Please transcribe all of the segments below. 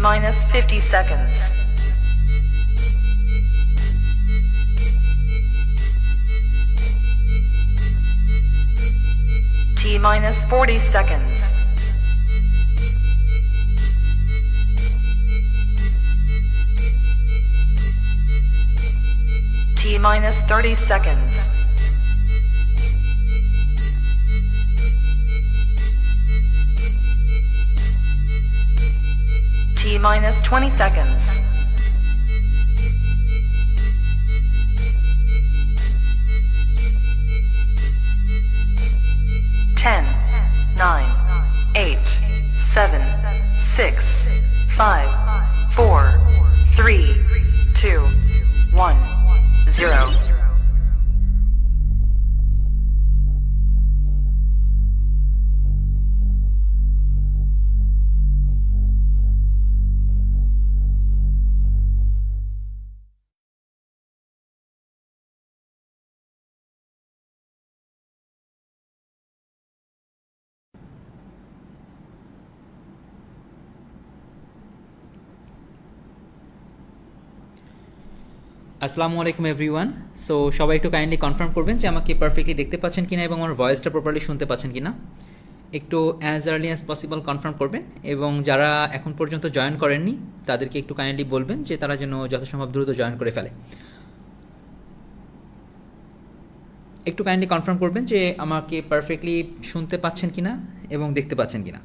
minus 50 seconds. T minus 40 seconds. T minus 30 seconds. T minus 20 seconds. Ten, 9, 8, 7, 6, 5, 4, 3, 2, 1, 0. আসসালামু আলাইকুম everyone. So সবাই একটু kindly confirm করবেন যে আমাকে পারফেক্টলি দেখতে পাচ্ছেন কিনা এবং আমার ভয়েসটা প্রপারলি শুনতে পাচ্ছেন কিনা। একটু as early as possible confirm করবেন এবং যারা এখন পর্যন্ত জয়েন করেননি তাদেরকে একটু কাইন্ডলি বলবেন যে তারা যেন যথাসম্ভব দ্রুত জয়েন করে ফেলে। একটু কাইন্ডলি কনফার্ম করবেন যে আমাকে পারফেক্টলি শুনতে পাচ্ছেন কিনা এবং দেখতে পাচ্ছেন কিনা।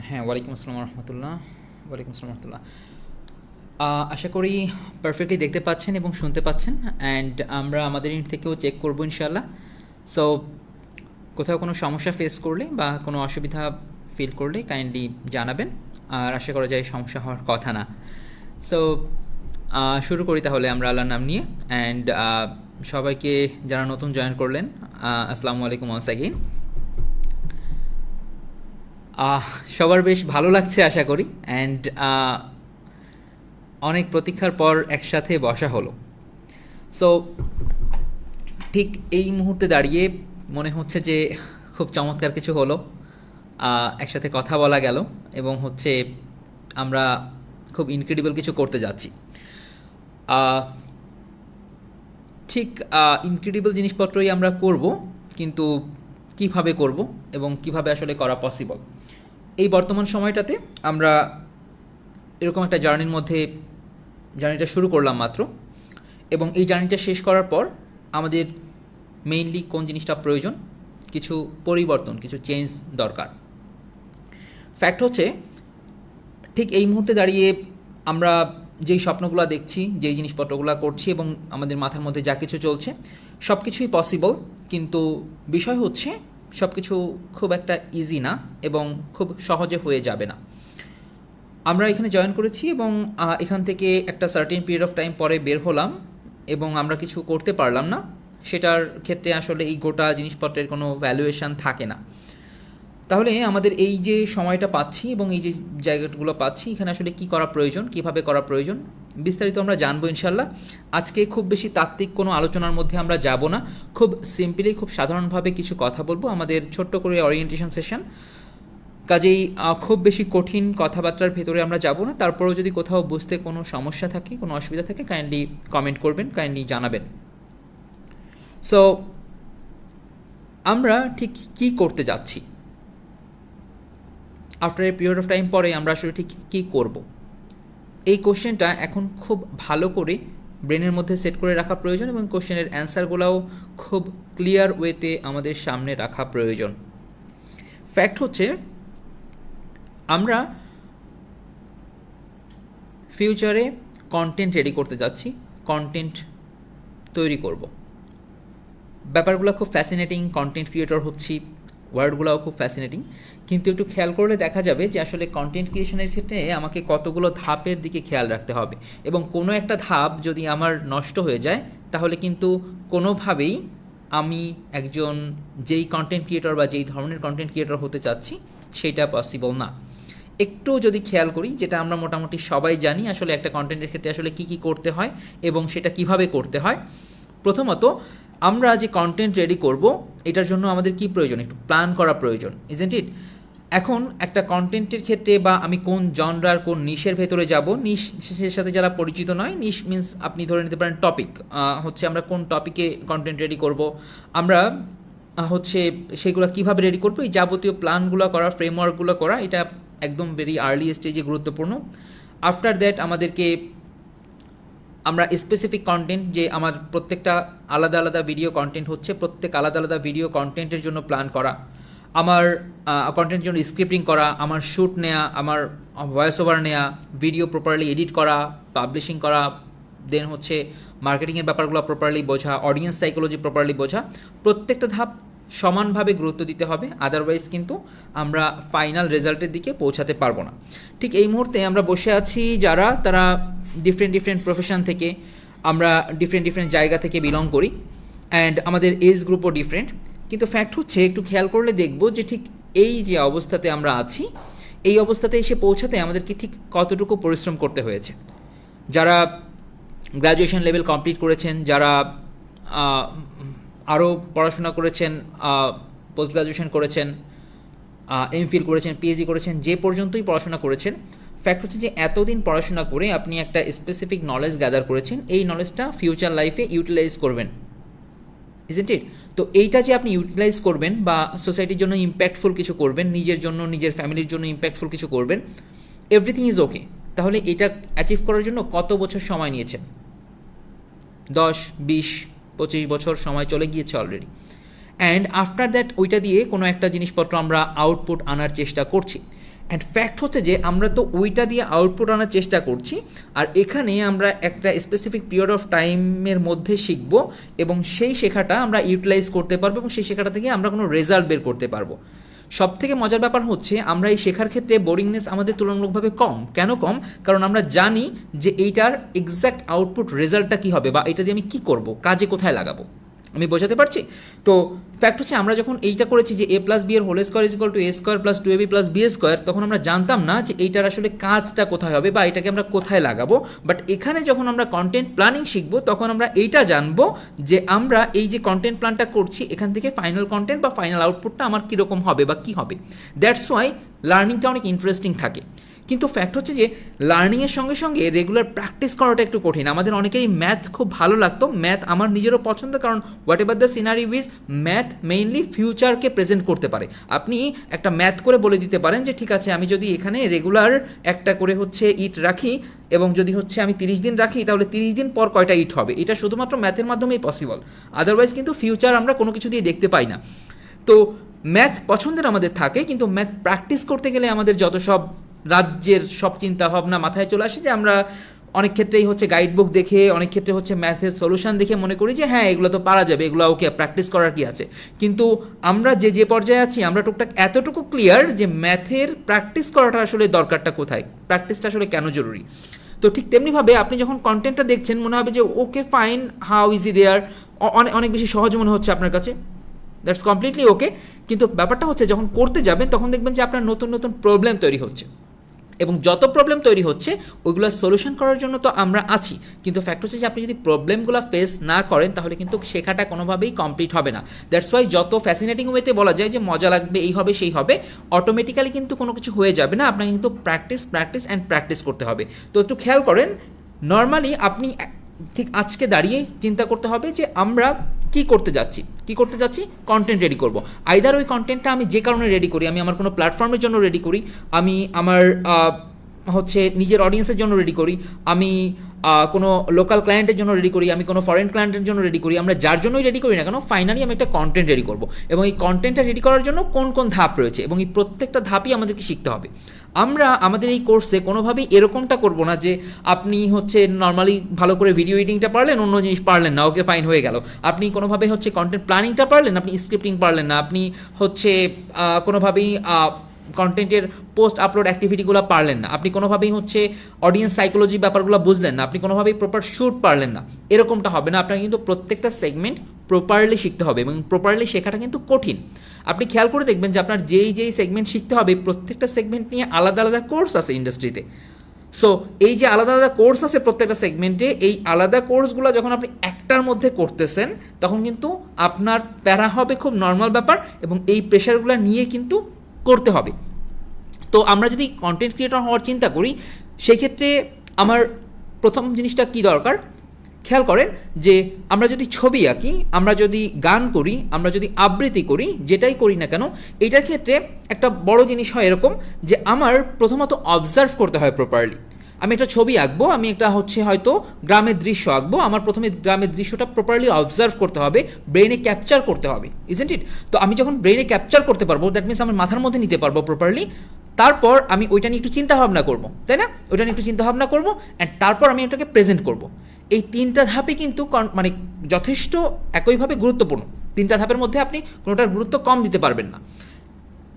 হ্যাঁ, ওয়ালাইকুম আসসালাম রহমতুল্লাহ। ওয়ালাইকুম আসসালাম রহমতুল্লাহ। আশা করি পারফেক্টলি দেখতে পাচ্ছেন এবং শুনতে পাচ্ছেন, অ্যান্ড আমরা আমাদের ইন্ড থেকেও চেক করবো ইনশাল্লাহ। সো কোথাও কোনো সমস্যা ফেস করলে বা কোনো অসুবিধা ফিল করলে কাইন্ডলি জানাবেন, আর আশা করা যায় সমস্যা হওয়ার কথা না। সো শুরু করি তাহলে আমরা আল্লাহর নাম নিয়ে। অ্যান্ড সবাইকে যারা নতুন জয়েন করলেন, আসসালামু আলাইকুম ওয়ান্স অ্যাগেইন। সবার বেশ ভালো লাগছে আশা করি, অ্যান্ড অনেক প্রতীক্ষার পর একসাথে বসা হলো। সো ঠিক এই মুহূর্তে দাঁড়িয়ে মনে হচ্ছে যে খুব চমৎকার কিছু হলো, একসাথে কথা বলা গেল এবং হচ্ছে আমরা খুব ইনক্রেডিবল কিছু করতে যাচ্ছি। ঠিক ইনক্রেডিবল জিনিসপত্রই আমরা করব, কিন্তু কিভাবে করব এবং কিভাবে আসলে করা পসিবল। এই বর্তমান সময়টাতে আমরা এরকম একটা জার্নিটা শুরু করলাম মাত্র, এবং এই জার্নিটা শেষ করার পর আমাদের মেইনলি কোন জিনিসটা প্রয়োজন, কিছু পরিবর্তন, কিছু চেঞ্জ দরকার। ফ্যাক্ট হচ্ছে ঠিক এই মুহূর্তে দাঁড়িয়ে আমরা যেই স্বপ্নগুলো দেখছি, যেই জিনিসপত্রগুলো করছি এবং আমাদের মাথার মধ্যে যা কিছু চলছে সব কিছুই পসিবল, কিন্তু বিষয় হচ্ছে সব কিছু খুব একটা ইজি না এবং খুব সহজে হয়ে যাবে না। আমরা এখানে জয়েন করেছি এবং এখান থেকে একটা সার্টেন পিরিয়ড অফ টাইম পরে বের হলাম এবং আমরা কিছু করতে পারলাম না, সেটার ক্ষেত্রে আসলে এই গোটা জিনিসপত্রের কোনো ভ্যালুয়েশন থাকে না। তাহলে আমাদের এই যে সময়টা পাচ্ছি এবং এই যে জায়গাগুলো পাচ্ছি, এখানে আসলে কী করা প্রয়োজন, কীভাবে করা প্রয়োজন, বিস্তারিত আমরা জানবো ইনশাল্লাহ। আজকে খুব বেশি তাত্ত্বিক কোনো আলোচনার মধ্যে আমরা যাব না, খুব সিম্পলি, খুব সাধারণভাবে কিছু কথা বলবো, আমাদের ছোট্ট করে ওরিয়েন্টেশন সেশন। কাজেই খুব বেশি কঠিন কথাবার্তার ভেতরে আমরা যাব না। তারপরেও যদি কোথাও বুঝতে কোনো সমস্যা থাকে, কোনো অসুবিধা থাকে, কাইন্ডলি কমেন্ট করবেন, কাইন্ডলি জানাবেন। সো আমরা ঠিক কী করতে যাচ্ছি, after a period of time পরে আমরা আসলে ঠিক কী করব, এই কোশ্চেনটা এখন খুব ভালো করে ব্রেনের মধ্যে সেট করে রাখা প্রয়োজন এবং কোশ্চেনের অ্যান্সারগুলোও খুব ক্লিয়ার ওয়েতে আমাদের সামনে রাখা প্রয়োজন। ফ্যাক্ট হচ্ছে আমরা ফিউচারে কন্টেন্ট রেডি করতে যাচ্ছি, কন্টেন্ট তৈরি করব। ব্যাপারগুলো খুব ফ্যাসিনেটিং, কন্টেন্ট ক্রিয়েটর হচ্ছি, ওয়ার্ডগুলোও খুব ফ্যাসিনেটিং, কিন্তু একটু খেয়াল করলে দেখা যাবে যে আসলে কন্টেন্ট ক্রিয়েশনের ক্ষেত্রে আমাকে কতগুলো ধাপের দিকে খেয়াল রাখতে হবে, এবং কোনো একটা ধাপ যদি আমার নষ্ট হয়ে যায় তাহলে কিন্তু কোনোভাবেই আমি একজন যেই কন্টেন্ট ক্রিয়েটর বা যেই ধরনের কন্টেন্ট ক্রিয়েটর হতে চাচ্ছি সেটা পসিবল না। একটু যদি খেয়াল করি, যেটা আমরা মোটামুটি সবাই জানি আসলে একটা কন্টেন্টের ক্ষেত্রে আসলে কী কী করতে হয় এবং সেটা কিভাবে করতে হয়। প্রথমত, আমরা যে কন্টেন্ট রেডি করব এটার জন্য আমাদের কি প্রয়োজন? একটু প্ল্যান করা প্রয়োজন, ইজন্ট ইট? এখন একটা কন্টেন্টের ক্ষেত্রে বা আমি কোন জনরার কোন নিশের ভেতরে যাব, নিশের সাথে যারা পরিচিত নয়, নিশ মিন্স আপনি ধরে নিতে পারেন টপিক, হচ্ছে আমরা কোন টপিকে কন্টেন্ট রেডি করব, আমরা হচ্ছে সেগুলো কিভাবে রেডি করবো, এই যাবতীয় প্ল্যানগুলো করা, ফ্রেমওয়ার্কগুলো করা, এটা একদম ভেরি আর্লি স্টেজে গুরুত্বপূর্ণ। আফটার দ্যাট আমাদেরকে আমরা স্পেসিফিক কন্টেন্ট, যে আমার প্রত্যেকটা আলাদা আলাদা ভিডিও কন্টেন্ট হচ্ছে, প্রত্যেক আলাদা আলাদা ভিডিও কন্টেন্টের জন্য প্ল্যান করা, আমার কন্টেন্টের জন্য স্ক্রিপ্টিং করা, আমার শ্যুট নেওয়া, আমার ভয়েস ওভার নেওয়া, ভিডিও প্রপারলি এডিট করা, পাবলিশিং করা, দেন হচ্ছে মার্কেটিংয়ের ব্যাপারগুলো প্রপারলি বোঝা, অডিয়েন্স সাইকোলজি প্রপারলি বোঝা, প্রত্যেকটা ধাপ সমানভাবে গুরুত্ব দিতে হবে, আদারওয়াইজ কিন্তু আমরা ফাইনাল রেজাল্টের দিকে পৌঁছাতে পারবো না। ঠিক এই মুহূর্তে আমরা বসে আছি যারা, তারা ডিফারেন্ট প্রফেশন থেকে, আমরা ডিফারেন্ট জায়গা থেকে বিলং করি, অ্যান্ড আমাদের এজ গ্রুপও ডিফারেন্ট, কিন্তু ফ্যাক্ট হচ্ছে একটু খেয়াল করলে দেখব যে ঠিক এই যে অবস্থাতে আমরা আছি, এই অবস্থাতে এসে পৌঁছাতে আমাদেরকে ঠিক কতটুকু পরিশ্রম করতে হয়েছে। যারা গ্র্যাজুয়েশন লেভেল কমপ্লিট করেছেন, যারা আরও পড়াশোনা করেছেন, পোস্ট গ্রাজুয়েশন করেছেন, এমফিল করেছেন, পিএইচডি করেছেন, যে পর্যন্তই পড়াশোনা করেছেন, ফ্যাক্ট হচ্ছে যে এতদিন পড়াশোনা করে আপনি একটা স্পেসিফিক নলেজ গ্যাদার করেছেন, এই নলেজটা ফিউচার লাইফে ইউটিলাইজ করবেন, ইজন্ট ইট? তো এইটা যে আপনি ইউটিলাইজ করবেন বা সোসাইটির জন্য ইম্প্যাক্টফুল কিছু করবেন, নিজের জন্য, নিজের ফ্যামিলির জন্য ইম্প্যাক্টফুল কিছু করবেন, এভরিথিং ইজ ওকে। তাহলে এটা অ্যাচিভ করার জন্য কত বছর সময় নিয়েছেন? 10, 20, 25 বছর সময় চলে গিয়েছে অলরেডি। অ্যান্ড আফটার দ্যাট ওইটা দিয়ে কোনো একটা জিনিসপত্র আমরা আউটপুট আনার চেষ্টা করছি। অ্যান্ড ফ্যাক্ট হচ্ছে যে আমরা তো ওইটা দিয়ে আউটপুট আনার চেষ্টা করছি, আর এখানে আমরা একটা স্পেসিফিক পিরিয়ড অফ টাইমের মধ্যে শিখব, এবং সেই শেখাটা আমরা ইউটিলাইজ করতে পারবো, এবং সেই শেখাটা থেকে আমরা কোনো রেজাল্ট বের করতে পারবো। সবথেকে মজার ব্যাপার হচ্ছে আমরা এই শেখার ক্ষেত্রে বোরিংনেস আমাদের তুলনামূলকভাবে কম। কেন কম? কারণ আমরা জানি যে এইটার এক্স্যাক্ট আউটপুট রেজাল্টটা কী হবে, বা এটা দিয়ে আমি কী করবো, কাজে কোথায় লাগাবো। আমি বোঝাতে পারছি? তো ফ্যাক্ট হচ্ছে আমরা যখন এইটা করেছি যে a + b এর whole square = a² + 2ab + b², তখন আমরা জানতাম না যে এইটার আসলে কাজটা কোথায় হবে বা এটাকে আমরা কোথায় লাগাবো। বাট এখানে যখন আমরা কন্টেন্ট প্ল্যানিং শিখবো, তখন আমরা এইটা জানবো যে আমরা এই যে কন্টেন্ট প্ল্যানটা করছি, এখান থেকে ফাইনাল কন্টেন্ট বা ফাইনাল আউটপুটটা আমার কীরকম হবে বা কী হবে। দ্যাটস ওয়াই লার্নিংটা অনেক ইন্টারেস্টিং থাকে। কিন্তু ফ্যাক্ট হচ্ছে যে লার্নিংয়ের সঙ্গে সঙ্গে রেগুলার প্র্যাকটিস করাটা একটু কঠিন। আমাদের অনেকেরই ম্যাথ খুব ভালো লাগতো, ম্যাথ আমার নিজেরও পছন্দ, কারণ whatever the scenario is, math mainly ফিউচারকে প্রেজেন্ট করতে পারে। আপনি একটা ম্যাথ করে বলে দিতে পারেন যে ঠিক আছে, আমি যদি এখানে রেগুলার একটা করে হচ্ছে ইট রাখি, এবং যদি হচ্ছে আমি 30 দিন রাখি, তাহলে 30 দিন পর কয়টা ইট হবে। এটা শুধুমাত্র ম্যাথের মাধ্যমেই পসিবল, আদারওয়াইজ কিন্তু ফিউচার আমরা কোনো কিছু দিয়ে দেখতে পাই না। তো ম্যাথ পছন্দের আমাদের থাকে, কিন্তু ম্যাথ প্র্যাকটিস করতে গেলে আমাদের যত সব রাজ্যের সব চিন্তা ভাবনা মাথায় চলে আসে, যে আমরা অনেক ক্ষেত্রেই হচ্ছে গাইড বুক দেখে, অনেক ক্ষেত্রে হচ্ছে ম্যাথের সলিউশন দেখে মনে করি যে হ্যাঁ এগুলো তো পারা যাবে, এগুলো ওকে, প্র্যাকটিস করার কি আছে। কিন্তু আমরা যে পর্যায়ে আছি, আমরা টুকটাক এতটুকু ক্লিয়ার যে ম্যাথের প্র্যাকটিস করাটা আসলে দরকারটা কোথায়, প্র্যাকটিসটা আসলে কেন জরুরি। তো ঠিক তেমনিভাবে আপনি যখন কন্টেন্টটা দেখছেন, মনে হবে যে ওকে ফাইন, হাউ ইজি দেয়ার, অনেক বেশি সহজ মনে হচ্ছে আপনার কাছে, দ্যাটস কমপ্লিটলি ওকে। কিন্তু ব্যাপারটা হচ্ছে যখন করতে যাবেন, তখন দেখবেন যে আপনার নতুন নতুন প্রবলেম তৈরি হচ্ছে, এবং যত প্রবলেম তৈরি হচ্ছে ওইগুলো সলিউশন করার জন্য তো আমরা আছি। কিন্তু ফ্যাক্ট হচ্ছে যে আপনি যদি প্রবলেমগুলো ফেস না করেন, তাহলে কিন্তু শেখাটা কোনোভাবেই কমপ্লিট হবে না। দ্যাটস ওয়াই যত ফ্যাসিনেটিং ওয়েতে বলা যায় যে মজা লাগবে, এই হবে সেই হবে, অটোমেটিক্যালি কিন্তু কোনো কিছু হয়ে যাবে না। আপনাকে কিন্তু প্র্যাকটিস করতে হবে। তো একটু খেয়াল করেন, নর্মালি আপনি ঠিক আজকে দাঁড়িয়ে চিন্তা করতে হবে যে আমরা কি করতে যাচ্ছি, কন্টেন্ট রেডি করব। আইদার ওই কন্টেন্টটা আমি যে কারণে রেডি করি, আমি আমার কোনো প্ল্যাটফর্মের জন্য রেডি করি, আমি আমার হচ্ছে নিজের অডিয়েন্সের জন্য রেডি করি, আমি কোনো লোকাল ক্লায়েন্টের জন্য রেডি করি, আমি কোনো ফরেন ক্লায়েন্টের জন্য রেডি করি, আমরা যার জন্যই রেডি করি না কেন, ফাইনালি আমি একটা কন্টেন্ট রেডি করব এবং এই কন্টেন্টটা রেডি করার জন্য কোন কোন ধাপ রয়েছে এবং এই প্রত্যেকটা ধাপই আমাদেরকে শিখতে হবে। আমরা আমাদের এই কোর্সে কোনোভাবেই এরকমটা করব না যে আপনি হচ্ছে নর্মালি ভালো করে ভিডিও এডিটিংটা পারলেন, অন্য জিনিস পারলেন না, ওকে ফাইন হয়ে গেল। আপনি কোনোভাবে হচ্ছে কন্টেন্ট প্ল্যানিংটা পারলেন, আপনি স্ক্রিপ্টিং পারলেন না, আপনি হচ্ছে কোনোভাবেই কন্টেন্টের পোস্ট আপলোড অ্যাক্টিভিটিগুলো পারলেন না, আপনি কোনোভাবেই হচ্ছে অডিয়েন্স সাইকোলজি ব্যাপারগুলো বুঝলেন না, আপনি কোনোভাবেই প্রপার শ্যুট পারলেন না, এরকমটা হবে না। আপনাকে কিন্তু প্রত্যেকটা সেগমেন্ট প্রপারলি শিখতে হবে এবং প্রপারলি শেখাটা কিন্তু কঠিন। আপনি খেয়াল করে দেখবেন যে আপনার যেই সেগমেন্ট শিখতে হবে, প্রত্যেকটা সেগমেন্ট নিয়ে আলাদা আলাদা কোর্স আছে ইন্ডাস্ট্রিতে। সো এই যে আলাদা আলাদা কোর্স আছে প্রত্যেকটা সেগমেন্টে, এই আলাদা কোর্সগুলো যখন আপনি একটার মধ্যে করতেছেন তখন কিন্তু আপনার প্যারা হবে, খুব নর্মাল ব্যাপার, এবং এই প্রেশারগুলো নিয়ে কিন্তু করতে হবে। তো আমরা যদি কন্টেন্ট ক্রিয়েটর হওয়ার চিন্তা করি, সেক্ষেত্রে আমার প্রথম জিনিসটা কি দরকার, খেয়াল করেন যে আমরা যদি ছবি আঁকি, আমরা যদি গান করি, আমরা যদি আবৃত্তি করি, যেটাই করি না কেন, এটার ক্ষেত্রে একটা বড় জিনিস হয় এরকম যে আমার প্রথমত অবজার্ভ করতে হয় প্রপারলি। আমি একটা ছবি আঁকবো, আমি একটা হচ্ছে হয়তো গ্রামের দৃশ্য আঁকবো, আমার প্রথমে গ্রামের দৃশ্যটা প্রপারলি অবজার্ভ করতে হবে, ব্রেনে ক্যাপচার করতে হবে, ইজন্ট ইট? তো আমি যখন ব্রেনে ক্যাপচার করতে পারবো, দ্যাট মিনস আমার মাথার মধ্যে নিতে পারবো প্রপারলি, তারপর আমি ওইটা নিয়ে একটু চিন্তাভাবনা করবো, তাই না? ওইটা নিয়ে একটু চিন্তাভাবনা করবো অ্যান্ড তারপর আমি ওটাকে প্রেজেন্ট করবো। এই তিনটা ধাপে কিন্তু মানে যথেষ্ট একইভাবে গুরুত্বপূর্ণ। তিনটা ধাপের মধ্যে আপনি কোনোটার গুরুত্ব কম দিতে পারবেন না।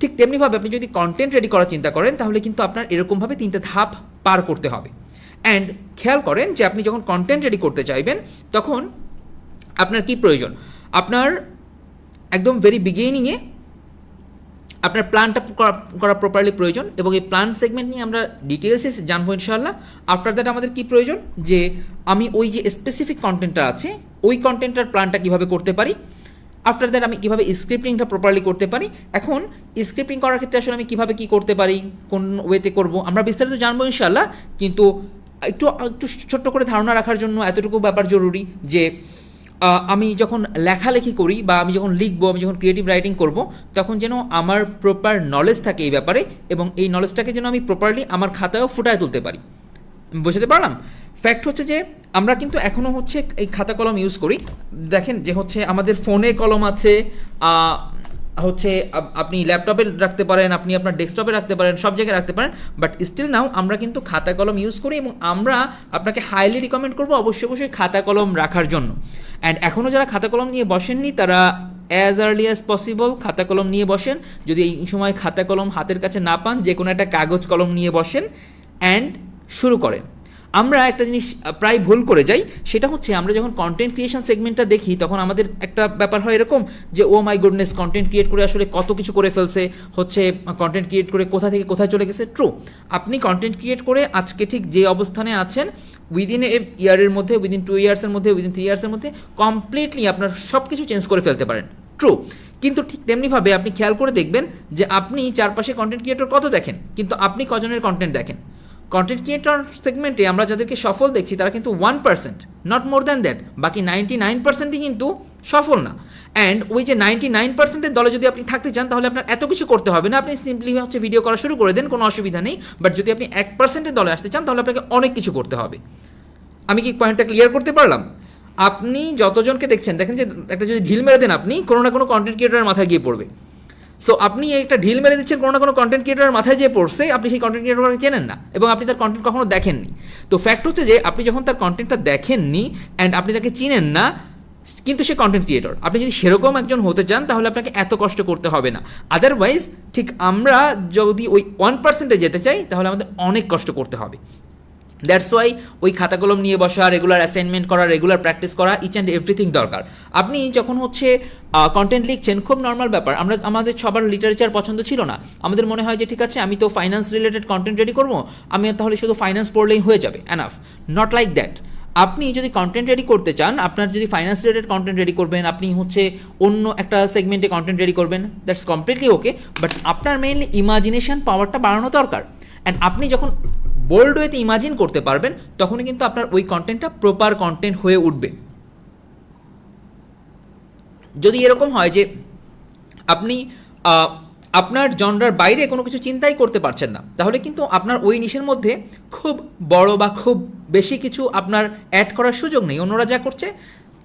ঠিক তেমনিভাবে আপনি যদি কন্টেন্ট রেডি করার চিন্তা করেন, তাহলে কিন্তু আপনার এরকমভাবে তিনটা ধাপ পার করতে হবে। অ্যান্ড খেয়াল করেন যে আপনি যখন কন্টেন্ট রেডি করতে চাইবেন, তখন আপনার কি প্রয়োজন, আপনার একদম ভেরি বিগিনিংয়ে আপনার প্ল্যানটা করা প্রপারলি প্রয়োজন, এবং এই প্ল্যান সেগমেন্ট নিয়ে আমরা ডিটেলসে জানবো ইনশাআল্লাহ। আফটার দ্যাট আমাদের কি প্রয়োজন, যে আমি ওই যে স্পেসিফিক কন্টেন্টটা আছে, ওই কন্টেন্টটার প্ল্যানটা কীভাবে করতে পারি, আফটার দ্যাট আমি কীভাবে স্ক্রিপ্টিংটা প্রপারলি করতে পারি। এখন স্ক্রিপ্টিং করার ক্ষেত্রে আসলে আমি কীভাবে কী করতে পারি, কোন ওয়েতে করব, আমরা বিস্তারিত জানবো ইনশাআল্লাহ। কিন্তু একটু ছোট্ট করে ধারণা রাখার জন্য এতটুকু ব্যাপার জরুরি যে আমি যখন লেখালেখি করি বা আমি যখন লিখবো, আমি যখন ক্রিয়েটিভ রাইটিং করব, তখন যেন আমার প্রপার নলেজ থাকে এই ব্যাপারে, এবং এই নলেজটাকে যেন আমি প্রপারলি আমার খাতায়ও ফুটায় তুলতে পারি। বুঝতে পারলাম? ফ্যাক্ট হচ্ছে যে আমরা কিন্তু এখনও হচ্ছে এই খাতা কলম ইউজ করি। দেখেন যে হচ্ছে আমাদের ফোনে কলম আছে, হচ্ছে আপনি ল্যাপটপে রাখতে পারেন, আপনি আপনার ডেস্কটপে রাখতে পারেন, সব জায়গায় রাখতে পারেন, বাট স্টিল নাও আমরা কিন্তু খাতা কলম ইউজ করি, এবং আমরা আপনাকে হাইলি রিকমেন্ড করবো অবশ্যই খাতা কলম রাখার জন্য। অ্যান্ড এখনও যারা খাতা কলম নিয়ে বসেননি, তারা অ্যাজ আর্লি অ্যাজ পসিবল খাতা কলম নিয়ে বসেন। যদি এই সময় খাতা কলম হাতের কাছে না পান, যে কোনো একটা কাগজ কলম নিয়ে বসেন অ্যান্ড শুরু করেন। আমরা একটা জিনিস প্রায় ভুল করে যাই, সেটা হচ্ছে আমরা যখন কন্টেন্ট ক্রিয়েশন সেগমেন্টটা দেখি, তখন আমাদের একটা ব্যাপার হয় এরকম যে ও মাই গুডনেস, কন্টেন্ট ক্রিয়েট করে আসলে কত কিছু করে ফেলছে, হচ্ছে কন্টেন্ট ক্রিয়েট করে কোথা থেকে কোথায় চলে গেছে। ট্রু, আপনি কন্টেন্ট ক্রিয়েট করে আজকে ঠিক যে অবস্থানে আছেন, উইদিন এ ইয়ারের মধ্যে, উইদিন 2 ইয়ার্সের মধ্যে, উইদিন 3 ইয়ার্সের মধ্যে কমপ্লিটলি আপনার সব কিছু চেঞ্জ করে ফেলতে পারেন। ট্রু, কিন্তু ঠিক তেমনিভাবে আপনি খেয়াল করে দেখবেন যে আপনি চারপাশে কন্টেন্ট ক্রিয়েটর কত দেখেন, কিন্তু আপনি কজনের কন্টেন্ট দেখেন। কন্টেন্ট ক্রিয়েটর সেগমেন্টে আমরা যাদেরকে সফল দেখছি, তারা কিন্তু 1%, নট মোর দ্যান দ্যাট। বাকি 99%ই কিন্তু সফল না। অ্যান্ড ওই যে 99%-এর দলে যদি আপনি থাকতে চান, তাহলে আপনার এত কিছু করতে হবে না, আপনি সিম্পলি হচ্ছে ভিডিও করা শুরু করে দেন, কোনো অসুবিধা নেই। বাট যদি আপনি 1%-এর দলে আসতে চান, তাহলে আপনাকে অনেক কিছু করতে হবে। আমি কি পয়েন্টটা ক্লিয়ার করতে পারলাম? আপনি যতজনকে দেখছেন, দেখেন যে একটা যদি ঢিল মেরে দেন, আপনি কোনো না কোনো কন্টেন্ট ক্রিয়েটরের মাথায় গিয়ে পড়বে। সো আপনি একটা ঢিল মেরে দিচ্ছেন, কোনো না কোনো কন্টেন্ট ক্রিয়েটরের মাথায় যেয়ে পড়ছে, আপনি সেই কন্টেন্ট ক্রিয়েটরকে চেনেন না এবং আপনি তার কন্টেন্ট কখনো দেখেননি। তো ফ্যাক্ট হচ্ছে যে আপনি যখন তার কন্টেন্টটা দেখেননি অ্যান্ড আপনি তাকে চিনেন না, কিন্তু সে কন্টেন্ট ক্রিয়েটর, আপনি যদি সেরকম একজন হতে চান, তাহলে আপনাকে এত কষ্ট করতে হবে না। আদারওয়াইজ ঠিক আমরা যদি ওই 1%-এ যেতে চাই, তাহলে আমাদের অনেক কষ্ট করতে হবে। দ্যাটস ওয়াই ওই খাতা কলম নিয়ে বসা, রেগুলার অ্যাসাইনমেন্ট করা, রেগুলার প্র্যাকটিস করা, ইচ অ্যান্ড এভরিথিং দরকার। আপনি যখন হচ্ছে কন্টেন্ট লিখছেন, খুব নর্মাল ব্যাপার, আমাদের সবার লিটারেচার পছন্দ ছিল না। আমাদের মনে হয় যে ঠিক আছে, আমি তো ফাইন্যান্স রিলেটেড কন্টেন্ট রেডি করবো, আমি তাহলে শুধু ফাইন্যান্স পড়লেই হয়ে যাবে, এনাফ। Not like that. আপনি যদি কন্টেন্ট রেডি করতে চান, আপনার যদি ফাইন্যান্স রিলেটেড কন্টেন্ট রেডি করবেন, আপনি হচ্ছে অন্য একটা সেগমেন্টে কন্টেন্ট রেডি করবেন, দ্যাটস কমপ্লিটলি ওকে। বাট আপনার মেইনলি ইমাজিনেশন পাওয়ারটা বাড়ানো দরকার। অ্যান্ড আপনি যখন বোল্ড ওয়েতে ইমাজিন করতে পারবেন, তখনই কিন্তু আপনার ওই কন্টেন্টটা প্রপার কন্টেন্ট হয়ে উঠবে। যদি এরকম হয় যে আপনি আপনার জনরার বাইরে কোনো কিছু চিন্তাই করতে পারছেন না, তাহলে কিন্তু আপনার ওই নিশের মধ্যে খুব বড় বা খুব বেশি কিছু আপনার অ্যাড করার সুযোগ নেই। অন্যরা যা করছে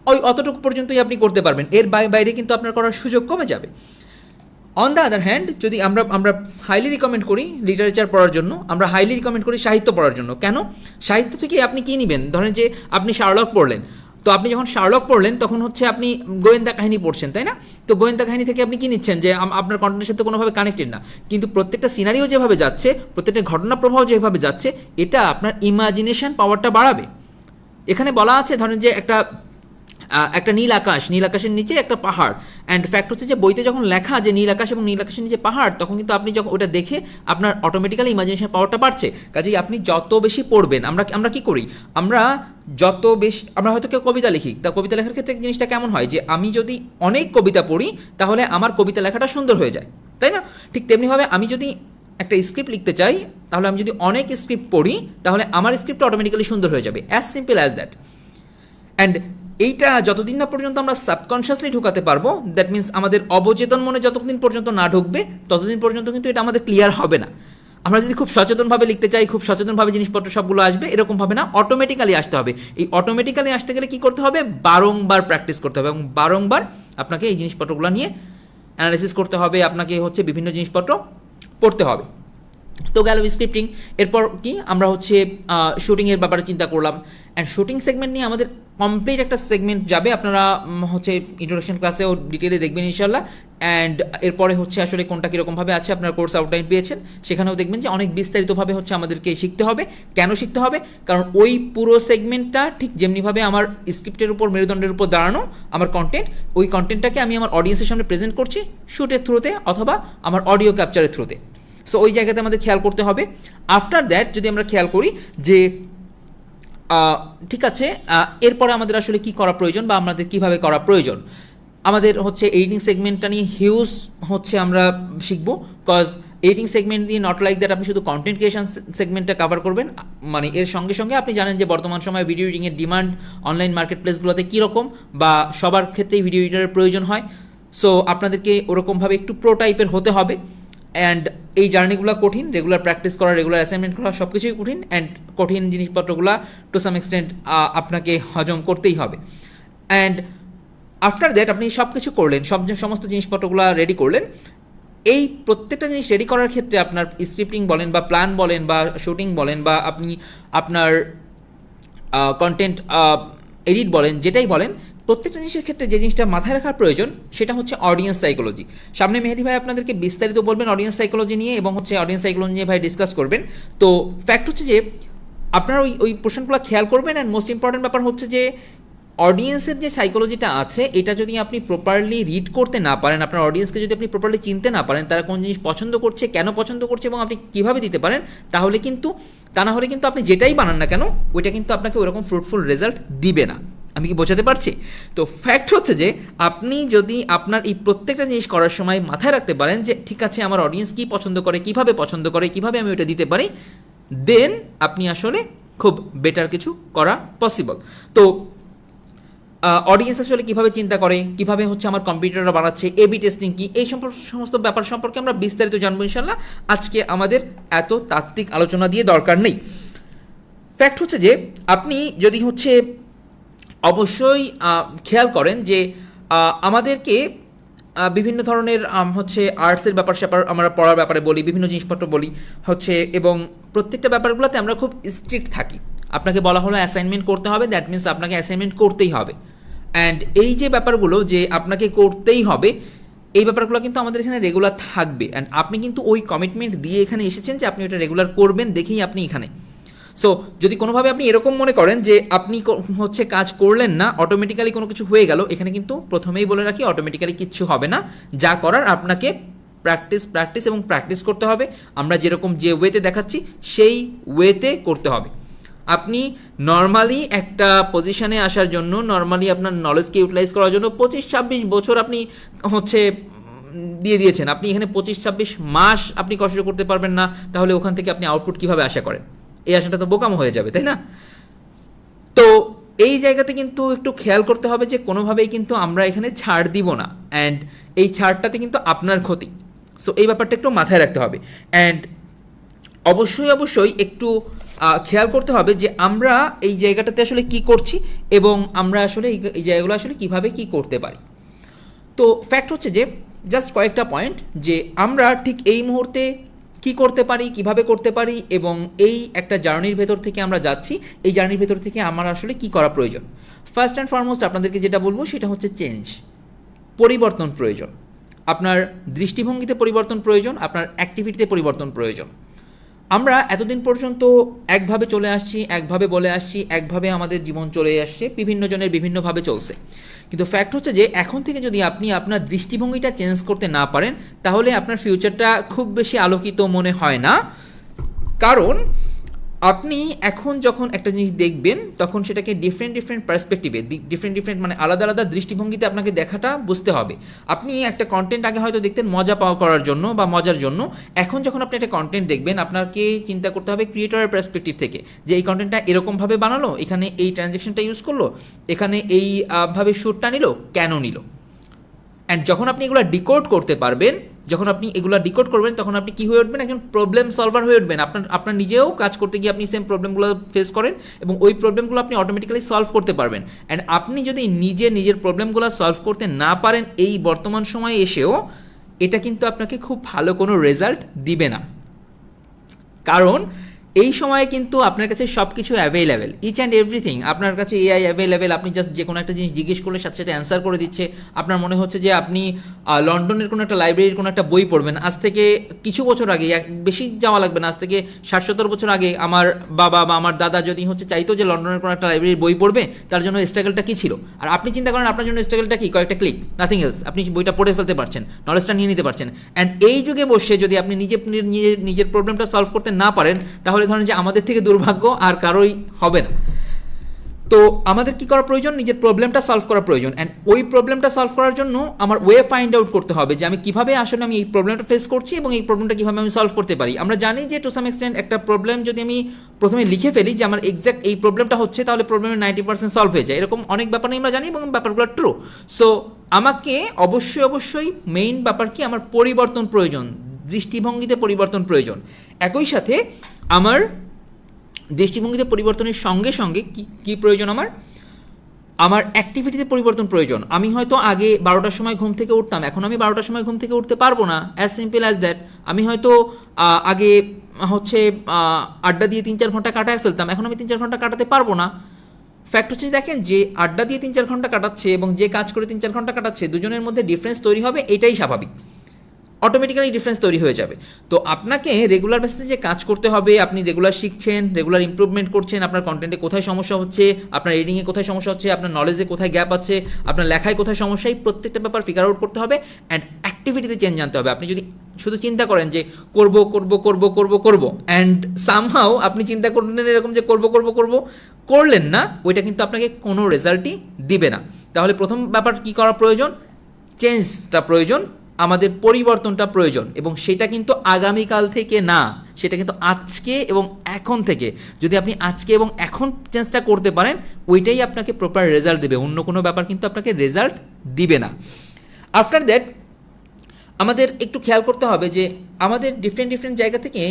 ওই অতটুকু পর্যন্তই আপনি করতে পারবেন, এর বাইরে কিন্তু আপনার করার সুযোগ কমে যাবে। অন দ্য আদার হ্যান্ড, যদি আমরা হাইলি রিকমেন্ড করি লিটারেচার পড়ার জন্য, আমরা হাইলি রিকমেন্ড করি সাহিত্য পড়ার জন্য। কেন? সাহিত্য থেকে আপনি কী নেবেন? ধরেন যে আপনি শার্লক পড়লেন, তো আপনি যখন শার্লক পড়লেন তখন হচ্ছে আপনি গোয়েন্দা কাহিনী পড়ছেন, তাই না? তো গোয়েন্দা কাহিনী থেকে আপনি কী নিচ্ছেন? যে আপনার কন্টেন্টের সাথে কোনোভাবে কানেক্টেড না, কিন্তু প্রত্যেকটা সিনারিও যেভাবে যাচ্ছে, প্রত্যেকটা ঘটনা প্রবাহ যেভাবে যাচ্ছে, এটা আপনার ইমাজিনেশন পাওয়ারটা বাড়াবে। এখানে বলা আছে ধরেন যে একটা নীল আকাশের নিচে একটা পাহাড়, অ্যান্ড ফ্যাক্ট হচ্ছে যে বইতে যখন লেখা যে নীল আকাশ এবং নীল আকাশের নিচে পাহাড়, তখন কিন্তু আপনি যখন ওটা দেখে আপনার অটোমেটিক্যালি ইমাজিনেশন পাওয়ারটা বাড়ছে। কাজেই আপনি যত বেশি পড়বেন, আমরা কি করি, আমরা হয়তো কেউ কবিতা লিখি, তা কবিতা লেখার ক্ষেত্রে জিনিসটা কেমন হয় যে আমি যদি অনেক কবিতা পড়ি তাহলে আমার কবিতা লেখাটা সুন্দর হয়ে যায়, তাই না? ঠিক তেমনিভাবে আমি যদি একটা স্ক্রিপ্ট লিখতে চাই, তাহলে আমি যদি অনেক স্ক্রিপ্ট পড়ি তাহলে আমার স্ক্রিপ্টটা অটোমেটিক্যালি সুন্দর হয়ে যাবে, as simple as that. And এইটা যতদিন না পর্যন্ত আমরা সাবকনশিয়াসলি ঢোকাতে পারবো, দ্যাট মিনস আমাদের অবচেতন মনে যতদিন পর্যন্ত না ঢুকবে ততদিন পর্যন্ত কিন্তু এটা আমাদের ক্লিয়ার হবে না। আমরা যদি খুব সচেতনভাবে লিখতে চাই, খুব সচেতনভাবে জিনিসপত্র সবগুলো আসবে, এরকমভাবে না, অটোমেটিক্যালি আসতে হবে। এই অটোমেটিক্যালি আসতে গেলে কী করতে হবে? বারংবার প্র্যাকটিস করতে হবে এবং বারংবার আপনাকে এই জিনিসপত্রগুলো নিয়ে অ্যানালাইসিস করতে হবে, আপনাকে হচ্ছে বিভিন্ন জিনিসপত্র পড়তে হবে। তো গেল স্ক্রিপ্টিং। এরপর কি আমরা হচ্ছে শুটিংয়ের ব্যাপারে চিন্তা করলাম, অ্যান্ড শুটিং সেগমেন্ট নিয়ে আমাদের কমপ্লিট একটা সেগমেন্ট যাবে, আপনারা হচ্ছে ইন্ট্রোডাকশন ক্লাসেও ডিটেলে দেখবেন ইনশাল্লাহ। অ্যান্ড এরপরে হচ্ছে আসলে কোনটা কীরকমভাবে আছে, আপনারা কোর্স আউটলাইন পেয়েছেন, সেখানেও দেখবেন যে অনেক বিস্তারিতভাবে হচ্ছে আমাদেরকে শিখতে হবে। কেন শিখতে হবে? কারণ ওই পুরো সেগমেন্টটা ঠিক যেমনিভাবে আমার স্ক্রিপ্টের উপর, মেরুদণ্ডের উপর দাঁড়ানো আমার কন্টেন্ট, ওই কন্টেন্টটাকে আমি আমার অডিয়েন্সের সামনে প্রেজেন্ট করছি শ্যুটের থ্রুতে অথবা আমার অডিও ক্যাপচারের থ্রুতে। সো ওই জায়গাতে আমাদের খেয়াল করতে হবে। আফটার দ্যাট যদি আমরা খেয়াল করি যে ঠিক আছে, এরপরে আমাদের আসলে কি করা প্রয়োজন বা আমাদের কিভাবে করা প্রয়োজন, আমাদের হচ্ছে এডিটিং সেগমেন্টটা নিয়ে হিউজ হচ্ছে আমরা শিখবো। কজ এডিটিং সেগমেন্ট দিয়ে নট লাইক দ্যাট আপনি শুধু কন্টেন্ট ক্রিয়েশন সেগমেন্টটা কভার করবেন, মানে এর সঙ্গে সঙ্গে আপনি জানেন যে বর্তমান সময়ে ভিডিও এডিটিংয়ের ডিমান্ড অনলাইন মার্কেট প্লেসগুলোতে কীরকম, বা সবার ক্ষেত্রেই ভিডিও এডিটারের প্রয়োজন হয়। সো আপনাদেরকে ওরকমভাবে একটু প্রো টাইপের হতে হবে। অ্যান্ড এই জার্নিগুলো কঠিন, রেগুলার প্র্যাকটিস করা, রেগুলার অ্যাসাইনমেন্ট করা সব কিছুই কঠিন, অ্যান্ড কঠিন জিনিসপত্রগুলো টু সাম এক্সটেন্ট আপনাকে হজম করতেই হবে। অ্যান্ড আফটার দ্যাট আপনি সব কিছু করলেন, সমস্ত জিনিসপত্রগুলো রেডি করলেন। এই প্রত্যেকটা জিনিস রেডি করার ক্ষেত্রে আপনার স্ক্রিপ্টিং বলেন বা প্ল্যান বলেন বা শুটিং বলেন বা আপনি আপনার কন্টেন্ট এডিট বলেন, যেটাই বলেন, প্রত্যেকটা জিনিসের ক্ষেত্রে যে জিনিসটা মাথায় রাখার প্রয়োজন সেটা হচ্ছে অডিয়েন্স সাইকোলজি। সামনে মেহেদি ভাই আপনাদেরকে বিস্তারিত বলবেন অডিয়েন্স সাইকোলজি নিয়ে, এবং হচ্ছে অডিয়েন্স সাইকোলজি নিয়ে ভাই ডিসকাস করবেন। তো ফ্যাক্ট হচ্ছে যে আপনারা ওই পোর্শনগুলো খেয়াল করবেন। অ্যান্ড মোস্ট ইম্পর্টেন্ট ব্যাপার হচ্ছে যে অডিয়েন্সের যে সাইকোলজিটা আছে, এটা যদি আপনি প্রপারলি রিড করতে না পারেন, আপনার অডিয়েন্সকে যদি আপনি প্রপারলি চিনতে না পারেন, তারা কোন জিনিস পছন্দ করছে, কেন পছন্দ করছে এবং আপনি কীভাবে দিতে পারেন, তাহলে কিন্তু তা না হলে কিন্তু আপনি যেটাই বানান না কেন ওইটা কিন্তু আপনাকে ওরকম ফ্রুটফুল রেজাল্ট দিবে না। আমি কি বোঝাতে পারছি? তো ফ্যাক্ট হচ্ছে যে আপনি যদি আপনার এই প্রত্যেকটা জিনিস করার সময় মাথায় রাখতে পারেন যে ঠিক আছে আমার অডিয়েন্স কী পছন্দ করে, কীভাবে পছন্দ করে, কীভাবে আমি ওইটা দিতে পারি, দেন আপনি আসলে খুব বেটার কিছু করা পসিবল। তো অডিয়েন্স আসলে কীভাবে চিন্তা করে, কীভাবে হচ্ছে আমার কম্পিউটাররা বানাচ্ছে, এবি টেস্টিং কী, এই সমস্ত ব্যাপার সম্পর্কে আমরা বিস্তারিত জানবো ইনশাল্লাহ। আজকে আমাদের এত তাত্ত্বিক আলোচনা দিয়ে দরকার নেই। ফ্যাক্ট হচ্ছে যে আপনি যদি হচ্ছে অবশ্যই খেয়াল করেন যে আমাদেরকে বিভিন্ন ধরনের হচ্ছে আর্টসের ব্যাপার আমরা পড়ার ব্যাপারে বলি, বিভিন্ন জিনিসপত্র বলি হচ্ছে, এবং প্রত্যেকটা ব্যাপারগুলোতে আমরা খুব স্ট্রিক্ট থাকি। আপনাকে বলা হলো অ্যাসাইনমেন্ট করতে হবে, দ্যাট মিনস আপনাকে অ্যাসাইনমেন্ট করতেই হবে। অ্যান্ড এই যে ব্যাপারগুলো যে আপনাকে করতেই হবে, এই ব্যাপারগুলো কিন্তু আমাদের এখানে রেগুলার থাকবে। অ্যান্ড আপনি কিন্তু ওই কমিটমেন্ট দিয়ে এখানে এসেছেন যে আপনি ওটা রেগুলার করবেন, দেখেই আপনি এখানে। সো যদি কোনোভাবে আপনি এরকম মনে করেন যে আপনি হচ্ছে কাজ করলেন না, অটোমেটিক্যালি কোনো কিছু হয়ে গেল, এখানে কিন্তু প্রথমেই বলে রাখি অটোমেটিক্যালি কিচ্ছু হবে না। যা করার আপনাকে প্র্যাকটিস এবং প্র্যাকটিস করতে হবে। আমরা যেরকম যে ওয়েতে দেখাচ্ছি সেই ওয়েতে করতে হবে। আপনি নর্মালি একটা পজিশনে আসার জন্য, নর্মালি আপনার নলেজকে ইউটিলাইজ করার জন্য 25-26 বছর আপনি হচ্ছে দিয়ে দিয়েছেন। আপনি এখানে 25-26 মাস আপনি কষ্ট করতে পারবেন না, তাহলে ওখান থেকে আপনি আউটপুট কীভাবে আশা করেন? এই আশাটা তো বোকামো হয়ে যাবে, তাই না? তো এই জায়গাতে কিন্তু একটু খেয়াল করতে হবে যে কোনোভাবেই কিন্তু আমরা এখানে ছাড় দিব না। অ্যান্ড এই ছাড়টাতে কিন্তু আপনার ক্ষতি। সো এই ব্যাপারটা একটু মাথায় রাখতে হবে। অ্যান্ড অবশ্যই একটু খেয়াল করতে হবে যে আমরা এই জায়গাটাতে আসলে কি করছি এবং আমরা আসলে এই জায়গাগুলো আসলে কিভাবে কি করতে পারি। তো ফ্যাক্ট হচ্ছে যে জাস্ট কয়েকটা পয়েন্ট যে আমরা ঠিক এই মুহূর্তে কি করতে পারি, কিভাবে করতে পারি, এবং এই একটা জার্নির ভেতর থেকে আমরা যাচ্ছি, এই জার্নির ভেতর থেকে আমার আসলে কি করা প্রয়োজন। ফার্স্ট অ্যান্ড ফরমোস্ট আপনাদেরকে যেটা বলবো সেটা হচ্ছে চেঞ্জ, পরিবর্তন প্রয়োজন। আপনার দৃষ্টিভঙ্গিতে পরিবর্তন প্রয়োজন, আপনার অ্যাক্টিভিটিতে পরিবর্তন প্রয়োজন। আমরা এতদিন পর্যন্ত একভাবে চলে আসছি, একভাবে বলে আসছি, একভাবে আমাদের জীবন চলে আসছে, বিভিন্ন জনের বিভিন্নভাবে চলছে। কিন্তু ফ্যাক্ট হচ্ছে যে এখন থেকে যদি আপনি আপনার দৃষ্টিভঙ্গিটা চেঞ্জ করতে না পারেন তাহলে আপনার ফিউচারটা খুব বেশি আলোকিত মনে হয় না। কারণ আপনি এখন যখন একটা জিনিস দেখবেন তখন সেটাকে ডিফারেন্ট পার্সপেক্টিভে, ডিফারেন্ট মানে আলাদা দৃষ্টিভঙ্গিতে আপনাকে দেখাটা বুঝতে হবে। আপনি একটা কন্টেন্ট আগে হয়তো দেখতেন মজা পাওয়া করার জন্য বা মজার জন্য, এখন যখন আপনি একটা কন্টেন্ট দেখবেন আপনাকে চিন্তা করতে হবে ক্রিয়েটরের পার্সপেক্টিভ থেকে, যে এই কন্টেন্টটা এরকমভাবে বানালো, এখানে এই ট্রানজ্যাকশনটা ইউজ করলো, এখানে এই ভাবে শ্যুটটা নিল, কেন নিল। অ্যান্ড যখন আপনি এগুলো ডিকোড করতে পারবেন, যখন আপনি এগুলো ডিকোড করবেন তখন আপনি কী হয়ে উঠবেন, একজন প্রবলেম সলভার হয়ে উঠবেন। আপনার নিজেও কাজ করতে গিয়ে আপনি সেম প্রবলেমগুলো ফেস করেন এবং ওই প্রবলেমগুলো আপনি অটোমেটিক্যালি সলভ করতে পারবেন। অ্যান্ড আপনি যদি নিজের প্রবলেমগুলো সলভ করতে না পারেন এই বর্তমান সময়ে এসেও, এটা কিন্তু আপনাকে খুব ভালো কোনো রেজাল্ট দিবে না। কারণ এই সময়ে কিন্তু আপনার কাছে সব কিছু অ্যাভেলেবেল, ইচ অ্যান্ড এভরিথিং আপনার কাছে এআই অ্যাভেলেবেল। আপনি জাস্ট যে কোনো একটা জিনিস জিজ্ঞেস করলে সাথে সাথে অ্যান্সার করে দিচ্ছে। আপনার মনে হচ্ছে যে আপনি লন্ডনের কোনো একটা লাইব্রেরির কোনো একটা বই পড়বেন। আজ থেকে কিছু বছর আগে, বেশি যাওয়া লাগবে না, আজ থেকে 60-70 বছর আগে আমার বাবা বা আমার দাদা যদি চাইতো যে লন্ডনের কোনো একটা লাইব্রেরির বই পড়বে, তার জন্য স্ট্রাগলটা কী ছিল। আর আপনি চিন্তা করেন আপনার জন্য স্ট্রাগলটা কি, কয়েকটা ক্লিক, নাথিং এলস, আপনি বইটা পড়ে ফেলতে পারছেন, নলেজটা নিয়ে নিতে পারছেন। অ্যান্ড এই যুগে বসে যদি আপনি নিজের প্রবলেমটা সলভ করতে না পারেন তাহলে ধরেন যে আমাদের থেকে দুর্ভাগ্য আর কারোই হবে না। তো আমাদের কি করা প্রয়োজন, নিজের প্রবলেমটা সলভ করা প্রয়োজন। অ্যান্ড ওই প্রবলেমটা সলভ করার জন্য আমার ওয়ে ফাইন্ড আউট করতে হবে যে আমি কিভাবে আসলে আমি এই প্রবলেমটা ফেস করছি এবং এই প্রবলেমটা কীভাবে আমি সলভ করতে পারি। আমরা জানি যে টু সাম এক্সটেন্ট একটা প্রবলেম যদি আমি প্রথমে লিখে ফেলি যে আমার এক্স্যাক্ট এই প্রবলেমটা হচ্ছে, তাহলে প্রবলেমের 90% সলভ হয়ে যায়। এরকম অনেক ব্যাপার আমরা জানি এবং ব্যাপারগুলো ট্রু। সো আমাকে অবশ্যই মেইন ব্যাপার কি, আমার পরিবর্তন প্রয়োজন, দৃষ্টিভঙ্গিতে পরিবর্তন প্রয়োজন। একই সাথে আমার দৃষ্টিভঙ্গিতে পরিবর্তনের সঙ্গে সঙ্গে কি প্রয়োজন, আমার অ্যাক্টিভিটিতে পরিবর্তন প্রয়োজন। আমি হয়তো আগে 12টার সময় ঘুম থেকে উঠতাম, এখন আমি 12টার সময় ঘুম থেকে উঠতে পারবো না, অ্যাজ সিম্পল অ্যাজ দ্যাট। আমি হয়তো আগে আড্ডা দিয়ে 3-4 ঘন্টা কাটায় ফেলতাম, এখন আমি 3-4 ঘন্টা কাটাতে পারবো না। ফ্যাক্ট হচ্ছে দেখেন, যে আড্ডা দিয়ে 3-4 ঘন্টা কাটাচ্ছে এবং যে কাজ করে 3-4 ঘন্টা কাটাচ্ছে, দুজনের মধ্যে ডিফারেন্স তৈরি হবে, এটাই স্বাভাবিক, অটোমেটিক্যালি ডিফারেন্স তৈরি হয়ে যাবে। তো আপনাকে রেগুলার বেসিসে যে কাজ করতে হবে, আপনি রেগুলার শিখছেন, রেগুলার ইমপ্রুভমেন্ট করছেন, আপনার কন্টেন্টে কোথায় সমস্যা হচ্ছে, আপনার রিডিংয়ে কোথায় সমস্যা হচ্ছে, আপনার নলেজে কোথায় গ্যাপ আছে, আপনার লেখায় কোথায় সমস্যা, এই প্রত্যেকটা ব্যাপার ফিগার আউট করতে হবে। অ্যান্ড অ্যাক্টিভিটিতে চেঞ্জ আনতে হবে। আপনি যদি শুধু চিন্তা করেন যে করব অ্যান্ড সামহাও আপনি চিন্তা করলেন এরকম যে করব করলেন না, ওইটা কিন্তু আপনাকে কোনো রেজাল্টই দিবে না। তাহলে প্রথম ব্যাপার কি করা প্রয়োজন, চেঞ্জটা প্রয়োজন, আমাদের পরিবর্তনটা প্রয়োজন। এবং সেটা কিন্তু আগামীকাল থেকে না, সেটা কিন্তু আজকে এবং এখন থেকে। যদি আপনি আজকে এবং এখন চেঞ্জটা করতে পারেন, ওইটাই আপনাকে প্রপার রেজাল্ট দেবে, অন্য কোনো ব্যাপার কিন্তু আপনাকে রেজাল্ট দিবে না। আফটার দ্যাট আমাদের একটু খেয়াল করতে হবে যে আমাদের ডিফারেন্ট জায়গা থেকে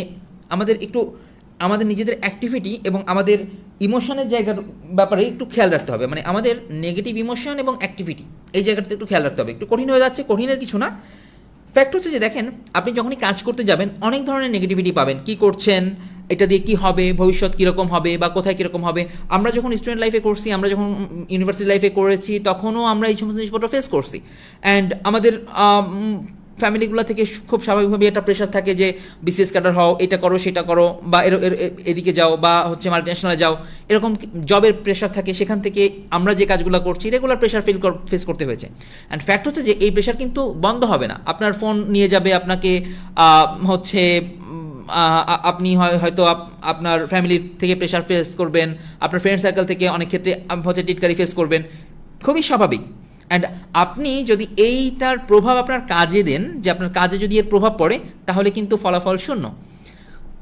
আমাদের নিজেদের অ্যাক্টিভিটি এবং আমাদের ইমোশনের জায়গার ব্যাপারে একটু খেয়াল রাখতে হবে। মানে আমাদের নেগেটিভ ইমোশন এবং অ্যাক্টিভিটি এই জায়গাটাতে একটু খেয়াল রাখতে হবে। একটু কঠিন হয়ে যাচ্ছে, কঠিনের কিছু না। ফ্যাক্ট হচ্ছে যে দেখেন, আপনি যখনই কাজ করতে যাবেন অনেক ধরনের নেগেটিভিটি পাবেন। কি করছেন, এটা দিয়ে কি হবে, ভবিষ্যৎ কীরকম হবে বা কোথায় কীরকম হবে। আমরা যখন স্টুডেন্ট লাইফে করছি, আমরা যখন ইউনিভার্সিটি লাইফে করেছি, তখনও আমরা এই সমস্ত জিনিসপত্র ফেস করছি। অ্যান্ড আমাদের ফ্যামিলিগুলো থেকে খুব স্বাভাবিকভাবে একটা প্রেশার থাকে যে বিসিএস ক্যাডার হও, এটা করো সেটা করো, বা এদিকে যাও, বা মাল্টিন্যাশনালে যাও, এরকম জবের প্রেশার থাকে। সেখান থেকে আমরা যে কাজগুলো করছি রেগুলার প্রেশার ফেস করতে হয়েছে। অ্যান্ড ফ্যাক্ট হচ্ছে যে এই প্রেশার কিন্তু বন্ধ হবে না। আপনার ফোন নিয়ে যাবে আপনাকে, আপনি হয়তো আপনার ফ্যামিলি থেকে প্রেশার ফেস করবেন, আপনার ফ্রেন্ড সার্কেল থেকে অনেক ক্ষেত্রে টিটকারি ফেস করবেন, খুবই স্বাভাবিক। অ্যান্ড আপনি যদি এইটার প্রভাব আপনার কাজে দেন, যে আপনার কাজে যদি এর প্রভাব পড়ে, তাহলে কিন্তু ফলাফল শূন্য।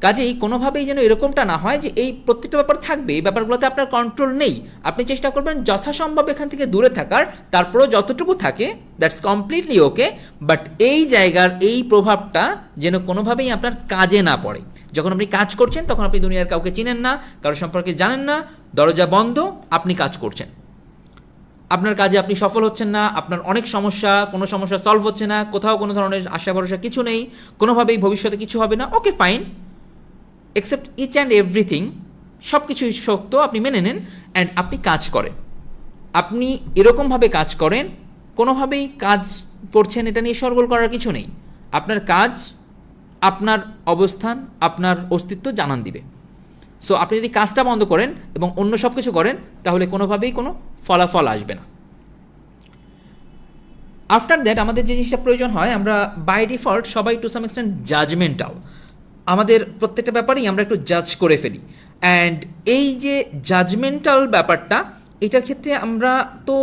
কাজেই কোনোভাবেই যেন এরকমটা না হয় যে এই প্রত্যেকটা ব্যাপার থাকবে, এই ব্যাপারগুলোতে আপনার কন্ট্রোল নেই। আপনি চেষ্টা করবেন যথাসম্ভব এখান থেকে দূরে থাকার, তারপরেও যতটুকু থাকে দ্যাটস কমপ্লিটলি ওকে, বাট এই জায়গার এই প্রভাবটা যেন কোনোভাবেই আপনার কাজে না পড়ে। যখন আপনি কাজ করছেন তখন আপনি দুনিয়ার কাউকে চিনেন না, কারো সম্পর্কে জানেন না, দরজা বন্ধ, আপনি কাজ করছেন, আপনার কাজে আপনি সফল হচ্ছেন না, আপনার অনেক সমস্যা, কোনো সমস্যা সলভ হচ্ছে না, কোথাও কোনো ধরনের আশা ভরসা কিছু নেই, কোনোভাবেই ভবিষ্যতে কিছু হবে না, okay fine, except each and everything, সব কিছুই সত্য, আপনি মেনে নেন অ্যান্ড আপনি কাজ করেন। আপনি এরকমভাবে কাজ করেন, কোনোভাবেই কাজ করছেন এটা নিয়ে শোরগোল করার কিছু নেই। আপনার কাজ আপনার অবস্থান, আপনার অস্তিত্ব জানান দিবে। সো আপনি যদি কাজটা বন্ধ করেন এবং অন্য সব কিছু করেন, তাহলে কোনোভাবেই কোনো ফলাফল আসবে না। আফটার দ্যাট আমাদের যে জিনিসটা প্রয়োজন হয়, আমরা বাই ডিফল্ট সবাই টু সাম এক্সটেন্ট জাজমেন্টাল, আমাদের প্রত্যেকটা ব্যাপারেই আমরা একটু জাজ করে ফেলি। অ্যান্ড এই যে জাজমেন্টাল ব্যাপারটা, এটার ক্ষেত্রে আমরা তো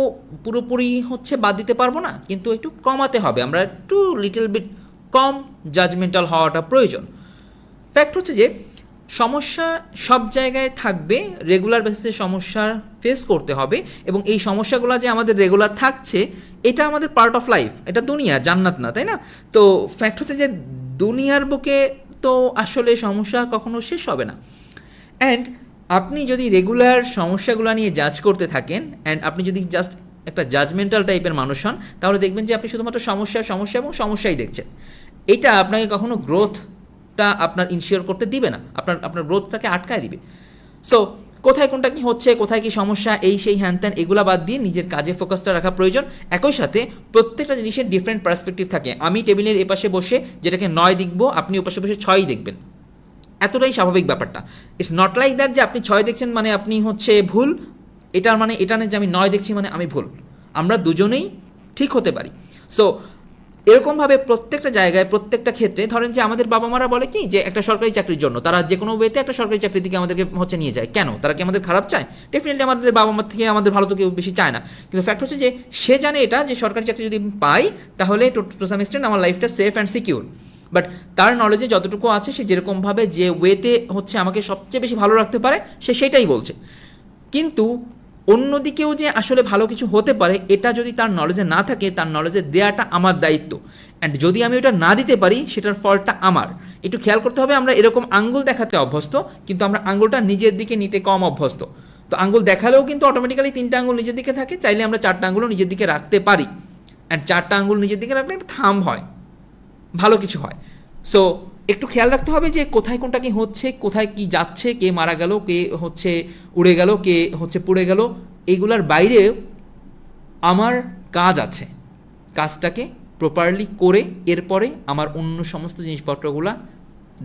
পুরোপুরি হচ্ছে বাদ দিতে পারবো না, কিন্তু একটু কমাতে হবে, আমরা একটু লিটল বিট কম জাজমেন্টাল হওয়াটা প্রয়োজন। ফ্যাক্ট হচ্ছে যে সমস্যা সব জায়গায় থাকবে, রেগুলার বেসিসে সমস্যা ফেস করতে হবে, এবং এই সমস্যাগুলো যে আমাদের রেগুলার থাকছে এটা আমাদের পার্ট অফ লাইফ, এটা দুনিয়া, জান্নাত না, তাই না? তো ফ্যাক্ট হচ্ছে যে দুনিয়ার বুকে তো আসলে সমস্যা কখনো শেষ হবে না। অ্যান্ড আপনি যদি রেগুলার সমস্যাগুলো নিয়ে জাজ করতে থাকেন, অ্যান্ড আপনি যদি জাস্ট একটা জাজমেন্টাল টাইপের মানুষ হন, তাহলে দেখবেন যে আপনি শুধুমাত্র সমস্যা সমস্যা এবং সমস্যাই দেখছেন। এটা আপনাকে কখনো গ্রোথটা আপনার ইনশিওর করতে দিবে না, আপনার গ্রোথটাকে আটকায় দিবে। সো কোথায় কোনটা কি হচ্ছে, কোথায় কি সমস্যা, এই সেই হ্যান ত্যান এগুলা বাদ দিয়ে নিজের কাজে ফোকাসটা রাখা প্রয়োজন। একই সাথে প্রত্যেকটা জিনিসের ডিফারেন্ট পার্সপেক্টিভ থাকে। আমি টেবিলের এপাশে বসে যেটাকে 9 দেখবো, আপনি ওপাশে বসে 6 দেখবেন, এতটাই স্বাভাবিক ব্যাপারটা। ইটস নট লাইক দ্যাট যে আপনি 6 দেখছেন মানে আপনি হচ্ছে ভুল, এটার মানে এটা নেই যে আমি 9 দেখছি মানে আমি ভুল। আমরা দুজনেই ঠিক হতে পারি। সো এরকমভাবে প্রত্যেকটা জায়গায়, প্রত্যেকটা ক্ষেত্রে, ধরেন যে আমাদের বাবা মারা বলে কি যে একটা সরকারি চাকরির জন্য তারা যে কোনো ওয়েতে একটা সরকারি চাকরির দিকে আমাদেরকে হচ্ছে নিয়ে যায়। কেন? তারা কি আমাদের খারাপ চায়? ডেফিনেটলি আমাদের বাবা মার থেকে আমাদের ভালো তো কেউ বেশি চায় না, কিন্তু ফ্যাক্ট হচ্ছে যে সে জানে এটা যে সরকারি চাকরি যদি পাই তাহলে টু সাম এক্সটেন্ট আমার লাইফটা সেফ অ্যান্ড সিকিউর। বাট তার নলেজে যতটুকু আছে, সে যেরকমভাবে যে ওয়েতে হচ্ছে আমাকে সবচেয়ে বেশি ভালো রাখতে পারে সে সেটাই বলছে। কিন্তু অন্যদিকেও যে আসলে ভালো কিছু হতে পারে এটা যদি তার নলেজে না থাকে, তার নলেজে দেওয়াটা আমার দায়িত্ব। অ্যান্ড যদি আমি ওটা না দিতে পারি সেটার ফলটা আমার। একটু খেয়াল করতে হবে, আমরা এরকম আঙ্গুল দেখাতে অভ্যস্ত, কিন্তু আমরা আঙ্গুলটা নিজের দিকে নিতে কম অভ্যস্ত। তো আঙ্গুল দেখালেও কিন্তু অটোমেটিক্যালি 3টা আঙ্গুল নিজের দিকে থাকে, চাইলে আমরা 4টা আঙ্গুলও নিজের দিকে রাখতে পারি। অ্যান্ড 4টা আঙ্গুল নিজের দিকে রাখলে একটা থাম হয়, ভালো কিছু হয়। সো একটু খেয়াল রাখতে হবে যে কোথায় কোনটা কি হচ্ছে, কোথায় কি যাচ্ছে, কে মারা গেল, কে হচ্ছে উড়ে গেল, কে হচ্ছে পুড়ে গেল, এইগুলার বাইরে আমার কাজ আছে। কাজটাকে প্রপারলি করে এরপরে আমার অন্য সমস্ত জিনিসপত্রগুলো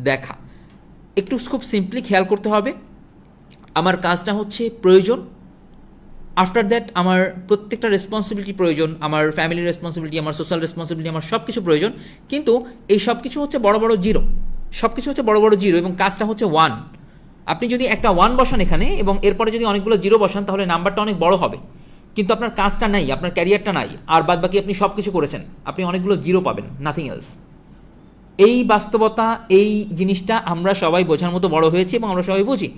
দেখা। একটু খুব সিম্পলি খেয়াল করতে হবে, আমার কাজটা হচ্ছে প্রয়োজন, আফটার দ্যাট আমার প্রত্যেকটা রেসপন্সিবিলিটি প্রয়োজন, আমার ফ্যামিলির রেসপন্সিবিলিটি, আমার সোশ্যাল রেসপন্সিবিলিটি, আমার সব কিছু প্রয়োজন। কিন্তু এই সব কিছু হচ্ছে বড় বড় জিরো, সব কিছু হচ্ছে বড় বড় জিরো এবং কাজটা হচ্ছে 1। আপনি যদি একটা 1 বসান এখানে এবং এরপরে যদি অনেকগুলো জিরো বসান তাহলে নাম্বারটা অনেক বড় হবে, কিন্তু আপনার কাজটা নাই, আপনার ক্যারিয়ারটা নাই, আর বাদ বাকি আপনি সব কিছু করেছেন, আপনি অনেকগুলো জিরো পাবেন, নাথিং এলস। এই বাস্তবতা, এই জিনিসটা আমরা সবাই বোঝার মতো বড় হয়েছি এবং আমরা সবাই বুঝি।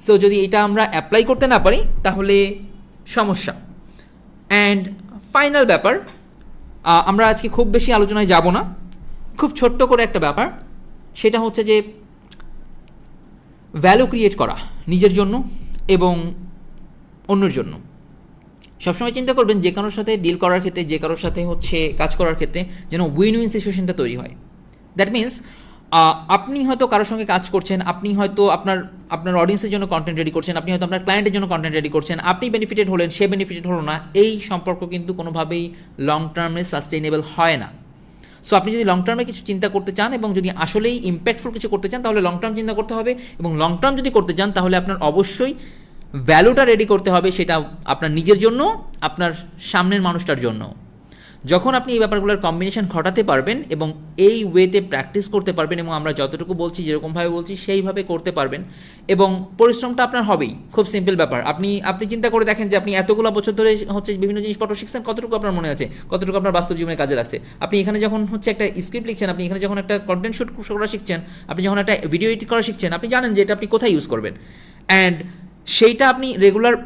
সো যদি এটা আমরা অ্যাপ্লাই করতে না পারি তাহলে সমস্যা। অ্যান্ড ফাইনাল ব্যাপার, আমরা আজকে খুব বেশি আলোচনায় যাব না, খুব ছোট্ট করে একটা ব্যাপার, সেটা হচ্ছে যে ভ্যালু ক্রিয়েট করা নিজের জন্য এবং অন্যের জন্য। সবসময় চিন্তা করবেন যে কারোর সাথে ডিল করার ক্ষেত্রে, যে কারোর সাথে হচ্ছে কাজ করার ক্ষেত্রে যেন উইন উইন সিচুয়েশনটা তৈরি হয়। দ্যাট মিনস আপনি হয়তো কারোর সঙ্গে কাজ করছেন, আপনি হয়তো আপনার অডিয়েন্সের জন্য কন্টেন্ট রেডি করছেন, আপনি হয়তো আপনার ক্লায়েন্টের জন্য কন্টেন্ট রেডি করছেন, আপনি বেনিফিটেড হলেন, সে বেনিফিটেড হলো না, এই সম্পর্ক কিন্তু কোনোভাবেই লং টার্মে সাস্টেইনেবল হয় না। সো আপনি যদি লং টার্মে কিছু চিন্তা করতে চান এবং যদি আসলেই ইম্প্যাক্টফুল কিছু করতে চান তাহলে লং টার্ম চিন্তা করতে হবে, এবং লং টার্ম যদি করতে চান তাহলে আপনার অবশ্যই ভ্যালুটা রেডি করতে হবে, সেটা আপনার নিজের জন্য, আপনার সামনের মানুষটার জন্য। যখন আপনি এই ব্যাপারগুলোর কম্বিনেশন ঘটাতে পারবেন এবং এই ওয়েতে প্র্যাকটিস করতে পারবেন এবং আমরা যতটুকু বলছি যেরকমভাবে বলছি সেইভাবে করতে পারবেন এবং পরিশ্রমটা আপনার হবেই। খুব সিম্পল ব্যাপার। আপনি চিন্তা করে দেখেন যে আপনি এতগুলো বছর ধরে হচ্ছে বিভিন্ন জিনিসপত্র শিখছেন, কতটুকু আপনার মনে আছে, কতটুকু আপনার বাস্তব জীবনে কাজে লাগছে। আপনি এখানে যখন হচ্ছে একটা স্ক্রিপ্ট লিখছেন, আপনি এখানে যখন একটা কন্টেন্ট শুট করা শিখছেন, আপনি যখন একটা ভিডিও এডিট করা শিখছেন, আপনি জানেন যে এটা আপনি কোথায় ইউজ করবেন, অ্যান্ড সেইটা আপনি রেগুলার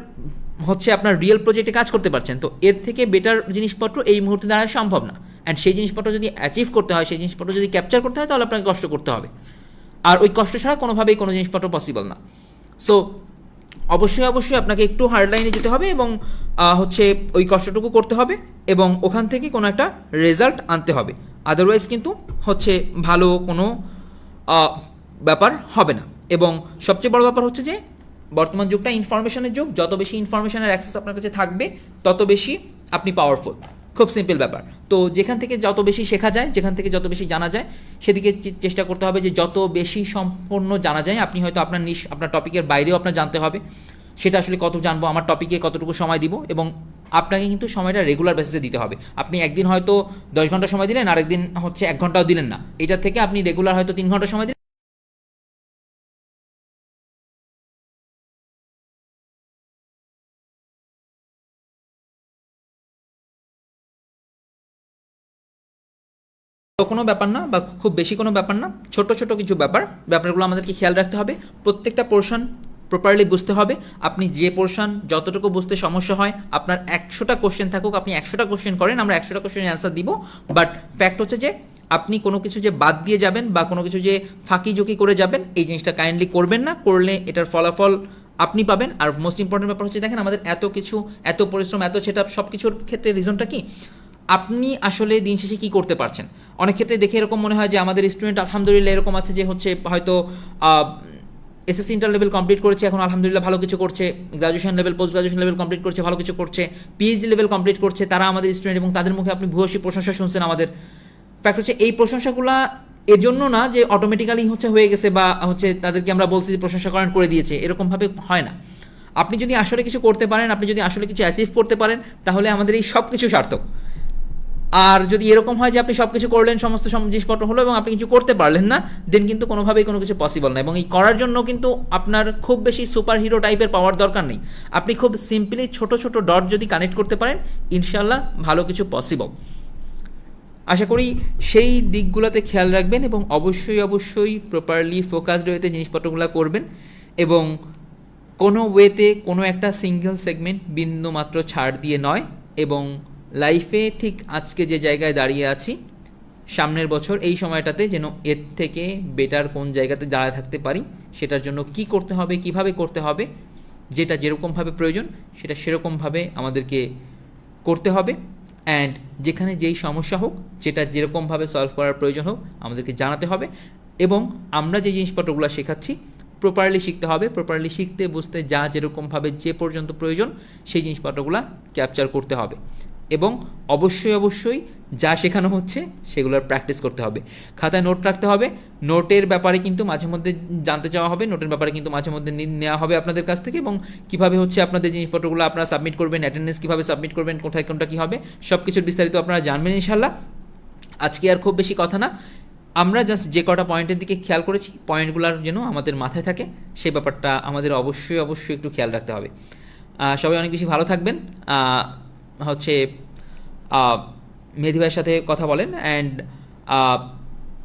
হচ্ছে আপনার রিয়েল প্রজেক্টে কাজ করতে পারছেন। তো এর থেকে বেটার জিনিসপত্র এই মুহূর্তে দাঁড়ায় সম্ভব না। অ্যান্ড সেই জিনিসপত্র যদি অ্যাচিভ করতে হয়, সেই জিনিসপত্র যদি ক্যাপচার করতে হয়, তাহলে আপনাকে কষ্ট করতে হবে। আর ওই কষ্ট ছাড়া কোনোভাবেই কোনো জিনিসপত্র পসিবল না। সো অবশ্যই আপনাকে একটু হার্ড লাইনে যেতে হবে এবং হচ্ছে ওই কষ্টটুকু করতে হবে এবং ওখান থেকে কোনো একটা রেজাল্ট আনতে হবে। আদারওয়াইজ কিন্তু হচ্ছে ভালো কোনো ব্যাপার হবে না। এবং সবচেয়ে বড় ব্যাপার হচ্ছে যে বর্তমান যুগটা ইনফরমেশনের যুগ। যত বেশি ইনফরমেশনের অ্যাক্সেস আপনার কাছে থাকবে, তত বেশি আপনি পাওয়ারফুল। খুব সিম্পল ব্যাপার। তো যেখান থেকে যত বেশি শেখা যায়, যেখান থেকে যত বেশি জানা যায়, সেদিকে চেষ্টা করতে হবে যে যত বেশি সম্পূর্ণ জানা যায়। আপনি হয়তো আপনার টপিকের বাইরেও আপনার জানতে হবে, সেটা আসলে কত জানবো, আমার টপিকে কতটুকু সময় দিব, এবং আপনাকে কিন্তু সময়টা রেগুলার বেসিসে দিতে হবে। আপনি একদিন হয়তো 10 ঘন্টা সময় দিলেন, আরেকদিন হচ্ছে 1 ঘন্টাও দিলেন না। এটার থেকে আপনি রেগুলার হয়তো 3 ঘন্টা সময় দিলেন। তো কোনো ব্যাপার না, বা খুব বেশি কোনো ব্যাপার না, ছোট ছোট কিছু ব্যাপারগুলো আমাদেরকে খেয়াল রাখতে হবে। প্রত্যেকটা পোর্শন প্রপারলি বুঝতে হবে। আপনি যে পোর্শন যতটুকু বুঝতে সমস্যা হয়, আপনার 100টা কোশ্চেন থাকুক, আপনি 100টা কোশ্চেন করেন, আমরা 100টা কোশ্চেনের অ্যান্সার দিব। বাট ফ্যাক্ট হচ্ছে যে আপনি কোনো কিছু যে বাদ দিয়ে যাবেন বা কোনো কিছু যে ফাঁকি ঝুঁকি করে যাবেন, এই জিনিসটা কাইন্ডলি করবেন না। করলে এটার ফলাফল আপনি পাবেন। আর মোস্ট ইম্পর্টেন্ট ব্যাপার হচ্ছে, দেখেন আমাদের এত কিছু, এত পরিশ্রম, এত সেটআপ, সব কিছুর ক্ষেত্রে রিজনটা কি? আপনি আসলে দিন শেষে কী করতে পারছেন। অনেক ক্ষেত্রে দেখে এরকম মনে হয় যে আমাদের স্টুডেন্ট আলহামদুলিল্লাহ এরকম আছে যে হচ্ছে হয়তো এসএসসি ইন্টার লেভেল কমপ্লিট করেছে, এখন আলহামদুলিল্লাহ ভালো কিছু করছে, graduation level, post graduation level complete করছে, ভালো কিছু করছে, পিএইচডি লেভেল কমপ্লিট করছে, তারা আমাদের স্টুডেন্ট, এবং তাদের মুখে আপনি ভূয়সী প্রশংসা শুনছেন আমাদের। ফ্যাক্ট হচ্ছে এই প্রশংসাগুলো এর জন্য না যে অটোমেটিক্যালি হচ্ছে হয়ে গেছে বা হচ্ছে তাদেরকে আমরা বলছি যে প্রশংসাকরণ করে দিয়েছে, এরকমভাবে হয় না। আপনি যদি আসলে কিছু করতে পারেন, আপনি যদি আসলে কিছু অ্যাচিভ করতে পারেন, তাহলে আমাদের এই সব কিছু সার্থক। আর যদি এরকম হয় যে আপনি সব কিছু করলেন, সমস্ত জিনিসপত্র হলো, এবং আপনি কিছু করতে পারলেন না, দেন কিন্তু কোনোভাবেই কোনো কিছু পসিবল না। এবং এই করার জন্য কিন্তু আপনার খুব বেশি সুপার হিরো টাইপের পাওয়ার দরকার নেই। আপনি খুব সিম্পলি ছোট ছোট ডট যদি কানেক্ট করতে পারেন, ইনশাল্লাহ ভালো কিছু পসিবল। আশা করি সেই দিকগুলোতে খেয়াল রাখবেন এবং অবশ্যই প্রপারলি ফোকাসড ওয়েতে জিনিসপত্রগুলো করবেন, এবং কোনো ওয়েতে কোনো একটা সিঙ্গেল সেগমেন্ট বিন্দু মাত্র ছাড় দিয়ে নয়। এবং লাইফে ঠিক আজকে যে জায়গায় দাঁড়িয়ে আছি, সামনের বছর এই সময়টাতে যেন এর থেকে বেটার কোন জায়গাতে দাঁড়ায় থাকতে পারি, সেটার জন্য কি করতে হবে, কিভাবে করতে হবে, যেটা যেরকমভাবে প্রয়োজন সেটা সেরকমভাবে আমাদেরকে করতে হবে। অ্যান্ড যেখানে যেই সমস্যা হোক, যেটা যেরকমভাবে সলভ করার প্রয়োজন হোক, আমাদেরকে জানাতে হবে। এবং আমরা যে জিনিসপত্রগুলো শেখাচ্ছি প্রপারলি শিখতে হবে। প্রপারলি শিখতে, বুঝতে, যা যেরকমভাবে যে পর্যন্ত প্রয়োজন, সেই জিনিসপত্রগুলো ক্যাপচার করতে হবে। এবং অবশ্যই যা শেখানো হচ্ছে সেগুলোর প্র্যাকটিস করতে হবে। খাতায় নোট রাখতে হবে। নোটের ব্যাপারে কিন্তু মাঝে মধ্যে জানতে চাওয়া হবে, নোটের ব্যাপারে কিন্তু মাঝে মধ্যে নেওয়া হবে আপনাদের কাছ থেকে, এবং কীভাবে হচ্ছে আপনাদের জিনিসপত্রগুলো আপনারা সাবমিট করবেন, অ্যাটেন্ডেন্স কীভাবে সাবমিট করবেন, কোথায় কোনটা কী হবে, সব কিছুর বিস্তারিত আপনারা জানবেন ইনশাল্লাহ। আজকে আর খুব বেশি কথা না, আমরা জাস্ট যে কটা পয়েন্টের দিকে খেয়াল করেছি, পয়েন্টগুলোর যেন আমাদের মাথায় থাকে, সেই ব্যাপারটা আমাদের অবশ্যই একটু খেয়াল রাখতে হবে। সবাই অনেক বেশি ভালো থাকবেন। হচ্ছে মেহেদি ভাইয়ের সাথে কথা বলেন, অ্যান্ড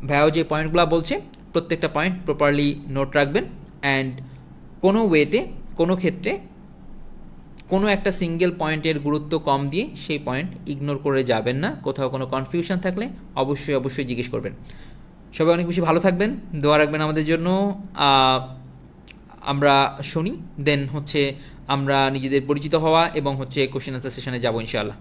ভাইও যে পয়েন্টগুলো বলছে প্রত্যেকটা পয়েন্ট প্রপারলি নোট রাখবেন। অ্যান্ড কোনো ওয়েতে, কোনো ক্ষেত্রে কোনো একটা সিঙ্গেল পয়েন্টের গুরুত্ব কম দিয়ে সেই পয়েন্ট ইগনোর করে যাবেন না। কোথাও কোনো কনফিউশন থাকলে অবশ্যই জিজ্ঞেস করবেন। সবাই অনেক বেশি ভালো থাকবেন, দোয়া রাখবেন আমাদের জন্য। আমরা শুনি, দেন হচ্ছে আমরা নিজেদের পরিচিত হওয়া এবং হচ্ছে কোশ্চেন আনসার সেশনে যাবো ইনশাআল্লাহ।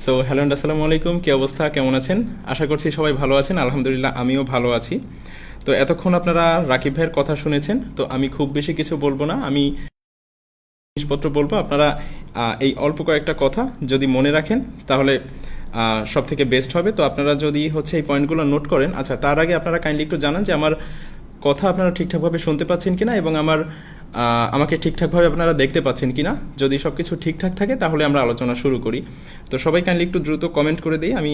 সো হ্যালো অ্যান্ড আসসালামু আলাইকুম, কী অবস্থা, কেমন আছেন? আশা করছি সবাই ভালো আছেন। আলহামদুলিল্লাহ আমিও ভালো আছি। তো এতক্ষণ আপনারা রাকিব ভাইয়ের কথা শুনেছেন, তো আমি খুব বেশি কিছু বলবো না, আমি জিনিসপত্র বলবো। আপনারা এই অল্প কয়েকটা কথা যদি মনে রাখেন তাহলে সব থেকে বেস্ট হবে। তো আপনারা যদি হচ্ছে এই পয়েন্টগুলো নোট করেন। আচ্ছা, তার আগে আপনারা কাইন্ডলি একটু জানান যে আমার কথা আপনারা ঠিকঠাকভাবে শুনতে পাচ্ছেন কিনা এবং আমাকে ঠিকঠাকভাবে আপনারা দেখতে পাচ্ছেন কিনা। যদি সব কিছু ঠিকঠাক থাকে তাহলে আমরা আলোচনা শুরু করি। তো সবাই কাইন্ডলি একটু দ্রুত কমেন্ট করে দিই, আমি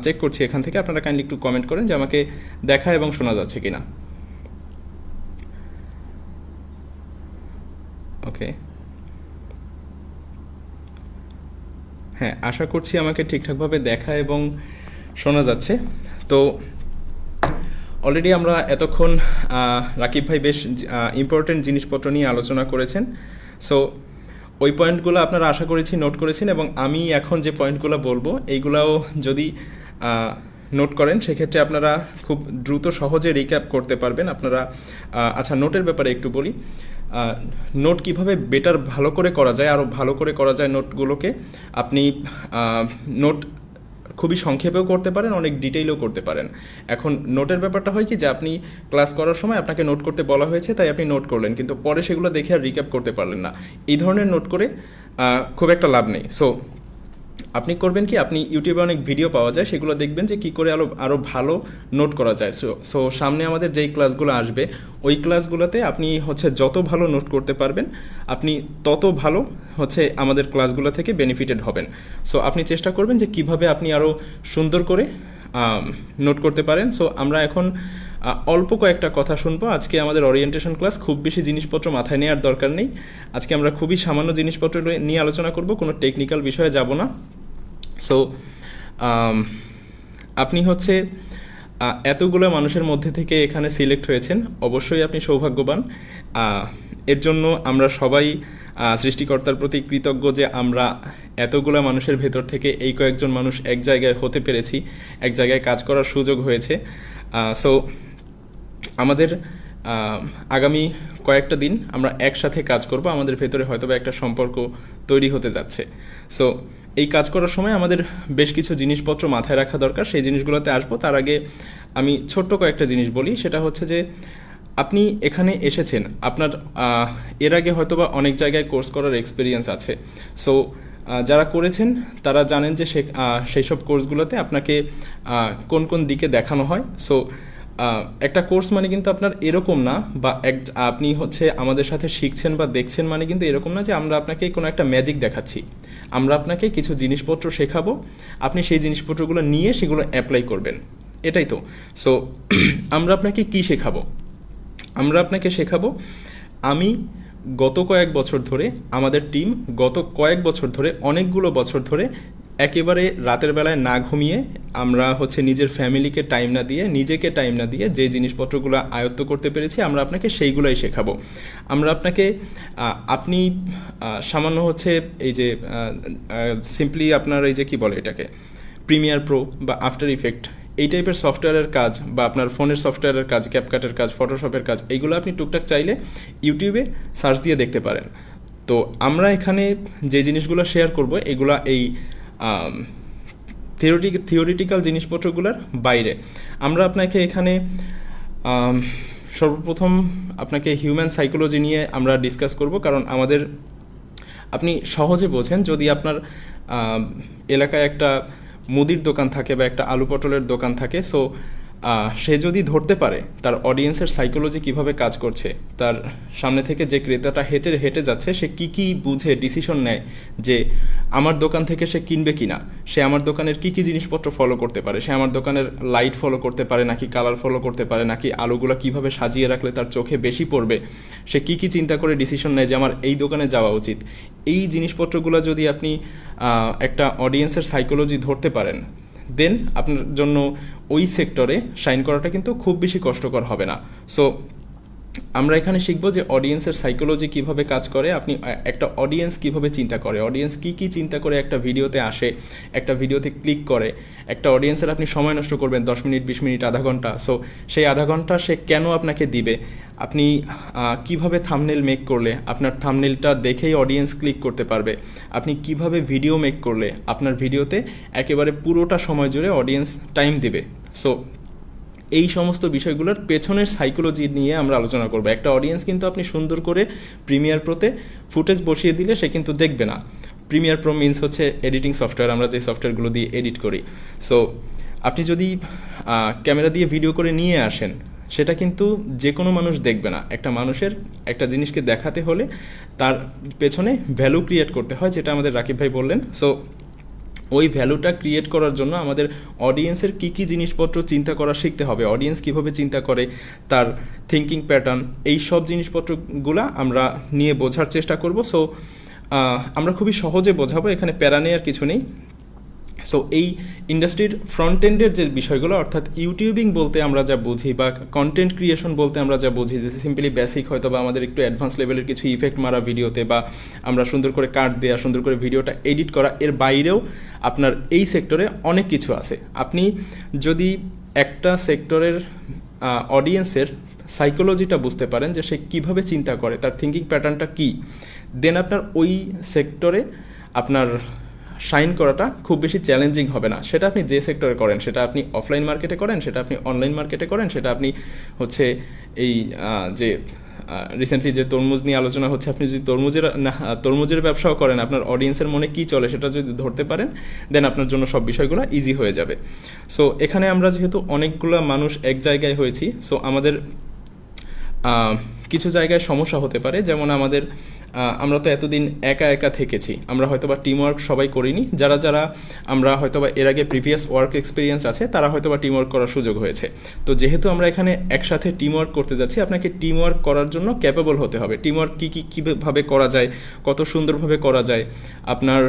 চেক করছি এখান থেকে। আপনারা কাইন্ডলি একটু কমেন্ট করেন যে আমাকে দেখা এবং শোনা যাচ্ছে কিনা। ওকে, হ্যাঁ, আশা করছি আমাকে ঠিকঠাকভাবে দেখা এবং শোনা যাচ্ছে। তো অলরেডি আমরা এতক্ষণ রাকিব ভাই বেশ ইম্পর্টেন্ট জিনিসপত্র নিয়ে আলোচনা করেছেন। সো ওই পয়েন্টগুলো আপনারা আশা করেছি নোট করেছেন, এবং আমি এখন যে পয়েন্টগুলো বলবো এইগুলাও যদি নোট করেন সেক্ষেত্রে আপনারা খুব দ্রুত সহজে রিক্যাপ করতে পারবেন। আপনারা আচ্ছা, নোটের ব্যাপারে একটু বলি। নোট কিভাবে বেটার ভালো করে করা যায়, আরও ভালো করে করা যায় নোটগুলোকে। আপনি নোট খুবই সংক্ষেপেও করতে পারেন, অনেক ডিটেইলেও করতে পারেন। এখন নোটের ব্যাপারটা হয় কি যে আপনি ক্লাস করার সময় আপনাকে নোট করতে বলা হয়েছে, তাই আপনি নোট করলেন, কিন্তু পরে সেগুলো দেখে আর রিক্যাপ করতে পারলেন না। এই ধরনের নোট করে খুব একটা লাভ নেই। সো আপনি করবেন কি, আপনি ইউটিউবে অনেক ভিডিও পাওয়া যায়, সেগুলো দেখবেন যে কী করে আরও ভালো নোট করা যায়। সো সামনে আমাদের যেই ক্লাসগুলো আসবে ওই ক্লাসগুলোতে আপনি হচ্ছে যত ভালো নোট করতে পারবেন আপনি তত ভালো হচ্ছে আমাদের ক্লাসগুলো থেকে বেনিফিটেড হবেন। সো আপনি চেষ্টা করবেন যে কিভাবে আপনি আরও সুন্দর করে নোট করতে পারেন। সো আমরা এখন অল্প কয়েকটা কথা শুনবো। আজকে আমাদের ওরিয়েন্টেশন ক্লাস, খুব বেশি জিনিসপত্র মাথায় নেওয়ার দরকার নেই। আজকে আমরা খুবই সামান্য জিনিসপত্র নিয়ে আলোচনা করব, কোনো টেকনিক্যাল বিষয়ে যাব না। সো আপনি হচ্ছে এতগুলো মানুষের মধ্যে থেকে এখানে সিলেক্ট হয়েছেন, অবশ্যই আপনি সৌভাগ্যবান। এর জন্য আমরা সবাই সৃষ্টিকর্তার প্রতি কৃতজ্ঞ যে আমরা এতগুলো মানুষের ভেতর থেকে এই কয়েকজন মানুষ এক জায়গায় হতে পেরেছি, এক জায়গায় কাজ করার সুযোগ হয়েছে। সো আমাদের আগামী কয়েকটা দিন আমরা একসাথে কাজ করব, আমাদের ভেতরে হয়তো একটা সম্পর্ক তৈরি হতে যাচ্ছে। সো এই কাজ করার সময় আমাদের বেশ কিছু জিনিসপত্র মাথায় রাখা দরকার, সেই জিনিসগুলোতে আসবো। তার আগে আমি ছোট্ট কয়েকটা জিনিস বলি। সেটা হচ্ছে যে আপনি এখানে এসেছেন, আপনার এর আগে হয়তোবা অনেক জায়গায় কোর্স করার এক্সপিরিয়েন্স আছে। সো যারা করেছেন তারা জানেন যে সেই সব কোর্সগুলোতে আপনাকে কোন কোন দিকে দেখানো হয়। সো একটা কোর্স মানে কিন্তু আপনার এরকম না, বা আপনি হচ্ছে আমাদের সাথে শিখছেন বা দেখছেন মানে কিন্তু এরকম না যে আমরা আপনাকে কোনো একটা ম্যাজিক দেখাচ্ছি। আমরা আপনাকে কিছু জিনিসপত্র শেখাবো, আপনি সেই জিনিসপত্রগুলো নিয়ে সেগুলো অ্যাপ্লাই করবেন, এটাই তো। সো আমরা আপনাকে কি শেখাবো? আমরা আপনাকে শেখাবো, আমি গত কয়েক বছর ধরে, আমাদের টিম গত কয়েক বছর ধরে, অনেকগুলো বছর ধরে একেবারে রাতের বেলায় না ঘুমিয়ে আমরা হচ্ছে নিজের ফ্যামিলিকে টাইম না দিয়ে, নিজেকে টাইম না দিয়ে যে জিনিসপত্রগুলো আয়ত্ত করতে পেরেছি আমরা আপনাকে সেইগুলোই শেখাবো। আমরা আপনাকে আপনি সামান্য হচ্ছে এই যে সিম্পলি আপনার এই যে কি বলে এটাকে, প্রিমিয়ার প্রো বা আফটার ইফেক্ট, এই টাইপের সফটওয়্যারের কাজ, বা আপনার ফোনের সফটওয়্যারের কাজ, ক্যাপকাটের কাজ, ফটোশপের কাজ, এইগুলো আপনি টুকটাক চাইলে ইউটিউবে সার্চ দিয়ে দেখতে পারেন। তো আমরা এখানে যে জিনিসগুলো শেয়ার করব এগুলা এই থিওরিটিক্যাল জিনিসপত্রগুলোর বাইরে। আমরা আপনাকে এখানে সর্বপ্রথম আপনাকে হিউম্যান সাইকোলজি নিয়ে আমরা ডিসকাস করব, কারণ আমাদের আপনি সহজে বোঝেন, যদি আপনার এলাকায় একটা মুদির দোকান থাকে বা একটা আলু পটলের দোকান থাকে, সো সে যদি ধরতে পারে তার অডিয়েন্সের সাইকোলজি কিভাবে কাজ করছে, তার সামনে থেকে যে ক্রেতাটা হেঁটে যাচ্ছে সে কি বুঝে ডিসিশন নেয় যে আমার দোকান থেকে সে কিনবে কিনা, সে আমার দোকানের কি জিনিসপত্র ফলো করতে পারে, সে আমার দোকানের লাইট ফলো করতে পারে নাকি কালার ফলো করতে পারে, নাকি আলুগুলো কিভাবে সাজিয়ে রাখলে তার চোখে বেশি পড়বে, সে কি চিন্তা করে ডিসিশন নেয় যে আমার এই দোকানে যাওয়া উচিত। এই জিনিসপত্রগুলো যদি আপনি একটা অডিয়েন্সের সাইকোলজি ধরতে পারেন, দেন আপনার জন্য ওই সেক্টরে শাইন করাটা কিন্তু খুব বেশি কষ্টকর হবে না। সো আমরা এখানে শিখবো যে অডিয়েন্সের সাইকোলজি কিভাবে কাজ করে, আপনি একটা অডিয়েন্স কিভাবে চিন্তা করে, অডিয়েন্স কি চিন্তা করে একটা ভিডিওতে আসে, একটা ভিডিওতে ক্লিক করে, একটা অডিয়েন্সের আপনি সময় নষ্ট করবেন 10 মিনিট, 20 মিনিট, আধা ঘন্টা। সো সেই আধা ঘন্টা সে কেন আপনাকে দিবে, আপনি কিভাবে থাম্বনেল মেক করলে আপনার থাম্বনেলটা দেখেই অডিয়েন্স ক্লিক করতে পারবে, আপনি কিভাবে ভিডিও মেক করলে আপনার ভিডিওতে একেবারে পুরোটা সময় জুড়ে অডিয়েন্স টাইম দেবে। সো এই সমস্ত বিষয়গুলোর পেছনের সাইকোলজি নিয়ে আমরা আলোচনা করব। একটা অডিয়েন্স কিন্তু আপনি সুন্দর করে প্রিমিয়ার প্রোতে ফুটেজ বসিয়ে দিলে সে কিন্তু দেখবে না। প্রিমিয়ার প্রো মিনস হচ্ছে এডিটিং সফটওয়্যার, আমরা যে সফটওয়্যারগুলো দিয়ে এডিট করি। সো আপনি যদি ক্যামেরা দিয়ে ভিডিও করে নিয়ে আসেন, সেটা কিন্তু যে কোনো মানুষ দেখবে না। একটা মানুষের একটা জিনিসকে দেখাতে হলে তার পেছনে ভ্যালু ক্রিয়েট করতে হয়, যেটা আমাদের রাকিব ভাই বললেন। সো ওই ভ্যালুটা ক্রিয়েট করার জন্য আমাদের অডিয়েন্সের কী কী জিনিসপত্র চিন্তা করা শিখতে হবে, অডিয়েন্স কীভাবে চিন্তা করে, তার থিঙ্কিং প্যাটার্ন, এই সব জিনিসপত্রগুলো আমরা নিয়ে বোঝার চেষ্টা করব। সো আমরা খুবই সহজে বোঝাবো, এখানে প্যারা নেওয়ার কিছু নেই। সো এই ইন্ডাস্ট্রির ফ্রন্ট এন্ডের যে বিষয়গুলো, অর্থাৎ ইউটিউবিং বলতে আমরা যা বুঝি বা কন্টেন্ট ক্রিয়েশন বলতে আমরা যা বুঝি, যে সিম্পলি বেসিক হয়তো বা আমাদের একটু অ্যাডভান্স লেভেলের কিছু ইফেক্ট মারা ভিডিওতে, বা আমরা সুন্দর করে কাট দেওয়া, সুন্দর করে ভিডিওটা এডিট করা, এর বাইরেও আপনার এই সেক্টরে অনেক কিছু আছে। আপনি যদি একটা সেক্টরের অডিয়েন্সের সাইকোলজিটা বুঝতে পারেন, যে সে কীভাবে চিন্তা করে, তার থিঙ্কিং প্যাটার্নটা কী, দেন আপনার ওই সেক্টরে আপনার শাইন করাটা খুব বেশি চ্যালেঞ্জিং হবে না। সেটা আপনি যে সেক্টরে করেন, সেটা আপনি অফলাইন মার্কেটে করেন, সেটা আপনি অনলাইন মার্কেটে করেন, সেটা আপনি হচ্ছে এই যে রিসেন্টলি যে তরমুজ নিয়ে আলোচনা হচ্ছে, আপনি যদি তরমুজের ব্যবসাও করেন, আপনার অডিয়েন্সের মনে কী চলে সেটা যদি ধরতে পারেন, দেন আপনার জন্য সব বিষয়গুলো ইজি হয়ে যাবে। সো এখানে আমরা যেহেতু অনেকগুলো মানুষ এক জায়গায় হয়েছি, সো আমাদের কিছু জায়গায় সমস্যা হতে পারে। যেমন আমরা তো এতদিন একা একা থেকেছি, আমরা হয়তোবা টিম ওয়ার্ক সবাই করিনি। যারা আমরা হয়তোবা এর আগে প্রিভিয়াস ওয়ার্ক এক্সপিরিয়েন্স আছে, তারা হয়তোবা টিম ওয়ার্ক করার সুযোগ হয়েছে। তো যেহেতু আমরা এখানে একসাথে টিম ওয়ার্ক করতে যাচ্ছি, আপনাকে টিম ওয়ার্ক করার জন্য ক্যাপেবল হতে হবে। টিম ওয়ার্ক কীভাবে করা যায়, কত সুন্দরভাবে করা যায়, আপনার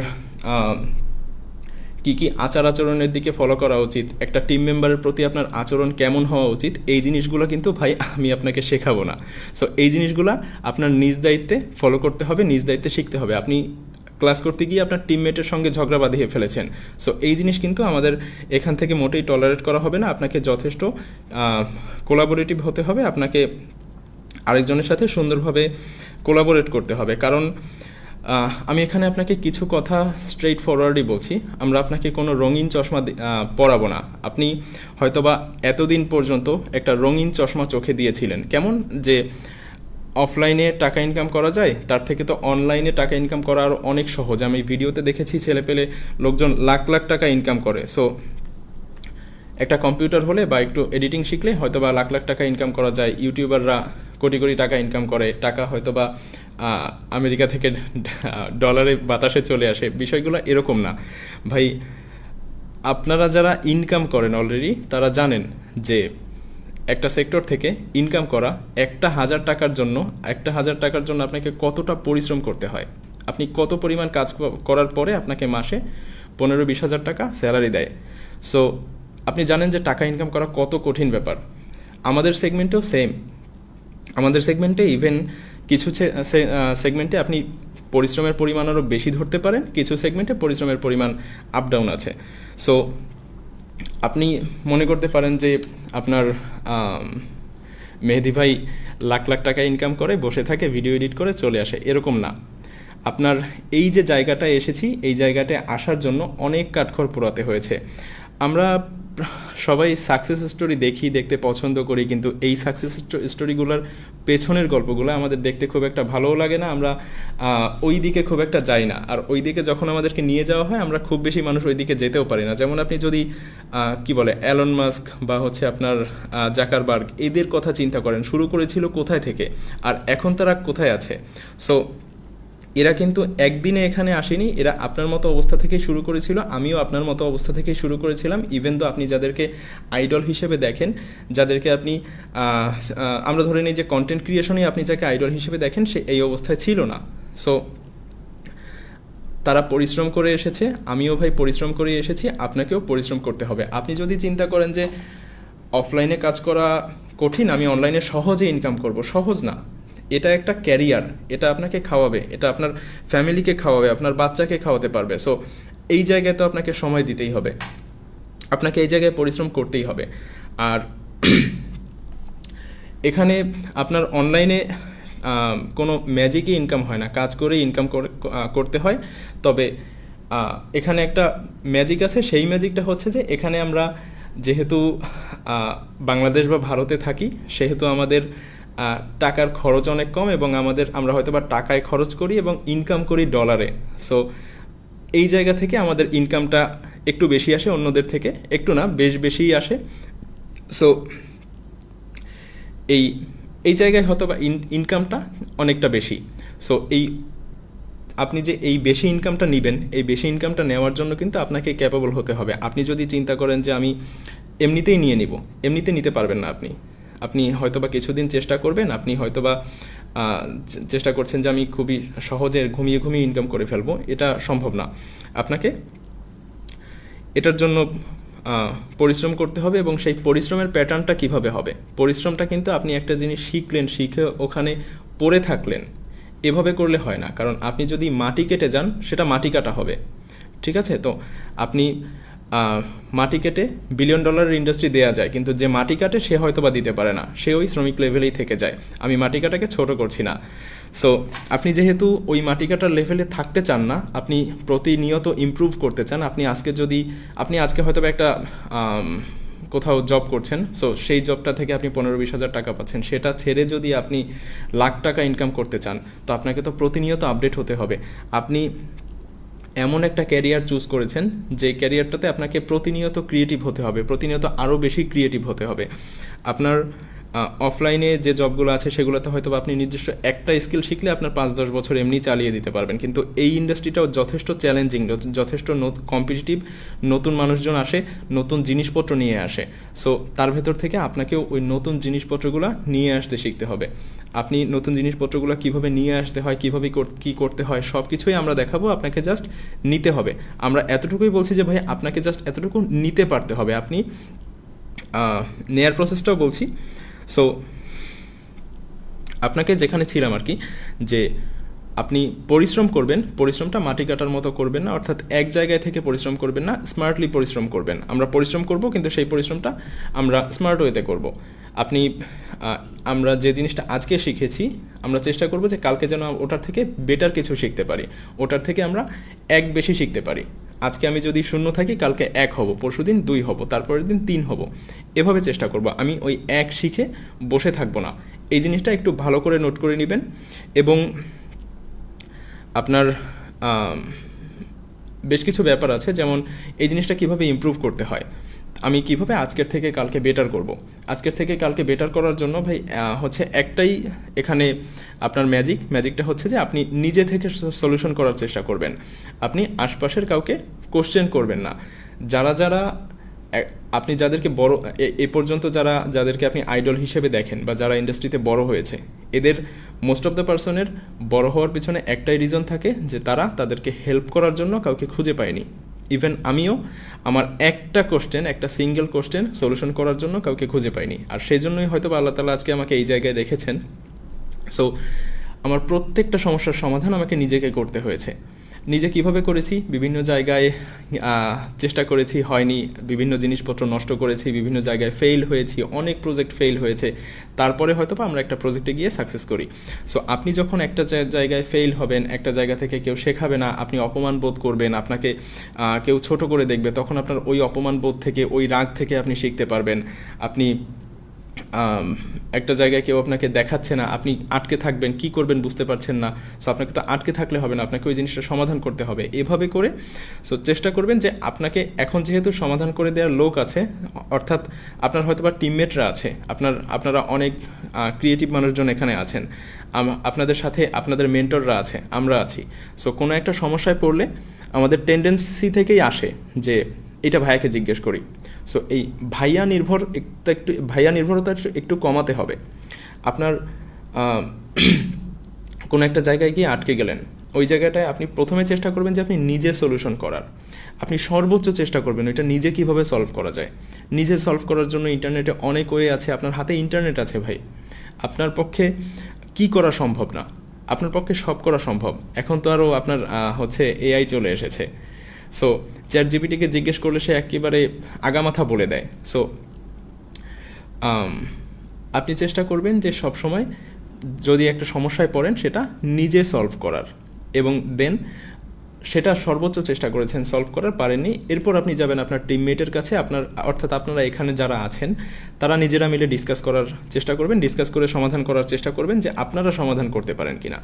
কী কী আচরণের দিকে ফলো করা উচিত, একটা টিম মেম্বারের প্রতি আপনার আচরণ কেমন হওয়া উচিত, এই জিনিসগুলো কিন্তু ভাই আমি আপনাকে শেখাবো না। সো এই জিনিসগুলো আপনার নিজ দায়িত্বে ফলো করতে হবে, নিজ দায়িত্বে শিখতে হবে। আপনি ক্লাস করতে গিয়ে আপনার টিমমেটের সঙ্গে ঝগড়া বাঁধিয়ে ফেলেছেন, সো এই জিনিস কিন্তু আমাদের এখান থেকে মোটেই টলারেট করা হবে না। আপনাকে যথেষ্ট কোলাবোরেটিভ হতে হবে, আপনাকে আরেকজনের সাথে সুন্দরভাবে কোলাবোরেট করতে হবে। কারণ আমি এখানে আপনাকে কিছু কথা স্ট্রেইট ফরওয়ার্ডই বলছি, আমরা আপনাকে কোনো রঙিন চশমা পরাবো না। আপনি হয়তোবা এতদিন পর্যন্ত একটা রঙিন চশমা চোখে দিয়েছিলেন, কেমন যে অফলাইনে টাকা ইনকাম করা যায়, তার থেকে তো অনলাইনে টাকা ইনকাম করা আরও অনেক সহজ। আমি ভিডিওতে দেখেছি ছেলেপেলে লোকজন লাখ লাখ টাকা ইনকাম করে। সো একটা কম্পিউটার হলে বা একটু এডিটিং শিখলে হয়তোবা লাখ লাখ টাকা ইনকাম করা যায়। ইউটিউবাররা কোটি কোটি টাকা ইনকাম করে, টাকা হয়তোবা আমেরিকা থেকে ডলারে বাতাসে চলে আসে। বিষয়গুলো এরকম না ভাই। আপনারা যারা ইনকাম করেন অলরেডি, তারা জানেন যে একটা সেক্টর থেকে ইনকাম করা 1,000 টাকার জন্য আপনাকে কতটা পরিশ্রম করতে হয়। আপনি কত পরিমাণ কাজ করার পরে আপনাকে মাসে 15-20 হাজার টাকা স্যালারি দেয়। সো আপনি জানেন যে টাকা ইনকাম করা কত কঠিন ব্যাপার। আমাদের সেগমেন্টেও সেম। আমাদের সেগমেন্টে ইভেন কিছু সেগমেন্টে আপনি পরিশ্রমের পরিমাণ আরও বেশি ধরতে পারেন, কিছু সেগমেন্টে পরিশ্রমের পরিমাণ আপ ডাউন আছে। সো আপনি মনে করতে পারেন যে আপনার মেহেদি ভাই লাখ লাখ টাকা ইনকাম করে, বসে থাকে, ভিডিও এডিট করে চলে আসে, এরকম না। আপনার এই যে জায়গাটায় এসেছি, এই জায়গাটায় আসার জন্য অনেক কাঠখড় পোড়াতে হয়েছে। আমরা সবাই সাকসেস স্টোরি দেখতে পছন্দ করি, কিন্তু এই সাকসেস স্টোরিগুলোর পেছনের গল্পগুলো আমাদের দেখতে খুব একটা ভালোও লাগে না। আমরা ওই দিকে খুব একটা যাই না, আর ওই দিকে যখন আমাদেরকে নিয়ে যাওয়া হয়, আমরা খুব বেশি মানুষ ওই দিকে যেতেও পারি না। যেমন আপনি যদি অ্যালন মাস্ক বা হচ্ছে আপনার জাকারবার্গ, এদের কথা চিন্তা করেন, শুরু করেছিল কোথায় থেকে আর এখন তারা কোথায় আছে। সো এরা কিন্তু একদিনে এখানে আসেনি, এরা আপনার মতো অবস্থা থেকেই শুরু করেছিল, আমিও আপনার মতো অবস্থা থেকেই শুরু করেছিলাম। ইভেন তো আপনি যাদেরকে আইডল হিসেবে দেখেন, যাদেরকে আপনি আমরা ধরে নিই যে কন্টেন্ট ক্রিয়েশনই আপনি যাকে আইডল হিসেবে দেখেন, সে এই অবস্থায় ছিল না। সো তারা পরিশ্রম করে এসেছে, আমিও ভাই পরিশ্রম করে এসেছি, আপনাকেও পরিশ্রম করতে হবে। আপনি যদি চিন্তা করেন যে অফলাইনে কাজ করা কঠিন, আমি অনলাইনে সহজে ইনকাম করব, সহজ না। এটা একটা ক্যারিয়ার, এটা আপনাকে খাওয়াবে, এটা আপনার ফ্যামিলিকে খাওয়াবে, আপনার বাচ্চাকে খাওয়াতে পারবে। সো এই জায়গায় তো আপনাকে সময় দিতেই হবে, আপনাকে এই জায়গায় পরিশ্রম করতেই হবে। আর এখানে আপনার অনলাইনে কোনো ম্যাজিকই ইনকাম হয় না, কাজ করে ইনকাম করতে হয়। তবে এখানে একটা ম্যাজিক আছে, সেই ম্যাজিকটা হচ্ছে যে এখানে আমরা যেহেতু বাংলাদেশ বা ভারতে থাকি, সেহেতু আমাদের টাকার খরচ অনেক কম এবং আমরা হয়তো বা টাকায় খরচ করি এবং ইনকাম করি ডলারে। সো এই জায়গা থেকে আমাদের ইনকামটা একটু বেশি আসে অন্যদের থেকে, একটু না বেশ বেশিই আসে। সো এই জায়গায় হয়তো বা ইনকামটা অনেকটা বেশি। সো আপনি যে এই বেশি ইনকামটা নেবেন, এই বেশি ইনকামটা নেওয়ার জন্য কিন্তু আপনাকে ক্যাপেবল হতে হবে। আপনি যদি চিন্তা করেন যে আমি এমনিতেই নিয়ে নিব, এমনিতে নিতে পারবেন না। আপনি হয়তোবা কিছুদিন চেষ্টা করবেন, আপনি হয়তোবা চেষ্টা করছেন যে আমি খুবই সহজে ঘুমিয়ে ঘুমিয়ে ইনকাম করে ফেলবো, এটা সম্ভব না। আপনাকে এটার জন্য পরিশ্রম করতে হবে। এবং সেই পরিশ্রমের প্যাটার্নটা কিভাবে হবে? পরিশ্রমটা কিন্তু আপনি একটা জিনিস শিখলেন, শিখে ওখানে পড়ে থাকলেন, এভাবে করলে হয় না। কারণ আপনি যদি মাটি কেটে যান, সেটা মাটি কাটা হবে, ঠিক আছে? তো আপনি মাটি কেটে $1 বিলিয়ন ইন্ডাস্ট্রি দেওয়া যায়, কিন্তু যে মাটি কাটে সে হয়তো বা দিতে পারে না, সে ওই শ্রমিক লেভেলেই থেকে যায়। আমি মাটি কাটাকে ছোট করছি না। সো আপনি যেহেতু ওই মাটি কাটার লেভেলে থাকতে চান না, আপনি প্রতিনিয়ত ইমপ্রুভ করতে চান। আপনি আজকে হয়তো বা একটা কোথাও জব করছেন, সো সেই জবটা থেকে আপনি 15-20 হাজার টাকা পাচ্ছেন, সেটা ছেড়ে যদি আপনি লাখ টাকা ইনকাম করতে চান, তো আপনাকে তো প্রতিনিয়ত আপডেট হতে হবে। আপনি এমন একটা ক্যারিয়ার চুজ করেছেন যে ক্যারিয়ারটাতে আপনাকে প্রতিনিয়ত ক্রিয়েটিভ হতে হবে, প্রতিনিয়ত আরও বেশি ক্রিয়েটিভ হতে হবে। আপনার অফলাইনে যে জবগুলো আছে সেগুলোতে হয়তো আপনি নির্দিষ্ট একটা স্কিল শিখলে আপনার 5-10 বছর এমনি চালিয়ে দিতে পারবেন। কিন্তু এই ইন্ডাস্ট্রিটাও যথেষ্ট চ্যালেঞ্জিং, যথেষ্ট কম্পিটিটিভ। নতুন মানুষজন আসে, নতুন জিনিসপত্র নিয়ে আসে। সো তার ভেতর থেকে আপনাকেও ওই নতুন জিনিসপত্রগুলো নিয়ে আসতে শিখতে হবে। আপনি নতুন জিনিসপত্রগুলো কীভাবে নিয়ে আসতে হয়, কীভাবে কী করতে হয়, সব কিছুই আমরা দেখাবো। আপনাকে জাস্ট নিতে হবে। আমরা এতটুকুই বলছি যে ভাই আপনাকে জাস্ট এতটুকু নিতে পারতে হবে। আপনি নেয়ার প্রসেসটাও বলছি। সো আপনাকে যেখানে ছিলাম আর কি, যে আপনি পরিশ্রম করবেন, পরিশ্রমটা মাটি কাটার মতো করবেন না, অর্থাৎ এক জায়গায় থেকে পরিশ্রম করবেন না, স্মার্টলি পরিশ্রম করবেন। আমরা পরিশ্রম করব, কিন্তু সেই পরিশ্রমটা আমরা স্মার্ট ওয়েতে করব। আমরা যে জিনিসটা আজকে শিখেছি, আমরা চেষ্টা করব যে কালকে যেন ওটার থেকে বেটার কিছু শিখতে পারি, ওটার থেকে আমরা এক বেশি শিখতে পারি। আজকে আমি যদি 0 থাকি, কালকে 1 হব, পরশুদিন 2 হব, তারপরের দিন 3 হব, এভাবে চেষ্টা করব। আমি ওই 1 শিখে বসে থাকবো না। এই জিনিসটা একটু ভালো করে নোট করে নেবেন। এবং আপনার বেশ কিছু ব্যাপার আছে, যেমন এই জিনিসটা কিভাবে ইমপ্রুভ করতে হয়, আমি কিভাবে আজকের থেকে কালকে বেটার করব। আজকের থেকে কালকে বেটার করার জন্য ভাই হচ্ছে একটাই এখানে আপনার ম্যাজিকটা হচ্ছে যে আপনি নিজে থেকে সলিউশন করার চেষ্টা করবেন। আপনি আশপাশের কাউকে কোশ্চেন করবেন না। আপনি যাদেরকে বড় এ পর্যন্ত যাদেরকে আপনি আইডল হিসেবে দেখেন বা যারা ইন্ডাস্ট্রিতে বড় হয়েছে, এদের মোস্ট অফ দ্য পার্সনের বড় হওয়ার পিছনে একটাই রিজন থাকে, যে তাদেরকে হেল্প করার জন্য কাউকে খুঁজে পায়নি। ইভেন আমিও আমার একটা সিঙ্গেল কোশ্চেন সলিউশন করার জন্য কাউকে খুঁজে পাইনি। আর সেই জন্যই হয়তো আল্লাহ তাআলা আজকে আমাকে এই জায়গায় রেখেছেন। সো আমার প্রত্যেকটা সমস্যার সমাধান আমাকে নিজেকে করতে হয়েছে। নিজে কিভাবে করেছি, বিভিন্ন জায়গায় চেষ্টা করেছি, হয়নি, বিভিন্ন জিনিসপত্র নষ্ট করেছি, বিভিন্ন জায়গায় ফেল হয়েছি, অনেক প্রজেক্ট ফেল হয়েছে, তারপরে হয়তো আমরা একটা প্রজেক্টে গিয়ে সাকসেস করি। সো আপনি যখন একটা জায়গায় ফেল হবেন, একটা জায়গা থেকে কেউ শেখাবে না, আপনি অপমান বোধ করবেন, আপনাকে কেউ ছোট করে দেখবে, তখন আপনার ওই অপমান বোধ থেকে, ওই রাগ থেকে আপনি শিখতে পারবেন। আপনি একটা জায়গায় কেউ আপনাকে দেখাচ্ছে না, আপনি আটকে থাকবেন, কি করবেন বুঝতে পারছেন না। সো আপনাকে তো আটকে থাকলে হবে না, আপনাকে ওই জিনিসটা সমাধান করতে হবে। এভাবে করে সো চেষ্টা করবেন যে আপনাকে এখন যেহেতু সমাধান করে দেওয়ার লোক আছে, অর্থাৎ আপনার হয়তো বা টিমমেটরা আছে, আপনারা অনেক ক্রিয়েটিভ মানুষজন এখানে আছেন, আপনাদের সাথে আপনাদের মেন্টররা আছে, আমরা আছি। সো কোনো একটা সমস্যায় পড়লে আমাদের টেন্ডেন্সি থেকেই আসে যে এটা ভাইয়াকে জিজ্ঞেস করি। সো এই ভাইয়া নির্ভরতা একটু কমাতে হবে। আপনার কোনো একটা জায়গায় গিয়ে আটকে গেলেন, ওই জায়গাটায় আপনি প্রথমে চেষ্টা করবেন যে আপনি নিজে সলিউশন করার, আপনি সর্বোচ্চ চেষ্টা করবেন এটা নিজে কিভাবে সলভ করা যায়। নিজে সলভ করার জন্য ইন্টারনেটে অনেক ওয়ে আছে, আপনার হাতে ইন্টারনেট আছে ভাই। আপনার পক্ষে কি করা সম্ভব না, আপনার পক্ষে সব করা সম্ভব। এখন তো আরও আপনার এআই চলে এসেছে। সো চ্যাটজিপিটিকে জিজ্ঞেস করলে সে একেবারে আগামাথা বলে দেয়। সো আপনি চেষ্টা করবেন যে সবসময় যদি একটা সমস্যায় পড়েন সেটা নিজে সলভ করার, এবং দেন সেটা সর্বোচ্চ চেষ্টা করেছেন, সলভ করার পারেননি, এরপর আপনি যাবেন আপনার টিমমেটের কাছে, অর্থাৎ আপনারা এখানে যারা আছেন তারা নিজেরা মিলে ডিসকাস করার চেষ্টা করবেন, ডিসকাস করে সমাধান করার চেষ্টা করবেন যে আপনারা সমাধান করতে পারেন কিনা।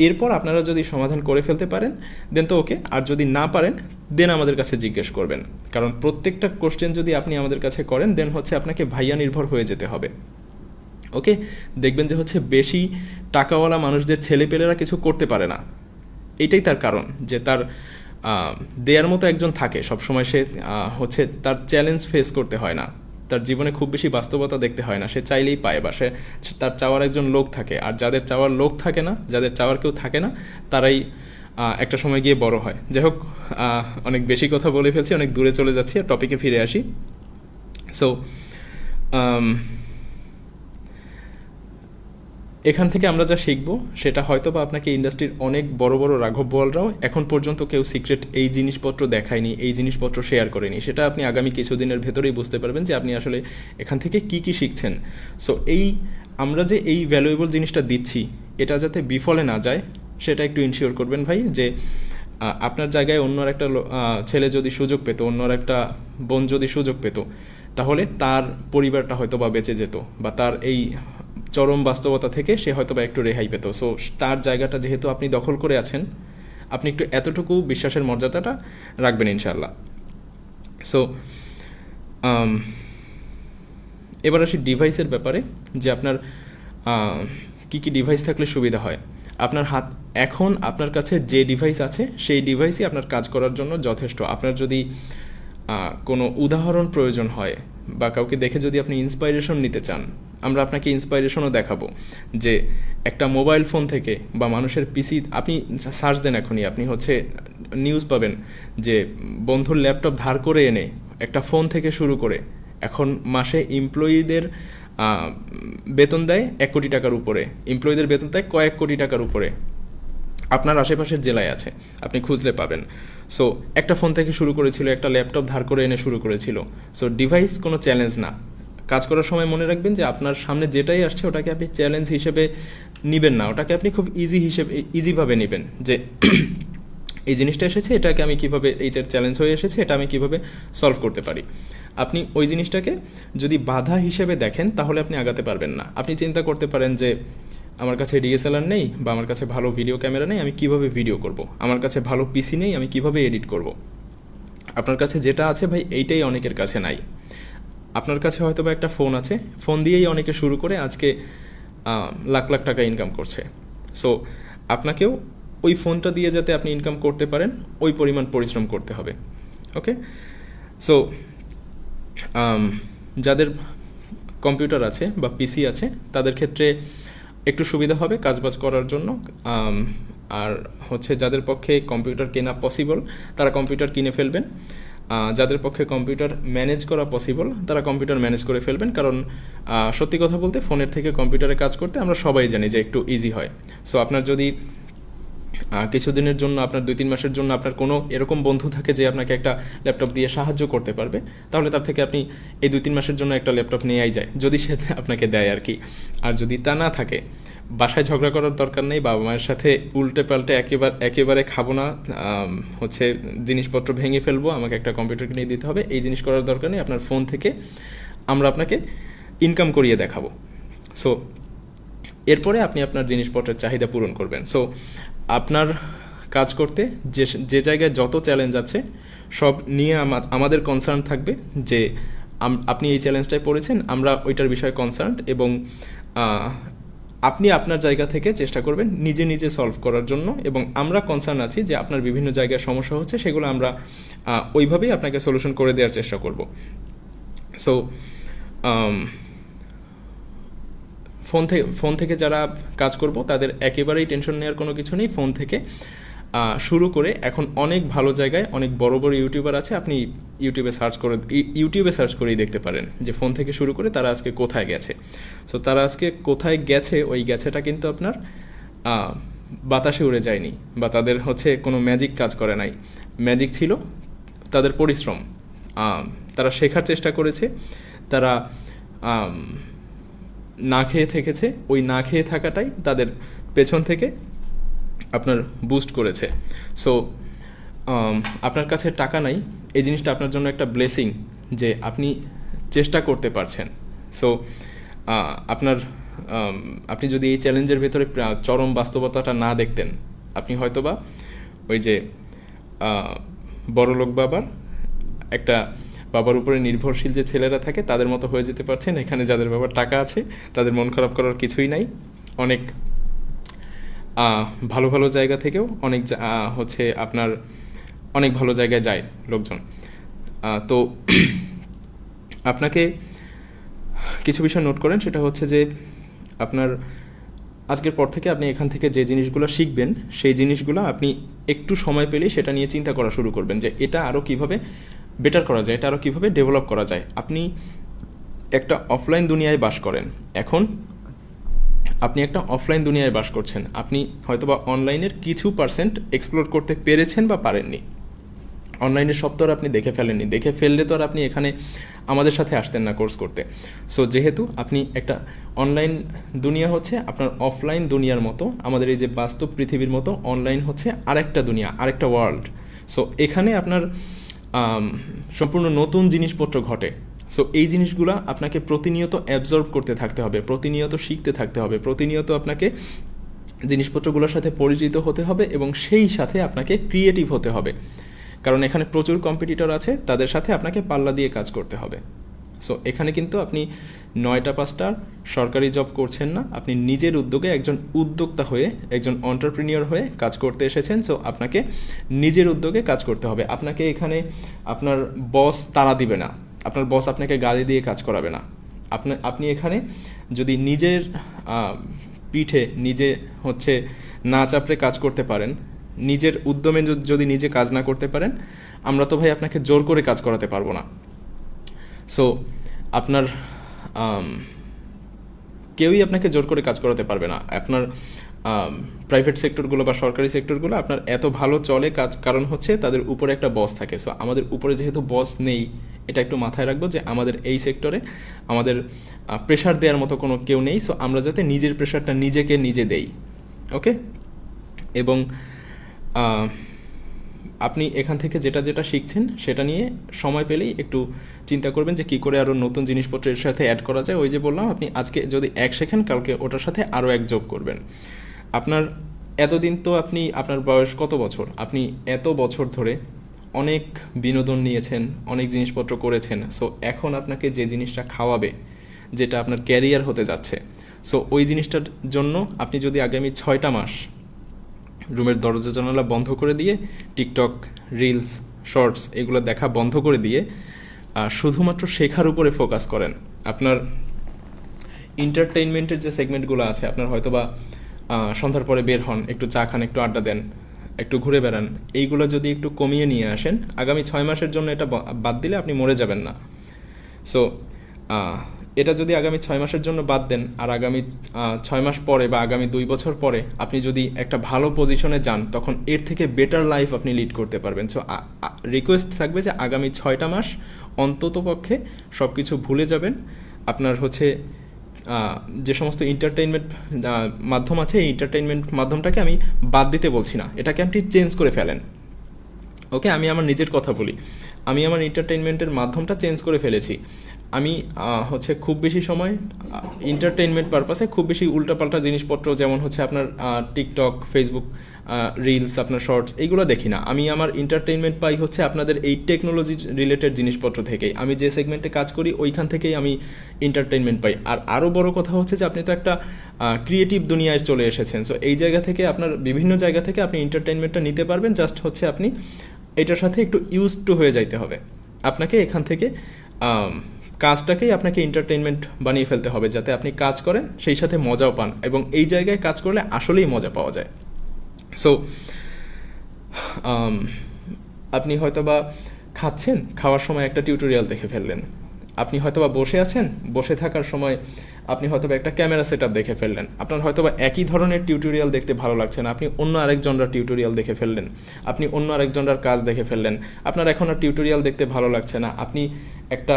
এরপর আপনারা যদি সমাধান করে ফেলতে পারেন দেন তো ওকে, আর যদি না পারেন দেন আমাদের কাছে জিজ্ঞেস করবেন, কারণ প্রত্যেকটা কোশ্চেন যদি আপনি আমাদের কাছে করেন দেন হচ্ছে আপনাকে ভাইয়া নির্ভর হয়ে যেতে হবে। ওকে, দেখবেন যে হচ্ছে বেশি টাকাওয়ালা মানুষদের ছেলেপেলেরা কিছু করতে পারে না, এটাই তার কারণ যে তার দেয়ার মতো একজন থাকে সবসময়, সে হচ্ছে তার চ্যালেঞ্জ ফেস করতে হয় না, তার জীবনে খুব বেশি বাস্তবতা দেখতে হয় না, সে চাইলেই পায়, বা সে তার চাওয়ার একজন লোক থাকে। আর যাদের চাওয়ার লোক থাকে না, যাদের চাওয়ার কেউ থাকে না, তারাই একটা সময় গিয়ে বড় হয়। যাই হোক, অনেক বেশি কথা বলে ফেলছি, অনেক দূরে চলে যাচ্ছি, আর টপিকে ফিরে আসি। সো এখান থেকে আমরা যা শিখবো সেটা হয়তো বা আপনাকে ইন্ডাস্ট্রির অনেক বড় বড় রাঘব বোয়ালরাও এখন পর্যন্ত কেউ সিক্রেট এই জিনিসপত্র দেখায়নি, এই জিনিসপত্র শেয়ার করেনি, সেটা আপনি আগামী কিছুদিনের ভেতরেই বুঝতে পারবেন যে আপনি আসলে এখান থেকে কি কি শিখছেন। সো আমরা যে এই ভ্যালুয়েবল জিনিসটা দিচ্ছি এটা যাতে বিফলে না যায় সেটা একটু ইনশিওর করবেন ভাই, যে আপনার জায়গায় অন্য একটা ছেলে যদি সুযোগ পেত, অন্য একটা বোন যদি সুযোগ পেত, তাহলে তার পরিবারটা হয়তো বা বেঁচে যেত, বা তার এই চরম বাস্তবতা থেকে সে হয়তো বা একটু রেহাই পেত। সো তার জায়গাটা যেহেতু আপনি দখল করে আছেন, আপনি একটু এতটুকু বিশ্বাসের মর্যাদাটা রাখবেন ইনশাআল্লাহ। সো এবার আসি ডিভাইসের ব্যাপারে, যে আপনার কী কী ডিভাইস থাকলে সুবিধা হয়। এখন আপনার কাছে যে ডিভাইস আছে সেই ডিভাইসই আপনার কাজ করার জন্য যথেষ্ট। আপনার যদি কোনো উদাহরণ প্রয়োজন হয় বা কাউকে দেখে যদি আপনি ইন্সপাইরেশন নিতে চান, আমরা আপনাকে ইন্সপাইরেশনও দেখাবো, যে একটা মোবাইল ফোন থেকে বা মানুষের পিসি, আপনি সার্চ দেন এখনই, আপনি হচ্ছে নিউজ পাবেন যে বন্ধুর ল্যাপটপ ধার করে এনে একটা ফোন থেকে শুরু করে এখন মাসে এমপ্লয়িদের বেতন দেয় 1 কোটি টাকার উপরে, এমপ্লয়িদের বেতন দেয় কয়েক কোটি টাকার উপরে, আপনার আশেপাশের জেলায় আছে, আপনি খুঁজলে পাবেন। সো একটা ফোন থেকে শুরু করেছিল, একটা ল্যাপটপ ধার করে এনে শুরু করেছিল। সো ডিভাইস কোনো চ্যালেঞ্জ না। কাজ করার সময় মনে রাখবেন যে আপনার সামনে যেটাই আসছে ওটাকে আপনি চ্যালেঞ্জ হিসেবে নেবেন না, ওটাকে আপনি খুব ইজিভাবে নেবেন, যে এই জিনিসটা এসেছে, এটাকে আমি কীভাবে, এই যে চ্যালেঞ্জ হয়ে এসেছে এটা আমি কীভাবে সলভ করতে পারি। আপনি ওই জিনিসটাকে যদি বাধা হিসেবে দেখেন তাহলে আপনি আগাতে পারবেন না। আপনি চিন্তা করতে পারেন যে আমার কাছে ডিএসএলআর নেই, বা আমার কাছে ভালো ভিডিও ক্যামেরা নেই, আমি কিভাবে ভিডিও করব, আমার কাছে ভালো পিসি নেই, আমি কিভাবে এডিট করব। আপনার কাছে যেটা আছে ভাই এইটাই অনেকের কাছে নাই। আপনার কাছে হয়তো বা একটা ফোন আছে, ফোন দিয়েই অনেকে শুরু করে আজকে লাখ লাখ টাকা ইনকাম করছে। সো আপনাকেও ওই ফোনটা দিয়ে যাতে আপনি ইনকাম করতে পারেন ওই পরিমাণ পরিশ্রম করতে হবে। ওকে, সো যাদের কম্পিউটার আছে বা পিসি আছে তাদের ক্ষেত্রে একটু সুবিধা হবে কাজবাজ করার জন্য। আর হচ্ছে যাদের পক্ষে কম্পিউটার কেনা পসিবল তারা কম্পিউটার কিনে ফেলবেন, যাদের পক্ষে কম্পিউটার ম্যানেজ করা পসিবল তারা কম্পিউটার ম্যানেজ করে ফেলবেন, কারণ সত্যি কথা বলতে ফোনের থেকে কম্পিউটারে কাজ করতে আমরা সবাই জানি যে একটু ইজি হয়। সো আপনার যদি কিছুদিনের জন্য, আপনার 2-3 মাসের জন্য আপনার কোনো এরকম বন্ধু থাকে যে আপনাকে একটা ল্যাপটপ দিয়ে সাহায্য করতে পারবে, তাহলে তার থেকে আপনি এই 2-3 মাসের জন্য একটা ল্যাপটপ নেওয়াই যায়, যদি সে আপনাকে দেয় আর কি। আর যদি তা না থাকে, বাসায় ঝগড়া করার দরকার নেই, বাবা মায়ের সাথে উল্টে পাল্টে একেবারে খাবো না, হচ্ছে জিনিসপত্র ভেঙে ফেলবো, আমাকে একটা কম্পিউটার কিনে দিতে হবে, এই জিনিস করার দরকার নেই। আপনার ফোন থেকে আমরা আপনাকে ইনকাম করিয়ে দেখাবো। সো এরপরে আপনি আপনার জিনিসপত্রের চাহিদা পূরণ করবেন। সো আপনার কাজ করতে যে জায়গায় যত চ্যালেঞ্জ আছে সব নিয়ে আমাদের কনসার্ন থাকবে যে আপনি এই চ্যালেঞ্জটায় পড়েছেন, আমরা ওইটার বিষয়ে কনসার্ন, এবং আপনি আপনার জায়গা থেকে চেষ্টা করবেন নিজে নিজে সলভ করার জন্য, এবং আমরা কনসার্ন আছি যে আপনার বিভিন্ন জায়গায় সমস্যা হচ্ছে সেগুলো আমরা ওইভাবেই আপনাকে সলিউশন করে দেওয়ার চেষ্টা করব। সো ফোন থেকে যারা কাজ করব তাদের একেবারেই টেনশন নেওয়ার কোনো কিছু নেই। ফোন থেকে শুরু করে এখন অনেক ভালো জায়গায় অনেক বড় বড় ইউটিউবার আছে, আপনি ইউটিউবে সার্চ করেই দেখতে পারেন যে ফোন থেকে শুরু করে তারা আজকে কোথায় গেছে। সো তারা আজকে কোথায় গেছে, ওই গেছেটা কিন্তু আপনার বাতাসে উড়ে যায়নি, বা তাদের হচ্ছে কোনো ম্যাজিক কাজ করে নাই, ম্যাজিক ছিল তাদের পরিশ্রম। তারা শেখার চেষ্টা করেছে, তারা না খেয়ে থেকেছে, ওই না খেয়ে থাকাটাই তাদের পেছন থেকে আপনার বুস্ট করেছে। সো আপনার কাছে টাকা নাই, এই জিনিসটা আপনার জন্য একটা ব্লেসিং যে আপনি চেষ্টা করতে পারছেন। সো আপনার আপনি যদি এই চ্যালেঞ্জের ভেতরে চরম বাস্তবতাটা না দেখতেন, আপনি হয়তোবা ওই যে বড়লোক বাবার উপরে নির্ভরশীল যে ছেলেরা থাকে তাদের মতো হয়ে যেতে পারছেন। এখানে যাদের বাবার টাকা আছে তাদের মন খারাপ করার কিছুই নাই। অনেক ভালো ভালো জায়গা থেকেও অনেক হচ্ছে আপনার অনেক ভালো জায়গায় যায় লোকজন। তো আপনাকে কিছু বিষয় নোট করেন, সেটা হচ্ছে যে আপনার আজকের পর থেকে আপনি এখান থেকে যে জিনিসগুলো শিখবেন সেই জিনিসগুলো আপনি একটু সময় পেলেই সেটা নিয়ে চিন্তা করা শুরু করবেন যে এটা আরও কীভাবে বেটার করা যায়, এটা আরও কীভাবে ডেভেলপ করা যায়। আপনি একটা অফলাইন দুনিয়ায় বাস করেন, এখন আপনি একটা অফলাইন দুনিয়ায় বাস করছেন, আপনি হয়তোবা অনলাইনের কিছু পার্সেন্ট এক্সপ্লোর করতে পেরেছেন বা পারেননি। অনলাইনের সব তো আর আপনি দেখে ফেলেননি, দেখে ফেললে তো আর আপনি এখানে আমাদের সাথে আসতেন না কোর্স করতে। সো যেহেতু আপনি একটা অনলাইন দুনিয়া হচ্ছে আপনার অফলাইন দুনিয়ার মতো, আমাদের এই যে বাস্তব পৃথিবীর মতো অনলাইন হচ্ছে আরেকটা দুনিয়া, আরেকটা ওয়ার্ল্ড। সো এখানে আপনার সম্পূর্ণ নতুন জিনিসপত্র ঘটে। সো এই জিনিসগুলো আপনাকে প্রতিনিয়ত অ্যাবজর্ব করতে থাকতে হবে, প্রতিনিয়ত শিখতে থাকতে হবে, প্রতিনিয়ত আপনাকে জিনিসপত্রগুলোর সাথে পরিচিত হতে হবে এবং সেই সাথে আপনাকে ক্রিয়েটিভ হতে হবে, কারণ এখানে প্রচুর কম্পিটিটর আছে, তাদের সাথে আপনাকে পাল্লা দিয়ে কাজ করতে হবে। সো এখানে কিন্তু আপনি 9টা 5টার সরকারি জব করছেন না, আপনি নিজের উদ্যোগে একজন উদ্যোক্তা হয়ে, একজন এন্টারপ্রেনিউর হয়ে কাজ করতে এসেছেন। সো আপনাকে নিজের উদ্যোগে কাজ করতে হবে। আপনাকে এখানে আপনার বস তাড়া দিবে না, আপনার বস আপনাকে গালি দিয়ে কাজ করাবে না। আপনি এখানে যদি নিজের পিঠে নিজে হচ্ছে না চাপড়ে কাজ করতে পারেন, নিজের উদ্যমে যদি নিজে কাজ না করতে পারেন, আমরা তো ভাই আপনাকে জোর করে কাজ করাতে পারবো না। সো আপনার কেউই আপনাকে জোর করে কাজ করাতে পারবে না। আপনার প্রাইভেট সেক্টরগুলো বা সরকারি সেক্টরগুলো আপনার এত ভালো চলে কারণ হচ্ছে তাদের উপরে একটা বস থাকে। সো আমাদের উপরে যেহেতু বস নেই, এটা একটু মাথায় রাখবো যে আমাদের এই সেক্টরে আমাদের প্রেশার দেওয়ার মতো কোনো কেউ নেই। সো আমরা যাতে নিজের প্রেশারটা নিজেকে নিজে দেই, ওকে। এবং আপনি এখান থেকে যেটা যেটা শিখছেন সেটা নিয়ে সময় পেলেই একটু চিন্তা করবেন যে কী করে আরও নতুন জিনিসপত্রের সাথে অ্যাড করা যায়। ওই যে বললাম, আপনি আজকে যদি 1 শেখেন, কালকে ওটার সাথে আরও 1 যোগ করবেন। আপনার এতদিন তো আপনার বয়স কত বছর, আপনি এত বছর ধরে অনেক বিনোদন নিয়েছেন, অনেক জিনিসপত্র করেছেন। সো এখন আপনাকে যে জিনিসটা খাওয়াবে, যেটা আপনার ক্যারিয়ার হতে যাচ্ছে, সো ওই জিনিসটার জন্য আপনি যদি আগামী 6টা মাস রুমের দরজা জানালা বন্ধ করে দিয়ে টিকটক, রিলস, শর্টস এগুলো দেখা বন্ধ করে দিয়ে শুধুমাত্র শেখার উপরে ফোকাস করেন, আপনার এন্টারটেইনমেন্টের যে সেগমেন্টগুলো আছে, আপনার হয়তোবা সন্ধ্যার পরে বের হন, একটু চা খান, একটু আড্ডা দেন, একটু ঘুরে বেড়ান, এইগুলো যদি একটু কমিয়ে নিয়ে আসেন, আগামী 6 মাসের জন্য এটা বাদ দিলে আপনি মরে যাবেন না। সো এটা যদি আগামী 6 মাসের জন্য বাদ দেন, আর আগামী 6 মাস পরে বা আগামী 2 বছর পরে আপনি যদি একটা ভালো পজিশনে যান, তখন এর থেকে বেটার লাইফ আপনি লিড করতে পারবেন। সো রিকোয়েস্ট থাকবে যে আগামী 6টা মাস অন্তত পক্ষে সব কিছু ভুলে যাবেন। আপনার হচ্ছে যে সমস্ত এন্টারটেইনমেন্ট মাধ্যম আছে, এই এন্টারটেইনমেন্ট মাধ্যমটাকে আমি বাদ দিতে বলছি না, এটাকে আপনি চেঞ্জ করে ফেলেন, ওকে। আমি আমার নিজের কথা বলি, আমি আমার এন্টারটেইনমেন্টের মাধ্যমটা চেঞ্জ করে ফেলেছি। আমি হচ্ছে খুব বেশি সময় এন্টারটেইনমেন্ট পারপাসে খুব বেশি উল্টাপাল্টা জিনিসপত্র, যেমন হচ্ছে আপনার টিকটক, ফেসবুক, রিলস, আপনার শর্টস, এইগুলো দেখি না। আমি আমার এন্টারটেইনমেন্ট পাই হচ্ছে আপনাদের এই টেকনোলজি রিলেটেড জিনিসপত্র থেকেই। আমি যে সেগমেন্টে কাজ করি ওইখান থেকেই আমি এন্টারটেইনমেন্ট পাই। আর আরও বড় কথা হচ্ছে যে আপনি তো একটা ক্রিয়েটিভ দুনিয়ায় চলে এসেছেন। সো এই জায়গা থেকে আপনার বিভিন্ন জায়গা থেকে আপনি এন্টারটেইনমেন্টটা নিতে পারবেন। জাস্ট হচ্ছে আপনি এটার সাথে একটু ইউজড টু হয়ে যাইতে হবে। আপনাকে এখান থেকে কাজটাকেই আপনাকে এন্টারটেইনমেন্ট বানিয়ে ফেলতে হবে, যাতে আপনি কাজ করেন সেই সাথে মজাও পান, এবং এই জায়গায় কাজ করলে আসলেই মজা পাওয়া যায়। সো আপনি হয়তোবা খাচ্ছেন, খাওয়ার সময় একটা টিউটোরিয়াল দেখে ফেললেন। আপনি হয়তোবা বসে আছেন, বসে থাকার সময় আপনি হয়তোবা একটা ক্যামেরা সেটআপ দেখে ফেললেন, আপনার হয়তোবা একই ধরনের টিউটোরিয়াল দেখতে ভালো লাগছে না, আপনি অন্য আরেকজনরা টিউটোরিয়াল দেখে ফেললেন, আপনি অন্য আরেকজনরার কাজ দেখে ফেললেন, আপনার এখন আর টিউটোরিয়াল দেখতে ভালো লাগছে না, আপনি একটা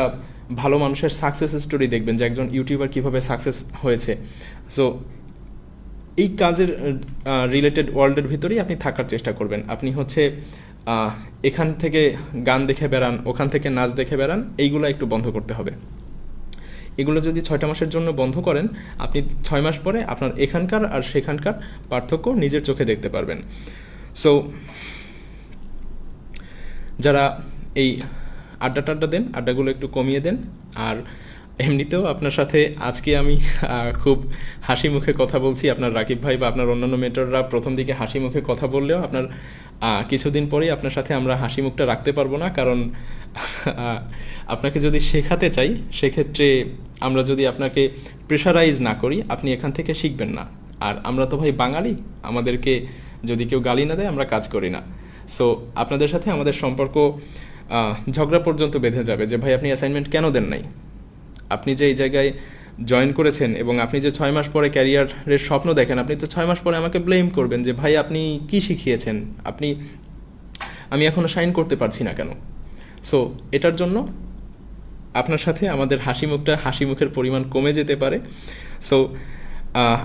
ভালো মানুষের সাকসেস স্টোরি দেখবেন যে একজন ইউটিউবার কীভাবে সাকসেস হয়েছে। সো এই কাজের রিলেটেড ওয়ার্ল্ডের ভিতরেই আপনি থাকার চেষ্টা করবেন। আপনি হচ্ছে এখান থেকে গান দেখে বেড়ান, ওখান থেকে নাচ দেখে বেড়ান, এইগুলো একটু বন্ধ করতে হবে। এগুলো যদি 6টা মাসের জন্য বন্ধ করেন, আপনি 6 মাস পরে আপনার এখানকার আর সেখানকার পার্থক্য নিজের চোখে দেখতে পারবেন। সো যারা এই আড্ডা দেন, আড্ডাগুলো একটু কমিয়ে দেন। আর এমনিতেও আপনার সাথে আজকে আমি খুব হাসি মুখে কথা বলছি। আপনার রাকিব ভাই বা আপনার অন্যান্য মেন্টররা প্রথম দিকে হাসি মুখে কথা বললেও আপনার কিছুদিন পরেই আপনার সাথে আমরা হাসি মুখটা রাখতে পারবো না, কারণ আপনাকে যদি শেখাতে চাই সেক্ষেত্রে আমরা যদি আপনাকে প্রেশারাইজ না করি, আপনি এখান থেকে শিখবেন না। আর আমরা তো ভাই বাঙালি, আমাদেরকে যদি কেউ গালি না দেয় আমরা কাজ করি না। সো আপনাদের সাথে আমাদের সম্পর্ক ঝগড়া পর্যন্ত বেঁধে যাবে যে ভাই আপনি অ্যাসাইনমেন্ট কেন দেন নাই, আপনি যে এই জায়গায় জয়েন করেছেন এবং আপনি যে 6 মাস পরে ক্যারিয়ারের স্বপ্ন দেখেন, আপনি তো 6 মাস পরে আমাকে ব্লেম করবেন যে ভাই আপনি কি শিখিয়েছেন, আমি এখনও সাইন করতে পারছি না কেন। সো এটার জন্য আপনার সাথে আমাদের হাসি মুখের পরিমাণ কমে যেতে পারে। সো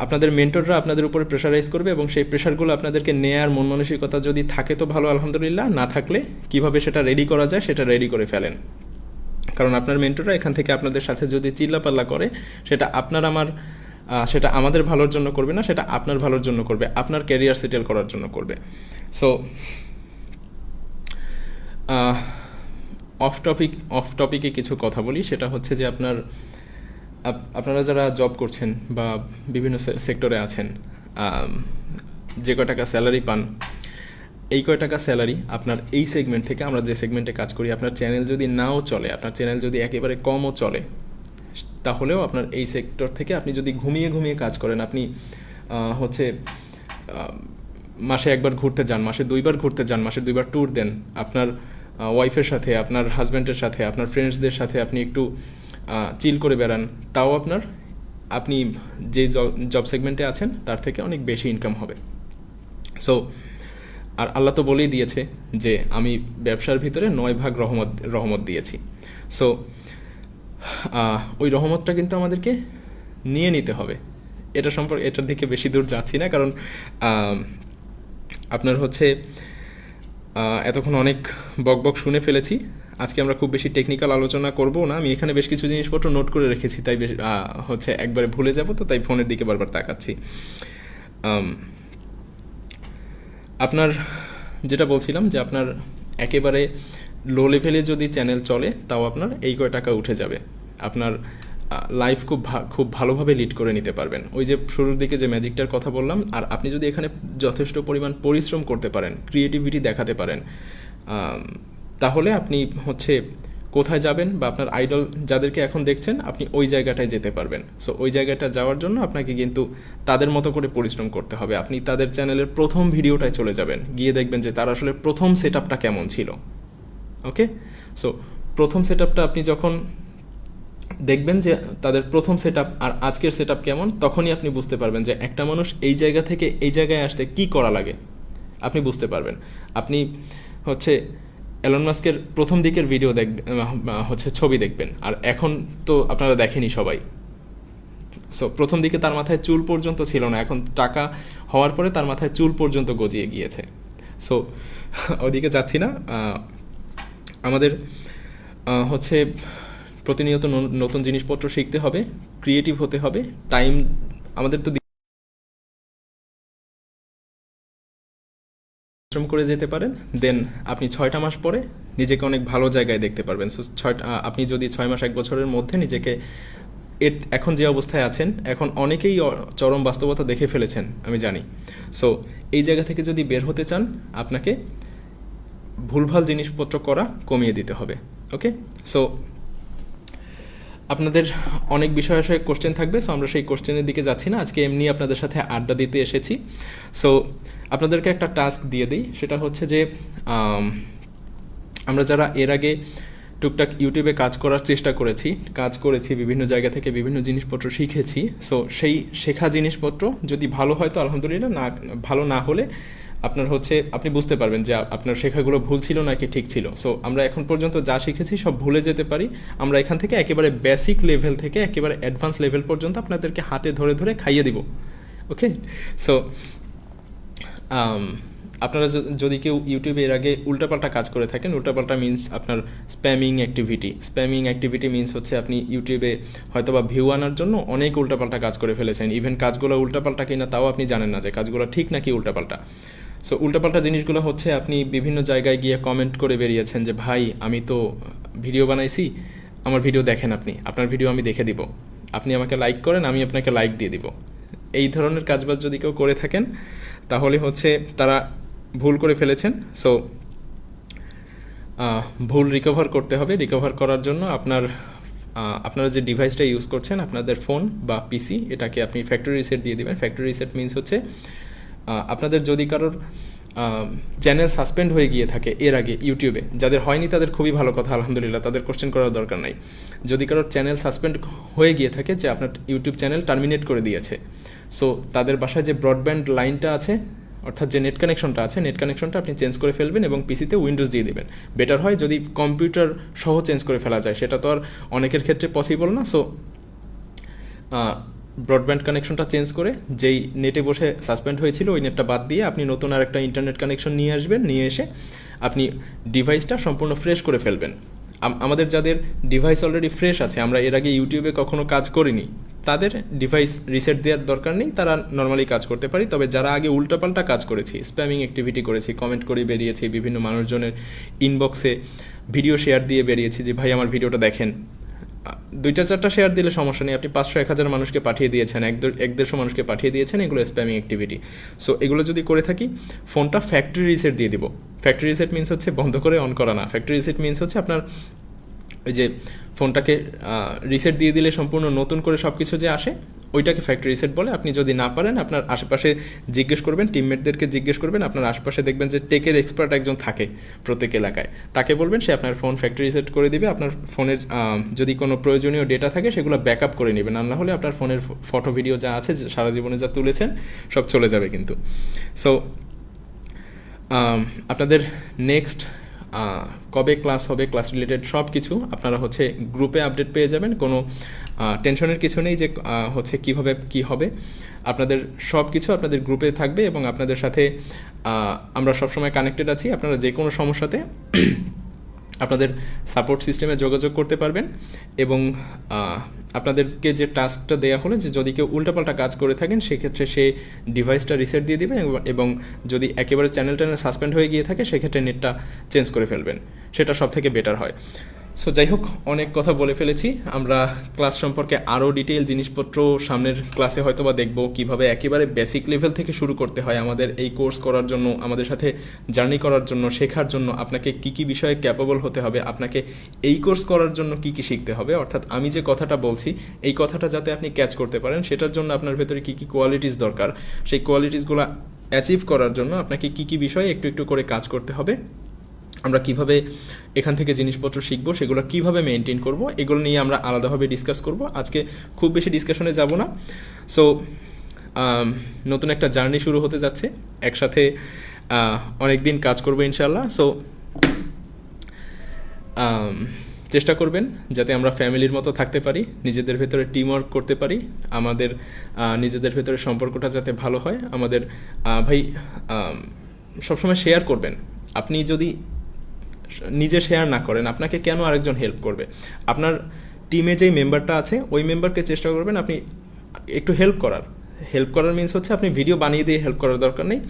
আপনাদের মেন্টররা আপনাদের উপরে প্রেশারাইজ করবে এবং সেই প্রেশারগুলো আপনাদেরকে নেয়ার মন মানসিকতা যদি থাকে তো ভালো, আলহামদুলিল্লাহ। না থাকলে কিভাবে সেটা রেডি করা যায় সেটা রেডি করে ফেলেন, কারণ আপনার মেন্টররা এখান থেকে আপনাদের সাথে যদি চিল্লাপাল্লা করে সেটা সেটা আমাদের ভালোর জন্য করবে না, সেটা আপনার ভালোর জন্য করবে, আপনার ক্যারিয়ার সেটেল করার জন্য করবে। সো অফ টপিকে কিছু কথা বলি, সেটা হচ্ছে যে আপনারা যারা জব করছেন বা বিভিন্ন সেক্টরে আছেন, যে কয় টাকা স্যালারি পান, এই কয় টাকা স্যালারি আপনার এই সেগমেন্ট থেকে, আমরা যে সেগমেন্টে কাজ করি, আপনার চ্যানেল যদি নাও চলে, আপনার চ্যানেল যদি একেবারে কমও চলে, তাহলেও আপনার এই সেক্টর থেকে আপনি যদি ঘুমিয়ে কাজ করেন, আপনি হচ্ছে মাসে একবার ঘুরতে যান, মাসে 2বার ঘুরতে যান, মাসে 2বার ট্যুর দেন, আপনার ওয়াইফের সাথে, আপনার হাজব্যান্ডের সাথে, আপনার ফ্রেন্ডসদের সাথে আপনি একটু চিল করে বেড়ান, তাও আপনি যে জব সেগমেন্টে আছেন তার থেকে অনেক বেশি ইনকাম হবে। সো আর আল্লাহ তো বলেই দিয়েছে যে আমি ব্যবসার ভিতরে 9 ভাগ রহমত দিয়েছি। সো ওই রহমতটা কিন্তু আমাদেরকে নিয়ে নিতে হবে। এটার দিকে বেশি দূর যাচ্ছি না, কারণ আপনার হচ্ছে এতক্ষণ অনেক বকবক শুনে ফেলেছি। আজকে আমরা খুব বেশি টেকনিক্যাল আলোচনা করব না। আমি এখানে বেশ কিছু জিনিসপত্র নোট করে রেখেছি, তাই হচ্ছে একবারে ভুলে যাব, তো তাই ফোনের দিকে বারবার তাকাচ্ছি। আপনার যেটা বলছিলাম যে আপনার একেবারে লো লেভেলে যদি চ্যানেল চলে, তাও আপনার এই কয় টাকা উঠে যাবে, আপনার লাইফ খুব ভালোভাবে লিড করে নিতে পারবেন। ওই যে শুরুর দিকে যে ম্যাজিকটার কথা বললাম, আর আপনি যদি এখানে যথেষ্ট পরিমাণ পরিশ্রম করতে পারেন, ক্রিয়েটিভিটি দেখাতে পারেন, তাহলে আপনি হচ্ছে কোথায় যাবেন বা আপনার আইডল যাদেরকে এখন দেখছেন, আপনি ওই জায়গাটায় যেতে পারবেন। সো ওই জায়গাটা যাওয়ার জন্য আপনাকে কিন্তু তাদের মতো করে পরিশ্রম করতে হবে। আপনি তাদের চ্যানেলের প্রথম ভিডিওটায় চলে যাবেন, গিয়ে দেখবেন যে তার আসলে প্রথম সেটআপটা কেমন ছিল। ওকে, সো প্রথম সেটআপটা আপনি যখন দেখবেন যে তাদের প্রথম সেটআপ আর আজকের সেটআপ কেমন, তখনই আপনি বুঝতে পারবেন যে একটা মানুষ এই জায়গা থেকে এই জায়গায় আসতে কি করা লাগে, আপনি বুঝতে পারবেন। আপনি হচ্ছে এলন মাস্কের প্রথম দিকের ভিডিও দেখবেন, হচ্ছে ছবি দেখবেন, আর এখন তো আপনারা দেখেনি সবাই। সো প্রথম দিকে তার মাথায় চুল পর্যন্ত ছিল না, এখন টাকা হওয়ার পরে তার মাথায় চুল পর্যন্ত গজিয়ে গিয়েছে। সো ওদিকে যাচ্ছি না। আমাদের হচ্ছে প্রতিনিয়ত নতুন জিনিসপত্র শিখতে হবে, ক্রিয়েটিভ হতে হবে। টাইম আমাদের তো করে যেতে পারেন, দেন আপনি 6টা মাস পরে নিজেকে অনেক ভালো জায়গায় দেখতে পারবেন। সো আপনি যদি 6 মাস 1 বছরের মধ্যে নিজেকে এখন যে অবস্থায় আছেন, এখন অনেকেই চরম বাস্তবতা দেখে ফেলেছেন আমি জানি। সো এই জায়গা থেকে যদি বের হতে চান, আপনাকে ভুলভাল জিনিসপত্র করা কমিয়ে দিতে হবে। ওকে, সো আপনাদের অনেক বিষয় কোশ্চেন থাকবে, সো আমরা সেই কোশ্চেনের দিকে যাচ্ছি না। আজকে এমনি আপনাদের সাথে আড্ডা দিতে এসেছি। সো আপনাদেরকে একটা টাস্ক দিয়ে দিই, সেটা হচ্ছে যে আমরা যারা এর আগে টুকটাক ইউটিউবে কাজ করার চেষ্টা করেছি বিভিন্ন জায়গা থেকে বিভিন্ন জিনিসপত্র শিখেছি। সো সেই শেখা জিনিসপত্র যদি ভালো হয় তো আলহামদুলিল্লাহ, না ভালো না হলে আপনার হচ্ছে আপনি বুঝতে পারবেন যে আপনার শেখাগুলো ভুল ছিল নাকি ঠিক ছিল। সো আমরা এখন পর্যন্ত যা শিখেছি সব ভুলে যেতে পারি। আমরা এখান থেকে একেবারে বেসিক লেভেল থেকে একেবারে অ্যাডভান্স লেভেল পর্যন্ত আপনাদেরকে হাতে ধরে ধরে খাইয়ে দিব। ওকে, সো আপনারা যদি কেউ ইউটিউবে এর আগে উল্টাপাল্টা কাজ করে থাকেন, উল্টাপাল্টা মিনস আপনার স্প্যামিং অ্যাক্টিভিটি মিনস হচ্ছে আপনি ইউটিউবে হয়তো বা ভিউ আনার জন্য অনেক উল্টাপাল্টা কাজ করে ফেলেছেন, ইভেন কাজগুলো উল্টাপাল্টা কিনা তাও আপনি জানেন না যে কাজগুলো ঠিক নাকি উল্টাপাল্টা। সো উল্টাপাল্টা জিনিসগুলো হচ্ছে আপনি বিভিন্ন জায়গায় গিয়ে কমেন্ট করে বেরিয়েছেন যে ভাই আমি তো ভিডিও বানাইছি, আমার ভিডিও দেখেন, আপনার ভিডিও আমি দেখে দিব, আপনি আমাকে লাইক করেন, আমি আপনাকে লাইক দিয়ে দিব। এই ধরনের কাজবাজ যদি কেউ করে থাকেন তাহলে হচ্ছে তারা ভুল করে ফেলেছেন। সো ভুল রিকভার করতে হবে। রিকভার করার জন্য আপনারা যে ডিভাইসটা ইউজ করছেন, আপনাদের ফোন বা পিসি, এটাকে আপনি ফ্যাক্টরি রিসেট দিয়ে দেবেন। ফ্যাক্টরি রিসেট মিনস হচ্ছে আপনাদের যদি কারোর চ্যানেল সাসপেন্ড হয়ে গিয়ে থাকে এর আগে ইউটিউবে, যাদের হয়নি তাদের খুবই ভালো কথা, আলহামদুলিল্লাহ, তাদের কোশ্চেন করার দরকার নাই। যদি কারোর চ্যানেল সাসপেন্ড হয়ে গিয়ে থাকে, যে আপনার ইউটিউব চ্যানেল টার্মিনেট করে দিয়েছে, সো তাদের বাসায় যে ব্রডব্যান্ড লাইনটা আছে, অর্থাৎ যে নেট কানেকশনটা আছে, নেট কানেকশনটা আপনি চেঞ্জ করে ফেলবেন এবং পিসিতে উইন্ডোজ দিয়ে দেবেন। বেটার হয় যদি কম্পিউটার সহ চেঞ্জ করে ফেলা যায়, সেটা তো আর অনেকের ক্ষেত্রে পসিবল না। সো ব্রডব্যান্ড কানেকশনটা চেঞ্জ করে যেই নেটে বসে সাসপেন্ড হয়েছিল ওই নেটটা বাদ দিয়ে আপনি নতুন আর একটা ইন্টারনেট কানেকশন নিয়ে আসবেন, নিয়ে এসে আপনি ডিভাইসটা সম্পূর্ণ ফ্রেশ করে ফেলবেন। আমাদের যাদের ডিভাইস অলরেডি ফ্রেশ আছে, আমরা এর আগে ইউটিউবে কখনো কাজ করিনি, তাদের ডিভাইস রিসেট দেওয়ার দরকার নেই, তারা নর্মালি কাজ করতে পারি। তবে যারা আগে উল্টাপাল্টা কাজ করেছি, স্প্যামিং অ্যাক্টিভিটি করেছি, কমেন্ট করে বেরিয়েছি, বিভিন্ন মানুষজনের ইনবক্সে ভিডিও শেয়ার দিয়ে বেরিয়েছি যে ভাই আমার ভিডিওটা দেখেন, 2-4টা শেয়ার দিলে সমস্যা নেই, আপনি 500-1000 মানুষকে পাঠিয়ে দিয়েছেন, 1-150 মানুষকে পাঠিয়ে দিয়েছেন, এগুলো স্প্যামিং অ্যাক্টিভিটি। সো এগুলো যদি করে থাকি, ফোনটা ফ্যাক্টরি রিসেট দিয়ে দিব। ফ্যাক্টরি রিসেট মিনস হচ্ছে বন্ধ করে অন করা না। ফ্যাক্টরি রিসেট মিনস হচ্ছে আপনার ওই যে ফোনটাকে রিসেট দিয়ে দিলে সম্পূর্ণ নতুন করে সব কিছু যে আসে, ওইটাকে ফ্যাক্টরি রিসেট বলে। আপনি যদি না পারেন, আপনার আশেপাশে জিজ্ঞেস করবেন, টিমমেটদেরকে জিজ্ঞেস করবেন, আপনার আশেপাশে দেখবেন যে টেকের এক্সপার্ট একজন থাকে প্রত্যেক এলাকায়, তাকে বলবেন, সে আপনার ফোন ফ্যাক্টরি রিসেট করে দিবে। আপনার ফোনের যদি কোনো প্রয়োজনীয় ডেটা থাকে সেগুলো ব্যাকআপ করে নেবেন, আর না হলে আপনার ফোনের ফটো ভিডিও যা আছে, সারা জীবনে যা তুলেছেন সব চলে যাবে কিন্তু। সো আপনাদের নেক্সট কবে ক্লাস হবে, ক্লাস রিলেটেড সব কিছু আপনারা হচ্ছে গ্রুপে আপডেট পেয়ে যাবেন। কোনো টেনশনের কিছু নেই যে হচ্ছে কিভাবে কি হবে, আপনাদের সব কিছু আপনাদের গ্রুপে থাকবে এবং আপনাদের সাথে আমরা সবসময় কানেক্টেড আছি। আপনারা যে কোনো সমস্যাতে আপনাদের সাপোর্ট সিস্টেমে যোগাযোগ করতে পারবেন এবং আপনাদেরকে যে টাস্কটা দেওয়া হলো যে যদি কেউ উল্টাপাল্টা কাজ করে থাকেন সেক্ষেত্রে সে ডিভাইসটা রিসেট দিয়ে দেবেন এবং যদি একেবারে চ্যানেল সাসপেন্ড হয়ে গিয়ে থাকে সেক্ষেত্রে নেটটা চেঞ্জ করে ফেলবেন, সেটা সব থেকে বেটার হয়। সো যাই হোক, অনেক কথা বলে ফেলেছি। আমরা ক্লাস সম্পর্কে আরও ডিটেইল জিনিসপত্র সামনের ক্লাসে হয়তো বা দেখব, কীভাবে একেবারে বেসিক লেভেল থেকে শুরু করতে হয় আমাদের এই কোর্স করার জন্য, আমাদের সাথে জার্নি করার জন্য, শেখার জন্য আপনাকে কী কী বিষয়ে ক্যাপেবল হতে হবে, আপনাকে এই কোর্স করার জন্য কী কী শিখতে হবে। অর্থাৎ আমি যে কথাটা বলছি এই কথাটা যাতে আপনি ক্যাচ করতে পারেন, সেটার জন্য আপনার ভেতরে কী কী কোয়ালিটিস দরকার, সেই কোয়ালিটিসগুলো অ্যাচিভ করার জন্য আপনাকে কী কী বিষয়ে একটু একটু করে কাজ করতে হবে, আমরা কিভাবে এখান থেকে জিনিসপত্র শিখবো, সেগুলো কিভাবে মেনটেন করব, এগুলো নিয়ে আমরা আলাদাভাবে ডিসকাস করব। আজকে খুব বেশি ডিসকাশনে যাব না। সো নতুন একটা জার্নি শুরু হতে যাচ্ছে, একসাথে অনেক দিন কাজ করবো ইনশাল্লাহ। সো চেষ্টা করবেন যাতে আমরা ফ্যামিলির মতো থাকতে পারি, নিজেদের ভেতরে টিম ওয়ার্ক করতে পারি, আমাদের নিজেদের ভেতরে সম্পর্কটা যাতে ভালো হয়। আমাদের ভাই সবসময় শেয়ার করবেন। আপনি যদি নিজে শেয়ার না করেন, আপনাকে কেন আরেকজন হেল্প করবে? আপনার টিমে যেই মেম্বারটা আছে ওই মেম্বারকে চেষ্টা করবেন আপনি একটু হেল্প করার মিনস হচ্ছে আপনি ভিডিও বানিয়ে দিয়ে হেল্প করার দরকার নেই।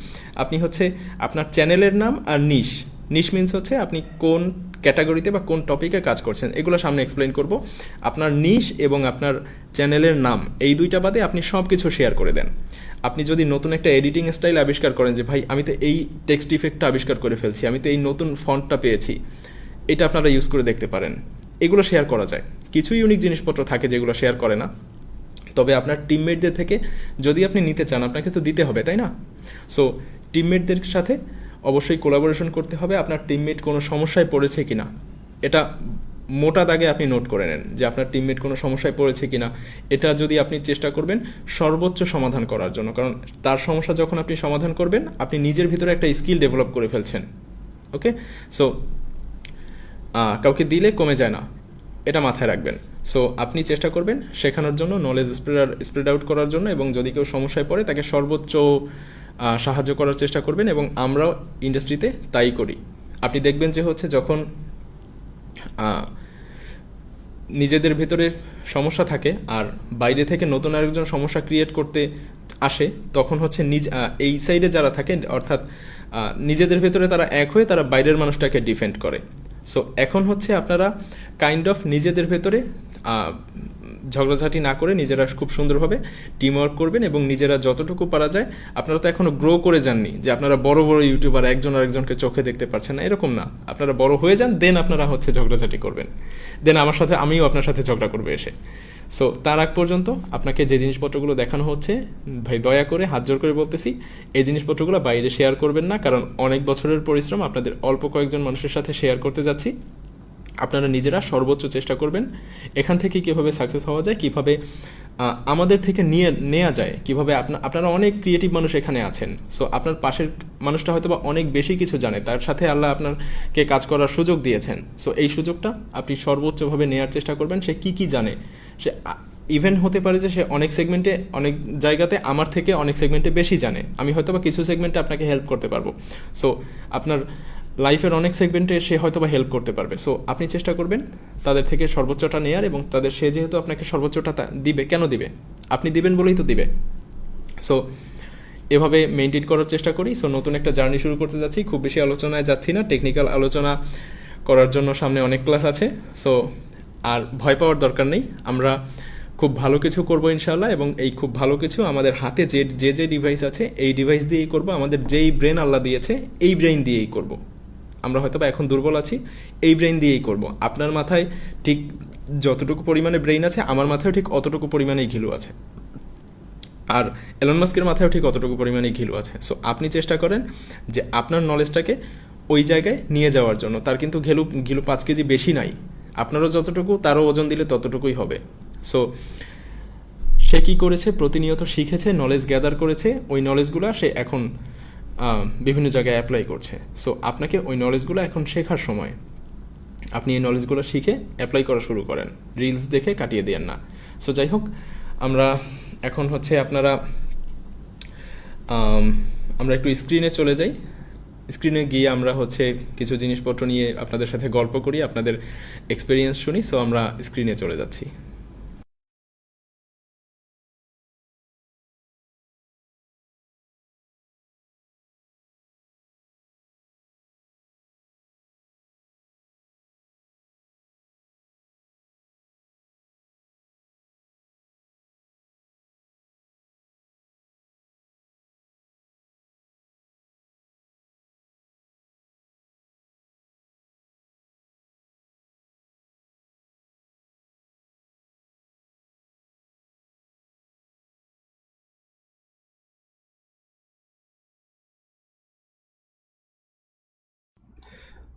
আপনি হচ্ছে আপনার চ্যানেলের নাম আর নিশ মিনস হচ্ছে আপনি কোন ক্যাটাগরিতে বা কোন টপিকে কাজ করছেন, এগুলো সামনে এক্সপ্লেন করব। আপনার নিশ এবং আপনার চ্যানেলের নাম এই দুইটা বাদে আপনি সব কিছু শেয়ার করে দেন। আপনি যদি নতুন একটা এডিটিং স্টাইল আবিষ্কার করেন যে ভাই আমি তো এই টেক্সট ইফেক্টটা আবিষ্কার করে ফেলছি, আমি তো এই নতুন ফন্টটা পেয়েছি, এটা আপনারা ইউজ করে দেখতে পারেন, এগুলো শেয়ার করা যায়। কিছু ইউনিক জিনিসপত্র থাকে যেগুলো শেয়ার করে না, তবে আপনার টিমমেটদের থেকে যদি আপনি নিতে চান আপনাকে তো দিতে হবে, তাই না? সো টিমমেটদের সাথে অবশ্যই কোলাবোরেশন করতে হবে। আপনার টিমমেট কোনো সমস্যায় পড়েছে কিনা এটা মোটা দাগে আপনি নোট করে নেন যে আপনার টিমমেট কোনো সমস্যায় পড়েছে কিনা। এটা যদি আপনি চেষ্টা করবেন সর্বোচ্চ সমাধান করার জন্য, কারণ তার সমস্যা যখন আপনি সমাধান করবেন আপনি নিজের ভিতরে একটা স্কিল ডেভেলপ করে ফেলছেন। ওকে, সো কাউকে দিলে কমে যায় না, এটা মাথায় রাখবেন। সো আপনি চেষ্টা করবেন শেখানোর জন্য, নলেজ স্প্রেড আউট করার জন্য, এবং যদি কেউ সমস্যায় পড়ে তাকে সর্বোচ্চ সাহায্য করার চেষ্টা করবেন, এবং আমরাও ইন্ডাস্ট্রিতে তাই করি। আপনি দেখবেন যে হচ্ছে যখন নিজেদের ভেতরে সমস্যা থাকে আর বাইরে থেকে নতুন আরেকজন সমস্যা ক্রিয়েট করতে আসে, তখন হচ্ছে এই সাইডে যারা থাকে, অর্থাৎ নিজেদের ভেতরে তারা এক হয়ে তারা বাইরের মানুষটাকে ডিফেন্ড করে। সো এখন হচ্ছে আপনারা কাইন্ড অফ নিজেদের ভেতরে ঝগড়াঝাটি না করে নিজেরা খুব সুন্দরভাবে টিম ওয়ার্ক করবেন, এবং নিজেরা যতটুকু পারা যায়, আপনারা তো এখনও গ্রো করে যাননি যে আপনারা বড় বড় ইউটিউবার একজন আরেকজনকে চোখে দেখতে পারছেন না, এরকম না। আপনারা বড় হয়ে যান, দেন আপনারা হচ্ছে ঝগড়াঝাটি করবেন, দেন আমিও আপনার সাথে ঝগড়া করবো এসে। সো তার আগ পর্যন্ত আপনাকে যে জিনিসপত্রগুলো দেখানো হচ্ছে, ভাই দয়া করে হাত জোর করে বলতেছি, এই জিনিসপত্রগুলো বাইরে শেয়ার করবেন না, কারণ অনেক বছরের পরিশ্রম আপনাদের অল্প কয়েকজন মানুষের সাথে শেয়ার করতে যাচ্ছি। আপনারা নিজেরা সর্বোচ্চ চেষ্টা করবেন এখান থেকে কীভাবে সাকসেস হওয়া যায়, কীভাবে আমাদের থেকে নেওয়া যায়, কীভাবে আপনারা অনেক ক্রিয়েটিভ মানুষ এখানে আছেন। সো আপনার পাশের মানুষটা হয়তো বা অনেক বেশি কিছু জানে, তার সাথে আল্লাহ আপনাকে কাজ করার সুযোগ দিয়েছেন। সো এই সুযোগটা আপনি সর্বোচ্চভাবে নেওয়ার চেষ্টা করবেন। সে কী জানে, সে ইভেন হতে পারে যে সে অনেক সেগমেন্টে, অনেক জায়গাতে আমার থেকে অনেক সেগমেন্টে বেশি জানে, আমি হয়তো বা কিছু সেগমেন্টে আপনাকে হেল্প করতে পারবো। সো আপনার লাইফের অনেক সেগমেন্টে সে হয়তো বা হেল্প করতে পারবে। সো আপনি চেষ্টা করবেন তাদের থেকে সর্বোচ্চটা নেয়ার, এবং সে যেহেতু আপনাকে সর্বোচ্চটা দিবে, কেন দিবে, আপনি দিবেন বলেই তো দিবে। সো এভাবে মেনটেন করার চেষ্টা করি। সো নতুন একটা জার্নি শুরু করতে যাচ্ছি, খুব বেশি আলোচনায় যাচ্ছি না, টেকনিক্যাল আলোচনা করার জন্য সামনে অনেক ক্লাস আছে। সো আর ভয় পাওয়ার দরকার নেই, আমরা খুব ভালো কিছু করবো ইনশাআল্লাহ, এবং এই খুব ভালো কিছু আমাদের হাতে যে ডিভাইস আছে এই ডিভাইস দিয়েই করবো। আমাদের যেই ব্রেন আল্লাহ দিয়েছে এই ব্রেন দিয়েই করব। আমরা হয়তো বা এখন দুর্বল আছি, এই ব্রেন দিয়েই করব। আপনার মাথায় ঠিক যতটুকু পরিমাণে ব্রেন আছে, আমার মাথায়ও ঠিক অতটুকু পরিমাণেই ঘিলু আছে, আর এলন মাস্কের মাথায়ও ঠিক অতটুকু পরিমাণেই ঘিলু আছে। সো আপনি চেষ্টা করেন যে আপনার নলেজটাকে ওই জায়গায় নিয়ে যাওয়ার জন্য। তার কিন্তু ঘিলু 5 কেজি বেশি নাই, আপনারও যতটুকু তারও ওজন দিলে ততটুকুই হবে। সো সে কী করেছে, প্রতিনিয়ত শিখেছে, নলেজ গ্যাদার করেছে, ওই নলেজগুলো সে এখন বিভিন্ন জায়গায় অ্যাপ্লাই করছে। সো আপনাকে ওই নলেজগুলো এখন শেখার সময়, আপনি এই নলেজগুলো শিখে অ্যাপ্লাই করা শুরু করেন, রিলস দেখে কাটিয়ে দেন না। সো যাই হোক, আমরা এখন হচ্ছে আমরা একটু স্ক্রিনে চলে যাই। স্ক্রিনে গিয়ে আমরা হচ্ছে কিছু জিনিসপত্র নিয়ে আপনাদের সাথে গল্প করি, আপনাদের এক্সপিরিয়েন্স শুনি। সো আমরা স্ক্রিনে চলে যাচ্ছি।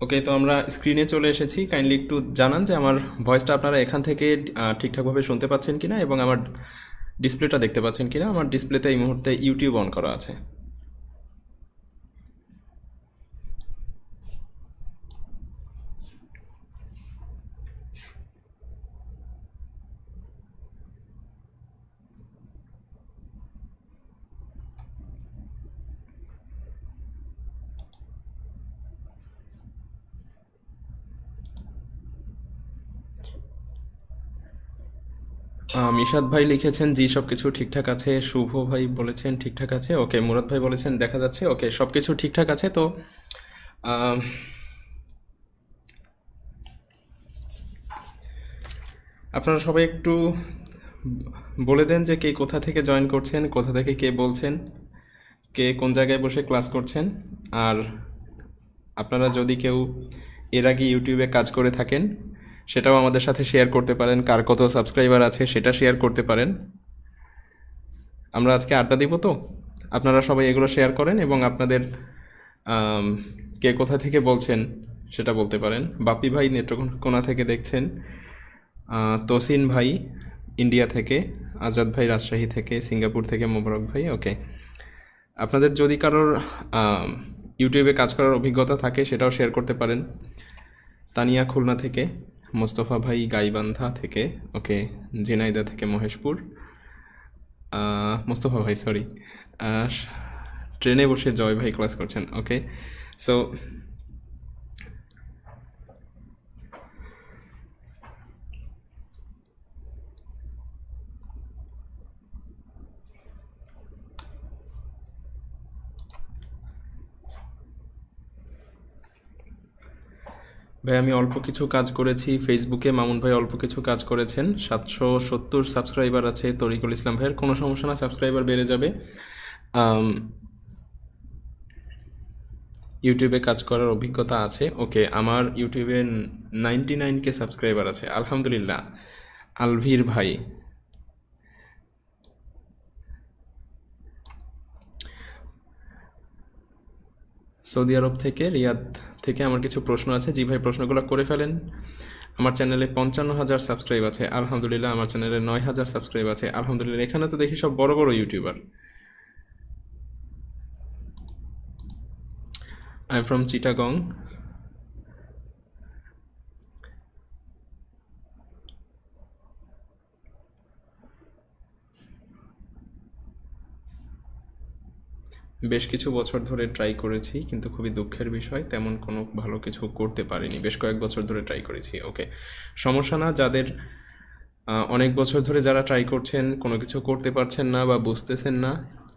ওকে, তো আমরা স্ক্রিনে চলে এসেছি। কাইন্ডলি একটু জানান যে আমার ভয়েসটা আপনারা এখান থেকে ঠিকঠাকভাবে শুনতে পাচ্ছেন কিনা, এবং আমার ডিসপ্লেটা দেখতে পাচ্ছেন কিনা। আমার ডিসপ্লেতে এই মুহূর্তে ইউটিউব অন করা আছে। মিশাদ ভাই লিখেছেন জি সব কিছু ঠিকঠাক আছে। শুভ ভাই বলেছেন ঠিকঠাক আছে। ওকে, মুরাদ ভাই বলেছেন দেখা যাচ্ছে। ওকে, সব কিছু ঠিকঠাক আছে। তো আপনারা সবাই একটু বলে দেন যে কে কোথা থেকে জয়েন করছেন, কোথা থেকে কে বলছেন, কে কোন জায়গায় বসে ক্লাস করছেন। আর আপনারা যদি কেউ এর আগে ইউটিউবে কাজ করে থাকেন সেটাও আমাদের সাথে শেয়ার করতে পারেন। কার কত সাবস্ক্রাইবার আছে সেটা শেয়ার করতে পারেন। আমরা আজকে আড্ডা দিব, তো আপনারা সবাই এগুলো শেয়ার করেন, এবং আপনাদের কে কোথা থেকে বলছেন সেটা বলতে পারেন। বাপ্পি ভাই নেত্রকোনা থেকে দেখছেন, তসিন ভাই ইন্ডিয়া থেকে, আজাদ ভাই রাজশাহী থেকে, সিঙ্গাপুর থেকে মোবারক ভাই। ওকে, আপনাদের যদি কারোর ইউটিউবে কাজ করার অভিজ্ঞতা থাকে সেটাও শেয়ার করতে পারেন। তানিয়া খুলনা থেকে, মোস্তফা ভাই গাইবান্ধা থেকে, ওকে, ঝিনাইদহ থেকে মহেশপুর, মোস্তফা ভাই সরি, ট্রেনে বসে জয় ভাই ক্লাস করছেন। ওকে, সো ভাই আমি অল্প কিছু কাজ করেছি ফেসবুকে, মামুন ভাই অল্প কিছু কাজ করেছেন, 770 সাবস্ক্রাইবার আছে তরিকুল ইসলাম ভাইয়ের। কোনো সমস্যা না, সাবস্ক্রাইবার বেড়ে যাবে। ইউটিউবে কাজ করার অভিজ্ঞতা আছে। ওকে, আমার ইউটিউবে 99K সাবস্ক্রাইবার আছে আলহামদুলিল্লাহ। আলভির ভাই, সৌদি আরব থেকে, রিয়াদ থেকে আমার কিছু প্রশ্ন আছে। জি ভাই, প্রশ্নগুলো করে ফেলেন। আমার চ্যানেলে 55,000 সাবস্ক্রাইব আছে আলহামদুলিল্লাহ। আমার চ্যানেলে 9,000 সাবস্ক্রাইব আছে আলহামদুলিল্লাহ। এখানে তো দেখি সব বড় বড় YouTuber. I am from Chittagong. বেশ কিছু বছর ধরে ট্রাই করেছি, কিন্তু খুবই দুঃখের বিষয় তেমন কোনো ভালো কিছু করতে পারিনি। বেশ কয়েক বছর ধরে ট্রাই করেছি। ওকে, সমস্যা না। যাদের অনেক বছর ধরে যারা ট্রাই করছেন, কোনো কিছু করতে পারছেন না বা বুঝতেছেন না,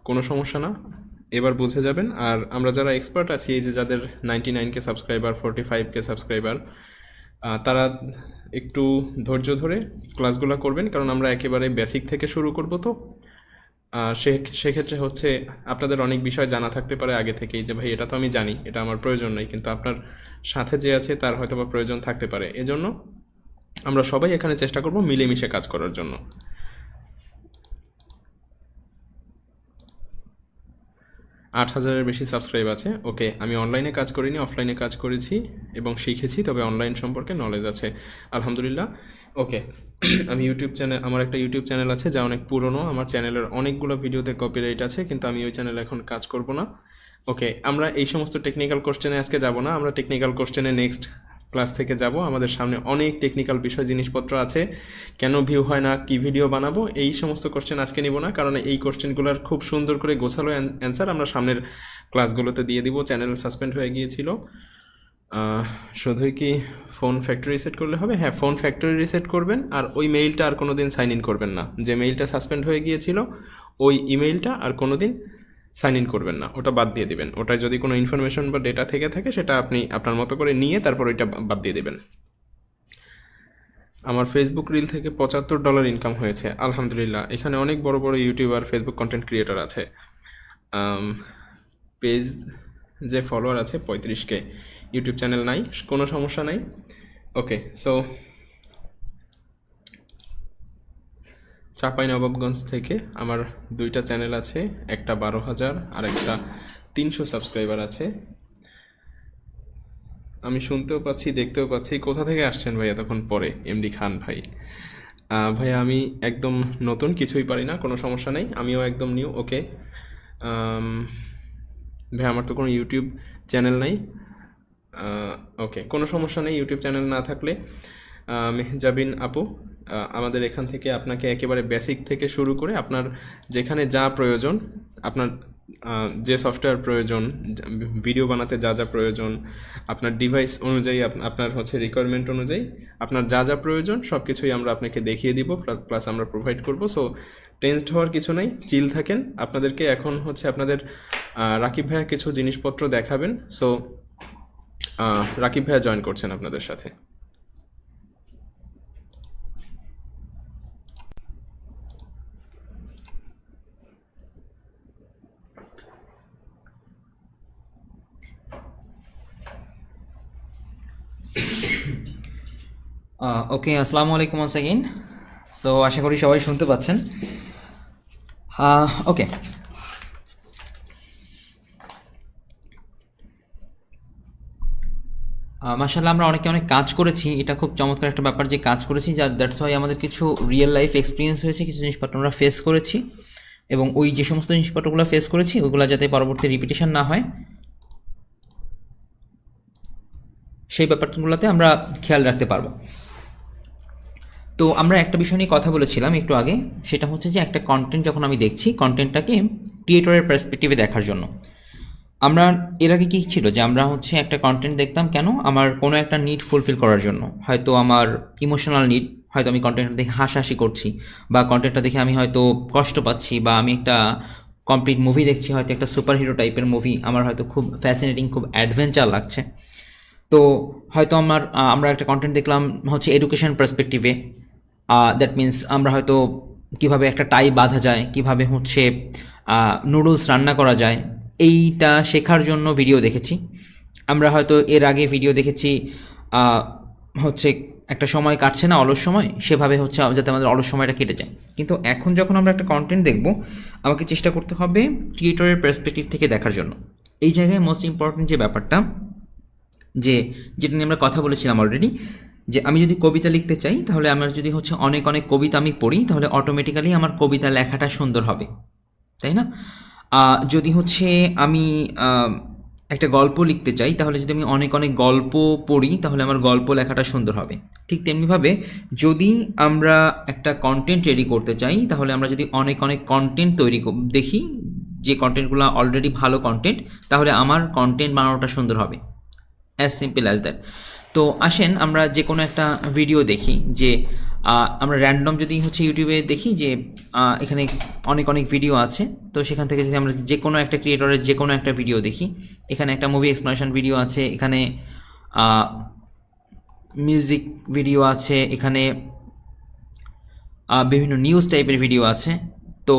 কোনো সমস্যা না, এবার বুঝে যাবেন। আর আমরা যারা এক্সপার্ট আছি, এই যে যাদের 99K সাবস্ক্রাইবার, 45K সাবস্ক্রাইবার, তারা একটু ধৈর্য ধরে ক্লাসগুলো করবেন, কারণ আমরা একেবারে বেসিক থেকে শুরু করব। তো সেক্ষেত্রে হচ্ছে আপনাদের অনেক বিষয় জানা থাকতে পারে আগে থেকেই, যে ভাই এটা তো আমি জানি, এটা আমার প্রয়োজন নেই, কিন্তু আপনার সাথে যে আছে তার হয়তো বা প্রয়োজন থাকতে পারে। এজন্য আমরা সবাই এখানে চেষ্টা করব মিলেমিশে কাজ করার জন্য। 8,000-এর বেশি সাবস্ক্রাইব আছে। ওকে, আমি অনলাইনে কাজ করিনি, অফলাইনে কাজ করেছি এবং শিখেছি, তবে অনলাইন সম্পর্কে নলেজ আছে আলহামদুলিল্লাহ। ওকে, আমি আমার একটা ইউটিউব চ্যানেল আছে যা অনেক পুরনো। আমার চ্যানেলের অনেকগুলো ভিডিওতে কপিরাইট আছে, কিন্তু আমি ওই চ্যানেলে এখন কাজ করব না। ওকে, আমরা এই সমস্ত টেকনিক্যাল কোশ্চেনে আজকে যাব না, আমরা টেকনিক্যাল কোশ্চেনে নেক্সট ক্লাস থেকে যাব। আমাদের সামনে অনেক টেকনিক্যাল বিষয় জিনিসপত্র আছে। কেন ভিউ হয় না, কি ভিডিও বানাবো, এই সমস্ত কোশ্চেন আজকে নিব না, কারণ এই কোশ্চেনগুলোর খুব সুন্দর করে গোছালো অ্যান্সার আমরা সামনের ক্লাসগুলোতে দিয়ে দিব। চ্যানেল সাসপেন্ড হয়ে গিয়েছিল, শুধুই কি ফোন ফ্যাক্টরি রিসেট করলে হবে? হ্যাঁ, ফোন ফ্যাক্টরি রিসেট করবেন, আর ওই মেইলটা আর কোনো দিন সাইন ইন করবেন না। যে মেইলটা সাসপেন্ড হয়ে গিয়েছিল ওই ইমেইলটা আর কোনো দিন সাইন ইন করবেন না, ওটা বাদ দিয়ে দিবেন। ওটায় যদি কোনো ইনফরমেশন বা ডেটা থেকে থাকে সেটা আপনি আপনার মতো করে নিয়ে তারপর ওইটা বাদ দিয়ে দেবেন। আমার ফেসবুক রিল থেকে $75 ইনকাম হয়েছে আলহামদুলিল্লাহ। এখানে অনেক বড় বড় ইউটিউবার, ফেসবুক কন্টেন্ট ক্রিয়েটর আছে। পেজ যে ফলোয়ার আছে 35K, ইউটিউব চ্যানেল নাই, কোনো সমস্যা নাই। ওকে, সো চাঁপাইনবাবগঞ্জ থেকে আমার 2টা চ্যানেল আছে, একটা 12,000 আর একটা 300 সাবস্ক্রাইবার আছে। আমি শুনতেও পাচ্ছি, দেখতেও পাচ্ছি। কোথা থেকে আসছেন ভাই এতক্ষণ পরে? এমডি খান ভাই। ভাইয়া আমি একদম নতুন, কিছুই পারি না, কোনো সমস্যা নেই, আমিও একদম নিউ। ওকে ভাই, আমার তো কোনো ইউটিউব চ্যানেল নাই। ওকে, কোনো সমস্যা নেই, ইউটিউব চ্যানেল না থাকলে মেহজাবিন আপু, আমাদের এখান থেকে আপনাকে একেবারে বেসিক থেকে শুরু করে আপনার যেখানে যা প্রয়োজন, আপনার যে সফটওয়্যার প্রয়োজন, ভিডিও বানাতে যা যা প্রয়োজন, আপনার ডিভাইস অনুযায়ী, আপনার হচ্ছে রিকোয়ারমেন্ট অনুযায়ী আপনার যা যা প্রয়োজন সব কিছুই আমরা আপনাকে দেখিয়ে দিব, প্লাস আমরা প্রোভাইড করব। সো টেনসড হওয়ার কিছু নাই, চিল থাকেন। আপনাদেরকে এখন হচ্ছে আপনাদের রাকিব ভাইয়া কিছু জিনিসপত্র দেখাবেন। সো রাকিব ভাইয়া জয়েন করছেন আপনাদের সাথে। ওকে, আসসালামু আলাইকুম once again. সো আশা করি সবাই শুনতে পাচ্ছেন। ওকে, মাশাআল্লাহ আমরা অনেকে অনেক কাজ করেছি, এটা খুব চমৎকার একটা ব্যাপার যে কাজ করেছি, যার দ্যাটস ওয়াই আমাদের কিছু রিয়েল লাইফ এক্সপিরিয়েন্স হয়েছে, কিছু জিনিসপত্র আমরা ফেস করেছি, এবং ওই যে সমস্ত জিনিসপত্রগুলো ফেস করেছি ওইগুলো যাতে পরবর্তী রিপিটেশন না হয় সেই ব্যাপারগুলোতে আমরা খেয়াল রাখতে পারবো। তো আমরা একটা বিষয় নিয়ে কথা বলেছিলাম একটু আগে, সেটা হচ্ছে যে একটা কন্টেন্ট যখন আমি দেখছি, কন্টেন্টটাকে ক্রিয়েটরের পার্সপেক্টিভে দেখার জন্য। আমরা এর আগে কী ছিল যে আমরা হচ্ছে একটা কন্টেন্ট দেখতাম কেন, আমার কোনো একটা নিড ফুলফিল করার জন্য, হয়তো আমার ইমোশনাল নিড, হয়তো আমি কন্টেন্টটা দেখে হাসাহাসি করছি, বা কন্টেন্টটা দেখে আমি হয়তো কষ্ট পাচ্ছি, বা আমি একটা কমপ্লিট মুভি দেখছি, হয়তো একটা সুপার হিরো টাইপের মুভি, আমার হয়তো খুব ফ্যাসিনেটিং, খুব অ্যাডভেঞ্চার লাগছে। তো হয়তো আমরা একটা কন্টেন্ট দেখলাম হচ্ছে এডুকেশন পার্সপেক্টিভে, দ্যাট মিন্স আমরা হয়তো কিভাবে একটা টাই বাঁধা যায়, কিভাবে হচ্ছে নুডলস রান্না করা যায়, এইটা শেখার জন্য ভিডিও দেখেছি। আমরা হয়তো এর আগে ভিডিও দেখেছি হচ্ছে একটা সময় কাটছে না, অলস সময়, সেভাবে হচ্ছে যাতে আমাদের অলস সময়টা কেটে যায়। কিন্তু এখন যখন আমরা একটা কন্টেন্ট দেখব, আমাকে চেষ্টা করতে হবে ক্রিয়েটরের পার্সপেক্টিভ থেকে দেখার জন্য। এই জায়গায় মোস্ট ইম্পর্টেন্ট যে ব্যাপারটা, যেটা নিয়ে আমরা কথা বলেছিলাম অলরেডি, যে আমি যদি কবিতা লিখতে চাই, তাহলে আমার যদি হচ্ছে অনেক অনেক কবিতা আমি পড়ি, তাহলে অটোমেটিক্যালি আমার কবিতা লেখাটা সুন্দর হবে, তাই না? যদি হচ্ছে আমি একটা গল্প লিখতে চাই, তাহলে যদি আমি অনেক অনেক গল্প পড়ি, তাহলে আমার গল্প লেখাটা সুন্দর হবে। ঠিক তেমনিভাবে যদি আমরা একটা কন্টেন্ট রেডি করতে চাই, তাহলে আমরা যদি অনেক অনেক কন্টেন্ট দেখি, যে কন্টেন্টগুলো অলরেডি ভালো কন্টেন্ট, তাহলে আমার কন্টেন্ট বানানোটা সুন্দর হবে। As simple as that. তো আসেন আমরা যে কোনো একটা ভিডিও দেখি, যে আমরা র্যান্ডম যদি হচ্ছে ইউটিউবে দেখি যে এখানে অনেক অনেক ভিডিও আছে, তো সেখান থেকে যদি আমরা যে কোনো একটা ক্রিয়েটরের যে কোনো একটা ভিডিও দেখি, এখানে একটা মুভি এক্সপ্লেনেশন ভিডিও আছে, এখানে মিউজিক ভিডিও আছে, এখানে বিভিন্ন নিউজ টাইপের ভিডিও আছে। তো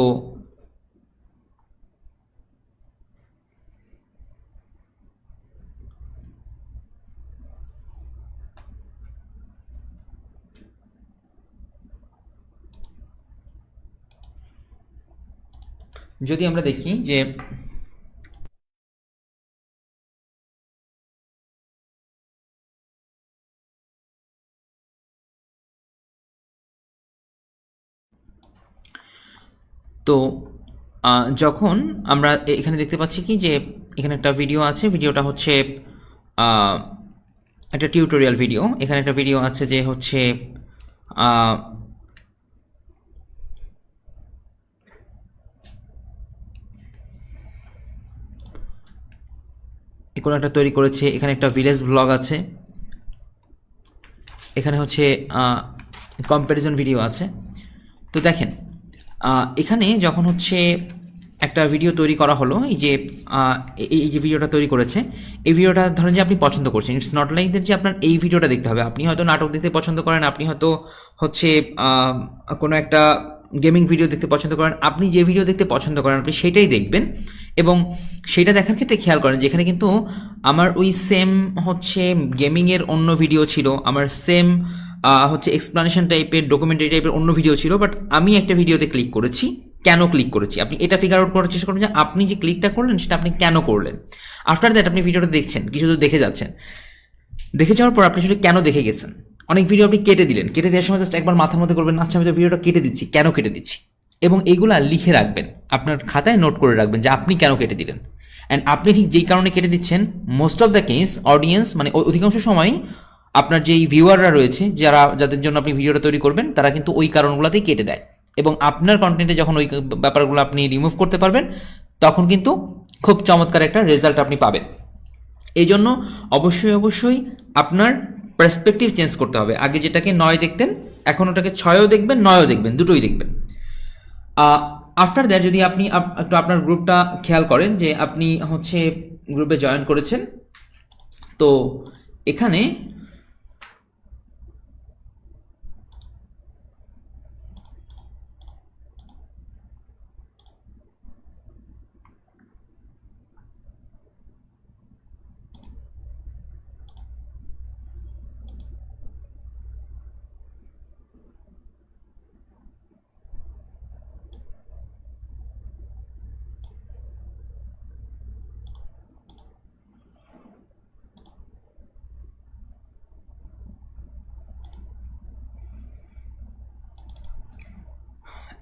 যদি আমরা দেখি যে তো যখন আমরা এখানে দেখতে পাচ্ছি কি যে এখানে একটা ভিডিও আছে, ভিডিওটা হচ্ছে আহ, একটা টিউটোরিয়াল ভিডিও। এখানে একটা ভিডিও আছে যে হচ্ছে আহ, কোনো একটা তৈরি করেছে, এখানে একটা ভিলেজ ব্লগ আছে, এখানে হচ্ছে কম্প্যারিজন ভিডিও আছে। তো দেখেন এখানে যখন হচ্ছে একটা ভিডিও তৈরি করা হলো, এই যে এই যে ভিডিওটা তৈরি করেছে, এই ভিডিওটা ধরেন যে আপনি পছন্দ করছেন, ইটস নট লাইক দ্যাট যে আপনার এই ভিডিওটা দেখতে হবে। আপনি হয়তো নাটক দেখতে পছন্দ করেন, আপনি হয়তো হচ্ছে কোনো একটা গেমিং ভিডিও দেখতে পছন্দ করেন, আপনি যে ভিডিও দেখতে পছন্দ করেন আপনি সেটাই দেখবেন। এবং সেটা দেখার ক্ষেত্রে খেয়াল করেন যেখানে কিন্তু আমার ওই সেম হচ্ছে গেমিংয়ের অন্য ভিডিও ছিল, আমার সেম হচ্ছে এক্সপ্লানেশন টাইপের, ডকুমেন্টারি টাইপের অন্য ভিডিও ছিল, বাট আমি একটা ভিডিওতে ক্লিক করেছি। কেন ক্লিক করেছি আপনি এটা ফিগার আউট করার চেষ্টা করবেন, যে আপনি যে ক্লিকটা করলেন সেটা আপনি কেন করলেন। আফটার দ্যাট আপনি ভিডিওটা দেখছেন, কিছু তো দেখে যাচ্ছেন, দেখে যাওয়ার পর আপনি সেটা কেন দেখে গেছেন। অনেক ভিডিও আপনি কেটে দিলেন, কেটে দেওয়ার সময় জাস্ট একবার মাথার মধ্যে করবেন, আচ্ছা আমি তো ভিডিওটা কেটে দিচ্ছি, কেন কেটে দিচ্ছি, এবং এইগুলা লিখে রাখবেন, আপনার খাতায় নোট করে রাখবেন যে আপনি কেন কেটে দিলেন। অ্যান্ড আপনি ঠিক যেই কারণে কেটে দিচ্ছেন, most of the case audience, মানে অধিকাংশ সময়ই আপনার যেই ভিউয়াররা রয়েছে, যাদের জন্য আপনি ভিডিওটা তৈরি করবেন, তারা কিন্তু ওই কারণগুলোতেই কেটে দেয়। এবং আপনার কন্টেন্টে যখন ওই ব্যাপারগুলো আপনি রিমুভ করতে পারবেন, তখন কিন্তু খুব চমৎকার একটা রেজাল্ট আপনি পাবেন। এই জন্য অবশ্যই অবশ্যই আপনার পার্সপেক্টিভ চেঞ্জ করতে হবে। আগে যেটাকে 9 দেখতেন, এখন ওটাকে 6ও দেখবেন, 9ও দেখবেন, দুটোই দেখবেন। আফটার দ্যাট যদি আপনি একটু আপনার গ্রুপটা খেয়াল করেন, যে আপনি হচ্ছে গ্রুপে জয়েন করেছেন, তো এখানে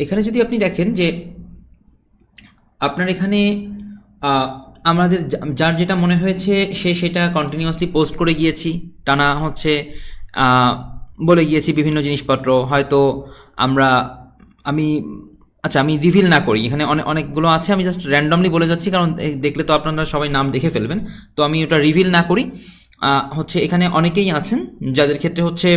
এখানে যদি আপনি দেখেন যে আপনার এখানে আমাদের যার যেটা মনে হয়েছে সে সেটা কন্টিনিউয়াসলি পোস্ট করে গিয়েছি, টানা হচ্ছে বলে গিয়েছি বিভিন্ন জিনিসপত্র, হয়তো আমি রিভিল না করি, এখানে অনেকগুলো আছে, আমি জাস্ট র্যান্ডমলি বলে যাচ্ছি কারণ দেখলে তো আপনারা সবাই নাম দেখে ফেলবেন, তো আমি ওটা রিভিল না করি। হচ্ছে এখানে অনেকেই আছেন যাদের ক্ষেত্রে হচ্ছে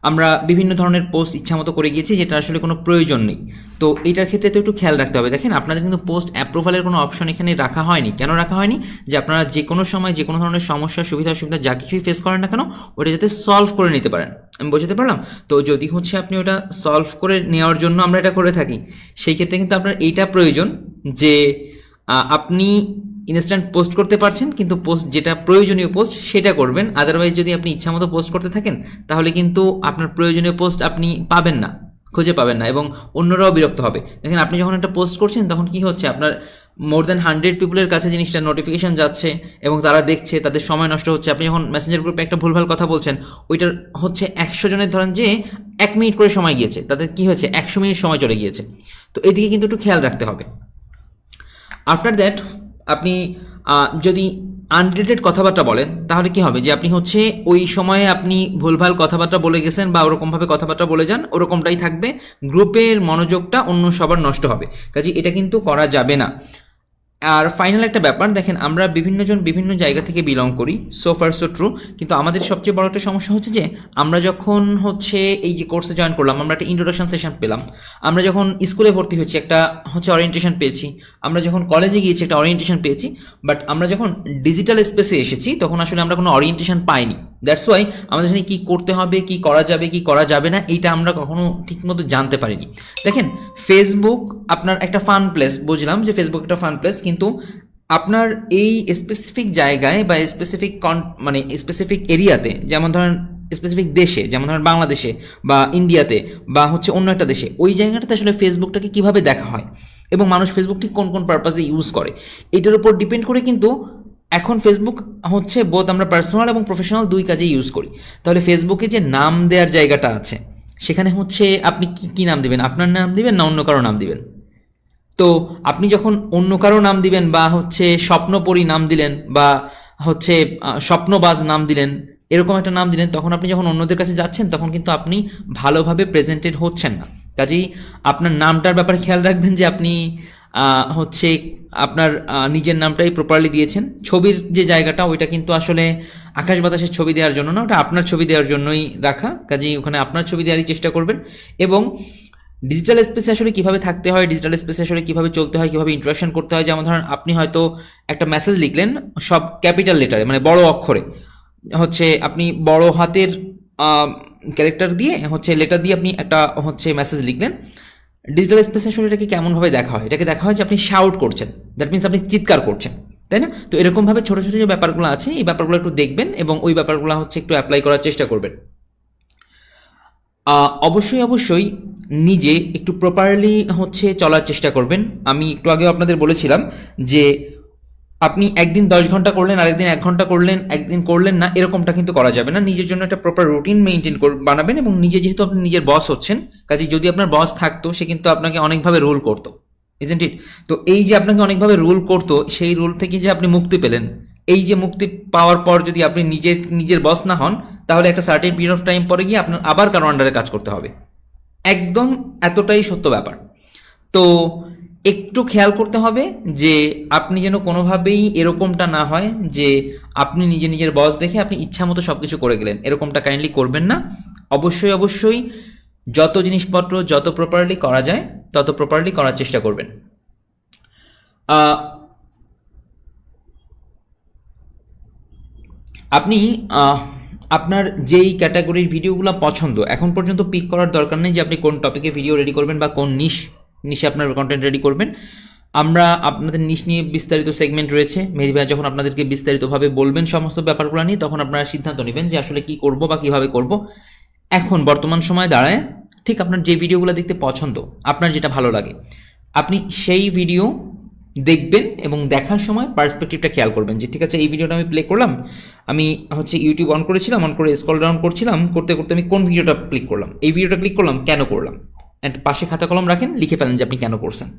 আমরা বিভিন্ন ধরনের পোস্ট ইচ্ছামতো করে গিয়েছি যেটা আসলে কোনো প্রয়োজন নেই। তো এটার ক্ষেত্রে তো একটু খেয়াল রাখতে হবে। দেখেন আপনাদের কিন্তু পোস্ট অ্যাপ্রুভালের কোনো অপশন এখানে রাখা হয়নি। কেন রাখা হয়নি? যে আপনারা যে কোনো সময় যে কোনো ধরনের সমস্যা সুবিধা অসুবিধা যা কিছুই ফেস করেন না কেন ওটা যাতে সলভ করে নিতে পারেন। আমি বোঝাতে পারলাম? তো যদি হচ্ছে আপনি ওটা সলভ করে নেওয়ার জন্য আমরা এটা করে থাকি, সেই ক্ষেত্রে কিন্তু আপনার এইটা প্রয়োজন যে আপনি ইনস্ট্যান্ট পোস্ট করতে পারছেন, কিন্তু পোস্ট যেটা প্রয়োজনীয় পোস্ট সেটা করবেন। আদারওয়াইজ যদি আপনি ইচ্ছামতো পোস্ট করতে থাকেন তাহলে কিন্তু আপনার প্রয়োজনীয় পোস্ট আপনি পাবেন না, খুঁজে পাবেন না, এবং অন্যরাও বিরক্ত হবে। দেখেন আপনি যখন একটা পোস্ট করছেন তখন কি হচ্ছে, আপনার মোর দ্যান 100 পিপলের কাছে জিনিসটা নোটিফিকেশন যাচ্ছে এবং তারা দেখছে, তাদের সময় নষ্ট হচ্ছে। আপনি যখন মেসেঞ্জার গ্রুপে একটা ভুলভাল কথা বলছেন, ওইটার হচ্ছে 100 জনের ধরেন যে 1 মিনিট করে সময় গিয়েছে, তাদের কি হয়েছে 100 মিনিট সময় চলে গিয়েছে। তো এদিকে কিন্তু একটু খেয়াল রাখতে হবে। আফটার দ্যাট আপনি যদি আনরিলেটেড কথাবার্তা বলেন তাহলে কি হবে, যে আপনি হচ্ছে ওই সময়ে আপনি ভুলভাল কথাবার্তা বলে গেছেন বা ওরকমভাবে কথাবার্তা বলে যান, ওরকমটাই থাকবে, গ্রুপের মনোযোগটা অন্য সবার নষ্ট হবে। কাজে এটা কিন্তু করা যাবে না। আর ফাইনাল একটা ব্যাপার, দেখেন আমরা বিভিন্নজন বিভিন্ন জায়গা থেকে বিলং করি, সো ফার সো ট্রু, কিন্তু আমাদের সবচেয়ে বড় একটা সমস্যা হচ্ছে যে আমরা যখন হচ্ছে এই যে কোর্সে জয়েন করলাম, আমরা একটা ইন্ট্রোডাকশন সেশন পেলাম, আমরা যখন স্কুলে ভর্তি হয়েছি একটা হচ্ছে অরিয়েন্টেশন পেয়েছি, আমরা যখন কলেজে গিয়েছি একটা অরিয়েন্টেশন পেয়েছি, বাট আমরা যখন ডিজিটাল স্পেসে এসেছি তখন আসলে আমরা কোনো অরিয়েন্টেশন পাইনি। দ্যাটস ওয়াই আমাদের এখানে কী করতে হবে, কী করা যাবে, কী করা যাবে না, এইটা আমরা কখনো ঠিকমতো জানতে পারিনি। দেখেন ফেসবুক আপনার একটা ফান প্লেস, বুঝলাম যে ফেসবুক একটা ফান প্লেস, কিন্তু আপনার এই স্পেসিফিক জায়গায় বা স্পেসিফিক এরিয়াতে, যেমন ধরেন স্পেসিফিক দেশে, যেমন ধরেন বাংলাদেশে বা ইন্ডিয়াতে বা হচ্ছে অন্য একটা দেশে, ওই জায়গাটাতে আসলে ফেসবুকটাকে কিভাবে দেখা হয় এবং মানুষ ফেসবুকটি কোন কোন পারপাসে ইউজ করে, এটার উপর ডিপেন্ড করে কিন্তু এখন ফেসবুক হচ্ছে বোধ আমরা পার্সোনাল এবং প্রফেশনাল দুই কাজে ইউজ করি। তাহলে ফেসবুকে যে নাম দেওয়ার জায়গাটা আছে সেখানে হচ্ছে আপনি কি নাম দিবেন, আপনার নাম দিবেন না অন্য কারো নাম দিবেন? তো আপনি যখন অন্য কারো নাম দিবেন বা হচ্ছে স্বপ্নপরী নাম দিলেন বা হচ্ছে স্বপ্নবাজ নাম দিলেন, এরকম একটা নাম দিলেন, তখন আপনি যখন অন্যদের কাছে যাচ্ছেন তখন কিন্তু আপনি ভালোভাবে প্রেজেন্টেড হচ্ছেন না। কাজেই আপনার নামটার ব্যাপারে খেয়াল রাখবেন যে আপনি হচ্ছে আপনার নিজের নামটাই প্রপারলি দিয়েছেন। ছবির যে জায়গাটা ওইটা কিন্তু আসলে আকাশ বাতাসের ছবি দেওয়ার জন্য না, ওটা আপনার ছবি দেওয়ার জন্যই রাখা। কাজেই ওখানে আপনার ছবি দেওয়ারই চেষ্টা করবেন। এবং ডিজিটাল স্পেসে আসলে কীভাবে থাকতে হয়, ডিজিটাল স্পেসে আসলে কীভাবে চলতে হয়, কীভাবে ইন্টারাকশন করতে হয়, যেমন ধরেন আপনি হয়তো একটা মেসেজ লিখলেন সব ক্যাপিটাল লেটারে, মানে বড় অক্ষরে, হচ্ছে আপনি বড় হাতের ক্যারেক্টার দিয়ে হচ্ছে লেটার দিয়ে আপনি একটা হচ্ছে মেসেজ লিখলেন। ডিজিটাল স্পেসে আসলে এটাকে কেমনভাবে দেখা হয়, এটাকে দেখা হয় যে আপনি শাউট করছেন, দ্যাট মিনস আপনি চিৎকার করছেন, তাই না? তো এরকমভাবে ছোটো ছোটো যে ব্যাপারগুলো আছে এই ব্যাপারগুলো একটু দেখবেন এবং ওই ব্যাপারগুলো হচ্ছে একটু অ্যাপ্লাই করার চেষ্টা করবেন। অবশ্যই নিজে একটু প্রপারলি হচ্ছে চলার চেষ্টা করবেন। আমি একটু আগেও আপনাদের বলেছিলাম যে আপনি একদিন 10 ঘন্টা করলেন, আরেকদিন 1 ঘন্টা করলেন, একদিন করলেন না, এরকমটা কিন্তু করা যাবে না। নিজের জন্য একটা প্রপার রুটিন মেনটেন বানাবেন এবং নিজে যেহেতু আপনি নিজের বস হচ্ছেন, কাজে যদি আপনার বস থাকতো সে কিন্তু আপনাকে অনেকভাবে রুল করতো, ইজন্ট ইট? তো এই যে আপনাকে অনেকভাবে রুল করতো, সেই রুল থেকে যে আপনি মুক্তি পেলেন, এই যে মুক্তি পাওয়ার পর যদি আপনি নিজের বস না হন তাহলে একটা সার্টেন পিরিয়ড অফ টাইম পরে গিয়ে আপনার আবার কারো আন্ডারে কাজ করতে হবে। একদম এতটাই সত্য ব্যাপার। তো একটু খেয়াল করতে হবে যে আপনি যেন কোনোভাবেই এরকমটা না হয় যে আপনি নিজের বস দেখে আপনি ইচ্ছা মতো সব কিছু করে গেলেন, এরকমটা কাইন্ডলি করবেন না। অবশ্যই যত জিনিসপত্র যত প্রপারলি করা যায় তত প্রপারলি করার চেষ্টা করবেন। আপনি আপনার যেই ক্যাটাগরির ভিডিওগুলো পছন্দ, এখন পর্যন্ত পিক করার দরকার নেই যে আপনি কোন টপিকে ভিডিও রেডি করবেন বা কোন নিশে আপনার কন্টেন্ট রেডি করবেন। আমরা আপনাদের নিশ নিয়ে বিস্তারিত সেগমেন্ট রয়েছে। মেহেদী ভাই যখন আপনাদেরকে বিস্তারিতভাবে বলবেন সমস্ত ব্যাপারগুলো নিয়ে, তখন আপনারা সিদ্ধান্ত নেবেন যে আসলে কি করব বা কিভাবে করব। এখন বর্তমান সময়ে দাঁড়ায় ঠিক আপনার যে ভিডিওগুলো দেখতে পছন্দ, আপনার যেটা ভালো লাগে, আপনি সেই ভিডিও দেখবেন এবং দেখার সময় পার্সপেক্টিভটা খেয়াল করবেন যে ঠিক আছে এই ভিডিওটা আমি প্লে করলাম, আমি হচ্ছে ইউটিউব অন করেছিলাম, অন করে স্ক্রল ডাউন করছিলাম, করতে করতে আমি কোন ভিডিওটা ক্লিক করলাম, এই ভিডিওটা ক্লিক করলাম কেন করলাম, অ্যান্ড পাশে খাতা কলম রাখেন, লিখে ফেলেন যে আপনি কেন করছেন।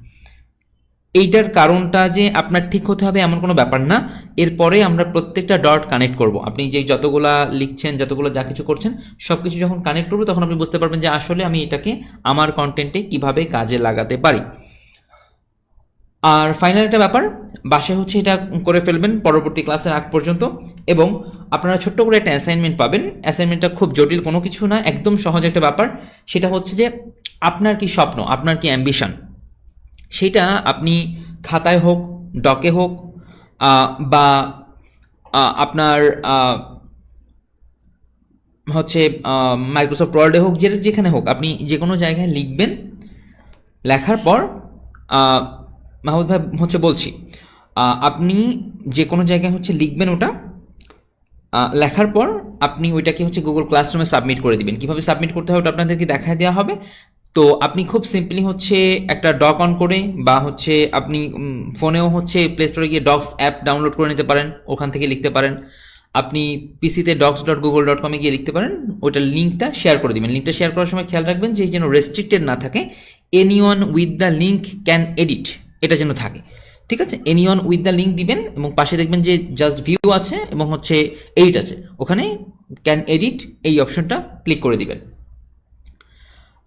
এইটার কারণটা যে আপনার ঠিক হতে হবে এমন কোনো ব্যাপার না। এরপরে আমরা প্রত্যেকটা ডট কানেক্ট করব। আপনি যে যতগুলা লিখছেন, যতগুলো যা কিছু করছেন, সব কিছু যখন কানেক্ট করবো তখন আপনি বুঝতে পারবেন যে আসলে আমি এটাকে আমার কন্টেন্টে কিভাবে কাজে লাগাতে পারি। আর ফাইনাল একটা ব্যাপার, বাসায় হচ্ছে এটা করে ফেলবেন পরবর্তী ক্লাসের আগ পর্যন্ত, এবং আপনারা ছোট্ট করে একটা অ্যাসাইনমেন্ট পাবেন। অ্যাসাইনমেন্টটা খুব জটিল কোনো কিছু না, একদম সহজ একটা ব্যাপার। সেটা হচ্ছে যে আপনার কি স্বপ্ন, আপনার কি অ্যাম্বিশন, সেটা আপনি খাতায় হোক, ডকে হোক, বা আপনার হচ্ছে মাইক্রোসফট ওয়ার্ডে হোক, যেখানে হোক, আপনি যে কোনো জায়গায় লিখবেন। লেখার পর মাহমুদ ভাই হচ্ছে বলছি, আপনি যে কোনো জায়গায় হচ্ছে লিখবেন ওটা। লেখার পর আপনি ওইটাকে হচ্ছে গুগল ক্লাসরুমে সাবমিট করে দিবেন। কীভাবে সাবমিট করতে হবে ওটা আপনাদেরকে দেখায় দেওয়া হবে। তো আপনি খুব সিম্পলি হচ্ছে একটা ডক অন করে, বা হচ্ছে আপনি ফোনেও হচ্ছে প্লে স্টোরে গিয়ে ডক্স অ্যাপ ডাউনলোড করে নিতে পারেন, ওখান থেকে লিখতে পারেন। আপনি পিসিতে docs.google.com-এ গিয়ে লিখতে পারেন, ওইটার লিঙ্কটা শেয়ার করে দিবেন। লিঙ্কটা শেয়ার করার সময় খেয়াল রাখবেন যে যেন রেস্ট্রিক্টেড না থাকে, anyone with the link can edit, এটা যেন থাকে। ঠিক আছে, এনিওয়ান উইথ দ্য লিঙ্ক দিবেন এবং পাশে দেখবেন যে জাস্ট ভিউ আছে এবং হচ্ছে এডিট আছে, ওখানে ক্যান এডিট এই অপশনটা ক্লিক করে দিবেন।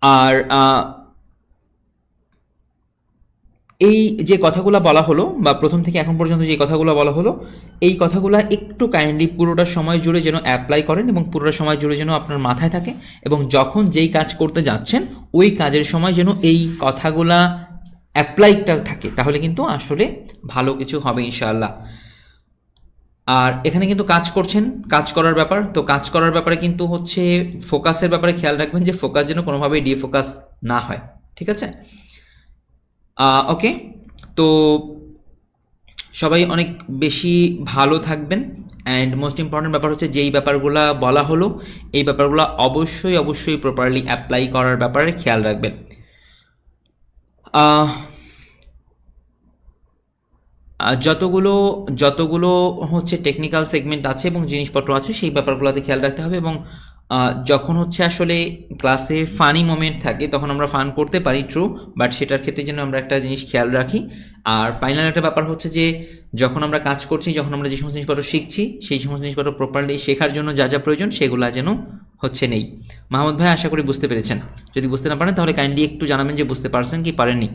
আর এই যে কথাগুলো বলা হলো, বা প্রথম থেকে এখন পর্যন্ত যে কথাগুলো বলা হলো, এই কথাগুলো একটু কাইন্ডলি পুরোটা সময় জুড়ে যেন অ্যাপ্লাই করেন এবং পুরোটা সময় জুড়ে যেন আপনার মাথায় থাকে, এবং যখন যেই কাজ করতে যাচ্ছেন ওই কাজের সময় যেন এই কথাগুলা অ্যাপ্লাইটা থাকে, তাহলে কিন্তু আসলে ভালো কিছু হবে ইনশাআল্লাহ। আর এখানে কিন্তু কাজ করছেন, কাজ করার ব্যাপার, তো কাজ করার ব্যাপারে কিন্তু হচ্ছে ফোকাসের ব্যাপারে খেয়াল রাখবেন যে ফোকাস যেন কোনোভাবেই ডিফোকাস না হয়। ঠিক আছে, ওকে। তো সবাই অনেক বেশি ভালো থাকবেন, অ্যান্ড মোস্ট ইম্পর্টেন্ট ব্যাপার হচ্ছে যেই ব্যাপারগুলো বলা হলো এই ব্যাপারগুলো অবশ্যই অবশ্যই প্রপারলি অ্যাপ্লাই করার ব্যাপারে খেয়াল রাখবেন। যতগুলো হচ্ছে টেকনিক্যাল সেগমেন্ট আছে এবং জিনিসপত্র আছে সেই ব্যাপারগুলোতে খেয়াল রাখতে হবে, এবং যখন হচ্ছে আসলে ক্লাসে ফানি মোমেন্ট থাকে তখন আমরা ফান করতে পারি, ট্রু, বাট সেটার ক্ষেত্রে যেন আমরা একটা জিনিস খেয়াল রাখি। আর ফাইনাল একটা ব্যাপার হচ্ছে যে যখন আমরা কাজ করছি, যখন আমরা যে সমস্ত জিনিসপত্র শিখছি, সেই সমস্ত জিনিসপত্র প্রপারলি শেখার জন্য যা যা প্রয়োজন সেগুলো যেন হচ্ছে নেই। মাহমুদ ভাই আশা করি বুঝতে পেরেছেন। যদি বুঝতে না পারেন তাহলে কাইন্ডলি একটু জানাবেন যে বুঝতে পারছেন কি পারেননি।